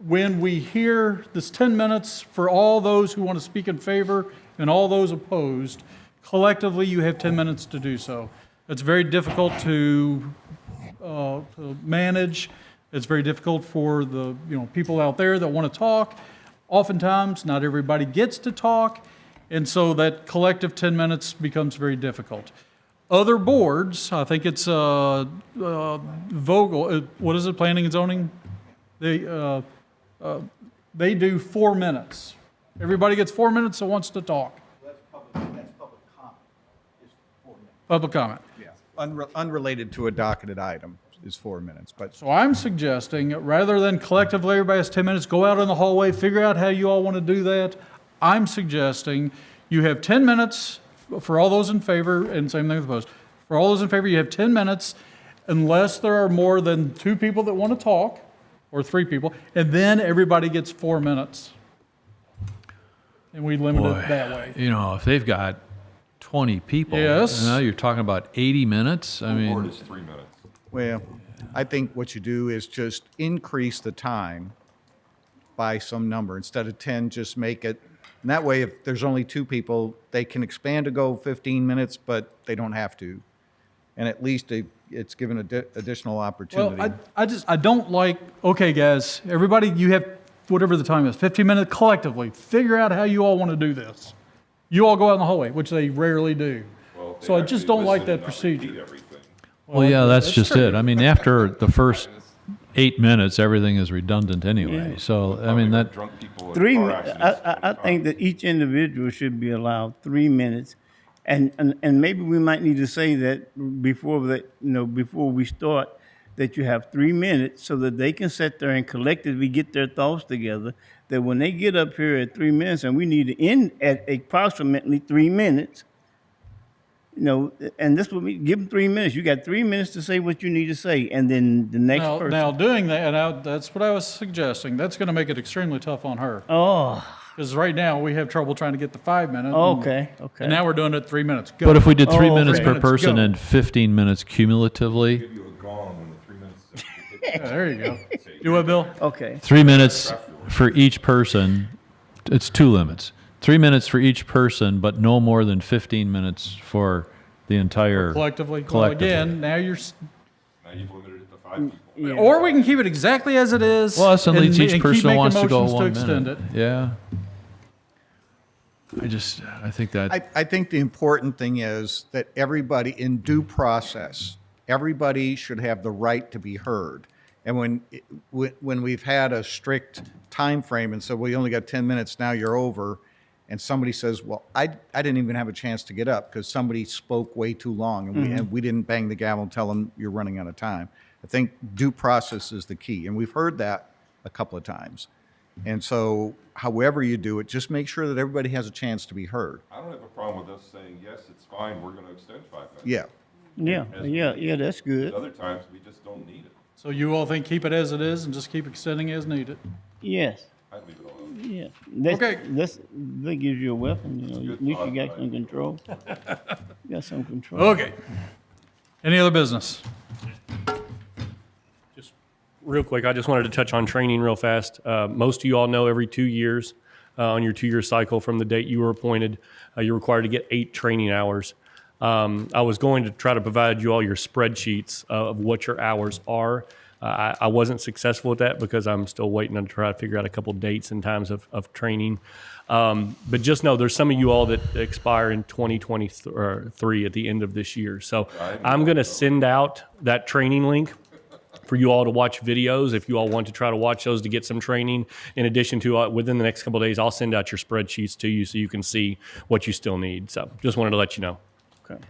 Speaker 1: When we hear this 10 minutes for all those who want to speak in favor and all those opposed, collectively you have 10 minutes to do so. It's very difficult to manage. It's very difficult for the people out there that want to talk. Oftentimes, not everybody gets to talk, and so that collective 10 minutes becomes very difficult. Other boards, I think it's Vogel, what is it, Planning and Zoning? They do 4 minutes. Everybody gets 4 minutes that wants to talk.
Speaker 10: That's public comment, is 4 minutes.
Speaker 1: Public comment.
Speaker 10: Yeah. Unrelated to a docketed item is 4 minutes, but.
Speaker 1: So I'm suggesting, rather than collectively everybody has 10 minutes, go out in the hallway, figure out how you all want to do that. I'm suggesting you have 10 minutes for all those in favor, and same thing with opposed. For all those in favor, you have 10 minutes, unless there are more than 2 people that want to talk, or 3 people, and then everybody gets 4 minutes. And we limit it that way.
Speaker 7: If they've got 20 people,
Speaker 1: Yes.
Speaker 7: now you're talking about 80 minutes. I
Speaker 3: Board
Speaker 7: mean,
Speaker 3: is 3 minutes.
Speaker 10: Well, I think what you do is just increase the time by some number. Instead of 10, just make it, and that way, if there's only 2 people, they can expand to go 15 minutes, but they don't have to. And at least it's given additional opportunity.
Speaker 1: Well, I don't like, okay, guys, everybody, you have whatever the time is, 15 minutes collectively. Figure out how you all want to do this. You all go out in the hallway, which they rarely do.
Speaker 3: Well, they
Speaker 1: So I
Speaker 3: actually
Speaker 1: just don't like
Speaker 3: listen
Speaker 1: that
Speaker 3: and not repeat
Speaker 1: procedure.
Speaker 3: everything.
Speaker 7: well, yeah, that's just
Speaker 1: true.
Speaker 7: it. I mean, after the first 8 minutes, everything is redundant anyway.
Speaker 9: Yeah.
Speaker 7: So, I mean, that,
Speaker 3: Drunk people in
Speaker 9: 3
Speaker 3: car
Speaker 9: minutes.
Speaker 3: accidents.
Speaker 9: I think that each individual should be allowed 3 minutes. And maybe we might need to say that before we start, that you have 3 minutes so that they can sit there and collectively get their thoughts together, that when they get up here at 3 minutes, and we need to end at approximately 3 minutes, You know, and this would be, give them 3 minutes. You got 3 minutes to say what you need to say, and then the next person.
Speaker 1: Now, doing that, that's what I was suggesting. That's going to make it extremely tough on her.
Speaker 9: Oh.
Speaker 1: Because right now, we have trouble trying to get the 5 minutes.
Speaker 9: Okay, okay.
Speaker 1: And now we're doing it 3 minutes. Go.
Speaker 7: But if we did 3 minutes per
Speaker 1: 3 minutes,
Speaker 7: person
Speaker 1: go.
Speaker 7: and 15 minutes cumulatively,
Speaker 3: Give you a gong when the 3 minutes.
Speaker 1: Yeah, there you go. Do what, Bill?
Speaker 9: Okay.
Speaker 7: 3 minutes for each person, it's 2 limits. 3 minutes for each person, but no more than 15 minutes for the entire.
Speaker 1: Collectively. Well, again, now you're.
Speaker 3: Now you've limited it to 5 people.
Speaker 9: Yeah.
Speaker 1: Or we can keep it exactly as it is.
Speaker 7: Well, that's unless each
Speaker 1: keep
Speaker 7: person
Speaker 1: making
Speaker 7: wants to go
Speaker 1: motions
Speaker 7: 1
Speaker 1: extend
Speaker 7: minute.
Speaker 1: it.
Speaker 7: Yeah. I think that.
Speaker 10: I think the important thing is that everybody in due process, everybody should have the right to be heard. And when we've had a strict time frame and so we only got 10 minutes, now you're over, and somebody says, well, I didn't even have a chance to get up because somebody spoke way too long and we didn't bang the gavel and tell them you're running out of time. I think due process is the key, and we've heard that a couple of times. And so however you do it, just make sure that everybody has a chance to be heard.
Speaker 3: I don't have a problem with us saying, yes, it's fine, we're going to extend 5 minutes.
Speaker 10: Yeah.
Speaker 9: Yeah, that's good.
Speaker 3: Other times, we just don't need it.
Speaker 1: So you all think keep it as it is and just keep extending as needed?
Speaker 9: Yes.
Speaker 3: I'd leave it alone.
Speaker 9: Yeah.
Speaker 1: Okay.
Speaker 9: That gives you a weapon, you know. At least you got some control. You got some control.
Speaker 1: Okay. Any other business?
Speaker 16: Just real quick, I just wanted to touch on training real fast. Most of you all know every 2 years, on your 2-year cycle from the date you were appointed, you're required to get 8 training hours. I was going to try to provide you all your spreadsheets of what your hours are. I wasn't successful with that because I'm still waiting to try to figure out a couple dates and times of training. But just know there's some of you all that expire in 2023 at the end of this year. So I'm going to send out that training link for you all to watch videos if you all want to try to watch those to get some training. In addition to, within the next couple of days, I'll send out your spreadsheets to you so you can see what you still need. So just wanted to let you know.
Speaker 9: Okay.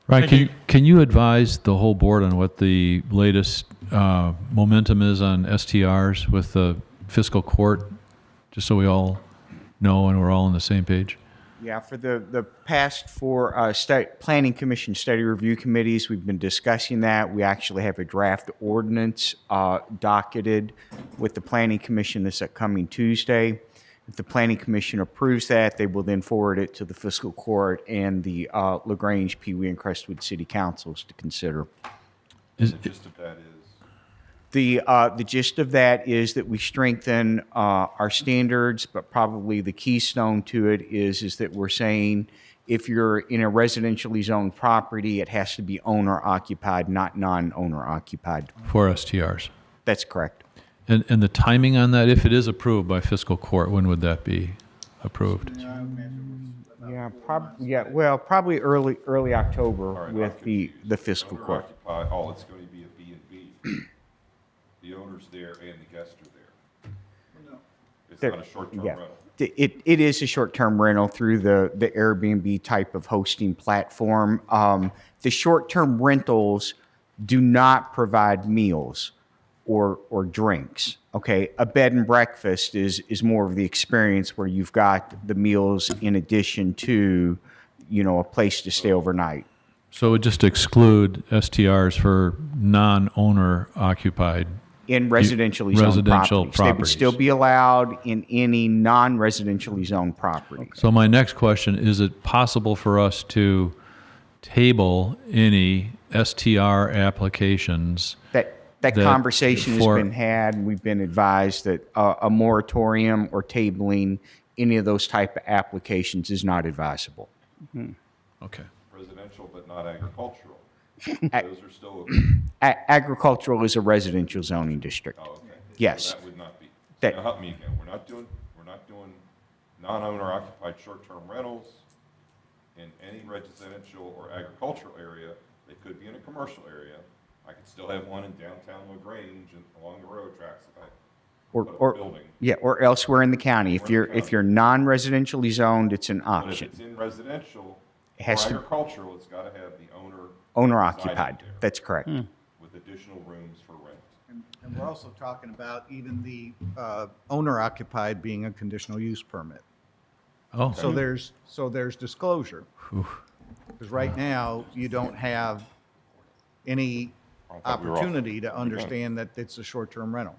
Speaker 7: Ryan, can you advise the whole board on what the latest momentum is on STRs with the fiscal court, just so we all know and we're all on the same page?
Speaker 6: Yeah, for the past 4 planning commission study review committees, we've been discussing that. We actually have a draft ordinance docketed with the planning commission this upcoming Tuesday. If the planning commission approves that, they will then forward it to the fiscal court and the LaGrange, Pee Wee, and Crestwood city councils to consider.
Speaker 3: The gist of that is?
Speaker 6: The gist of that is that we strengthen our standards, but probably the keystone to it is that we're saying if you're in a residentially zoned property, it has to be owner occupied, not non-owner occupied.
Speaker 7: For STRs.
Speaker 6: That's correct.
Speaker 7: And the timing on that, if it is approved by fiscal court, when would that be approved?
Speaker 6: Probably early October with the fiscal
Speaker 3: Owner
Speaker 6: court.
Speaker 3: occupied, oh, it's going to be a B&B. The owner's there and the guests are there. It's not a short-term rental.
Speaker 6: It is a short-term rental through the Airbnb type of hosting platform. The short-term rentals do not provide meals or drinks. Okay, a bed and breakfast is more of the experience where you've got the meals in addition to, a place to stay overnight.
Speaker 7: So it would just exclude STRs for non-owner occupied.
Speaker 6: In residentially zoned properties. They would still be allowed in any non-residentially zoned property.
Speaker 7: So my next question, is it possible for us to table any STR applications?
Speaker 6: That conversation has been had, and we've been advised that a moratorium or tabling any of those type of applications is not advisable.
Speaker 7: Mm-hmm. Okay.
Speaker 3: Residential, but not agricultural. Those are still.
Speaker 6: Agricultural is a residential zoning district.
Speaker 3: Oh, okay.
Speaker 6: Yes.
Speaker 3: So that would not be. Now help me again. We're not doing non-owner occupied short-term rentals in any residential or agricultural area. They could be in a commercial area. I could still have one in downtown LaGrange and along the railroad tracks if I put up a building.
Speaker 6: Or elsewhere in the county. If you're non-residentially zoned, it's an option.
Speaker 3: But if it's in residential
Speaker 6: it has
Speaker 3: or
Speaker 6: to,
Speaker 3: agricultural, it's got to have the
Speaker 6: owner occupied. That's correct.
Speaker 3: With additional rooms for rent.
Speaker 10: And we're also talking about even the owner occupied being a conditional use permit.
Speaker 7: Oh.
Speaker 10: So there's disclosure. Because right now, you don't have any
Speaker 3: thought we were off.
Speaker 10: opportunity to understand that it's a short-term rental.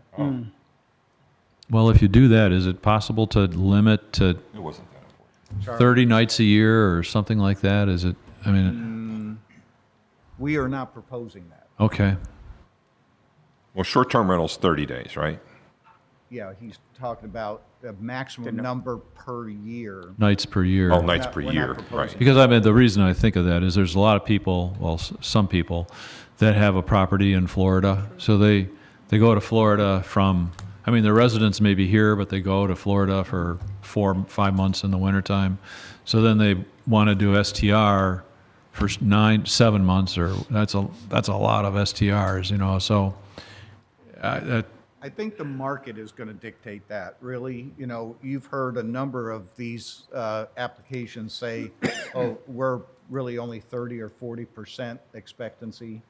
Speaker 7: Well, if you do that, is it possible to limit to
Speaker 3: It wasn't that important.
Speaker 7: 30 nights a year or something like that? Is it, I mean,
Speaker 10: We are not proposing that.
Speaker 7: okay.
Speaker 3: Well, short-term rental's 30 days, right?
Speaker 10: Yeah, he's talking about the maximum number per year.
Speaker 7: Nights per year.
Speaker 3: Oh, nights per
Speaker 10: we're not
Speaker 3: year,
Speaker 10: proposing
Speaker 3: right.
Speaker 7: Because I mean, the reason I think of that is there's a lot of people, well, some people that have a property in Florida. So they go to Florida from, I mean, the residents may be here, but they go to Florida for 4-5 months in the wintertime. So then they want to do STR for 7 months, or that's a lot of STRs, you know, so
Speaker 10: I think the market is going to dictate that, really. You know, you've heard a number of these applications say, oh, we're really only 30 or 40% expectancy,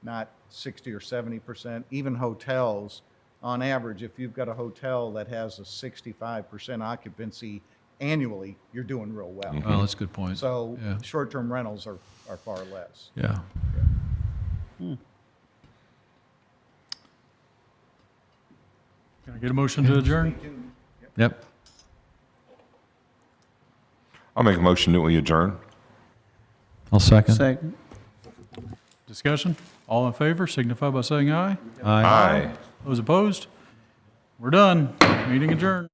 Speaker 10: not 60 or 70%. Even hotels, on average, if you've got a hotel that has a 65% occupancy annually, you're doing real well.
Speaker 7: well, that's a good point.
Speaker 10: So
Speaker 7: Yeah.
Speaker 10: short-term rentals are far less.
Speaker 7: Yeah.
Speaker 1: Can I get a motion to adjourn?
Speaker 7: Yep.
Speaker 3: I'll make a motion that we adjourn.
Speaker 7: I'll second.
Speaker 9: Second.
Speaker 1: Discussion? All in favor, signify by saying aye.
Speaker 7: Aye.
Speaker 3: Aye.
Speaker 1: Those opposed? We're done. Meeting adjourned.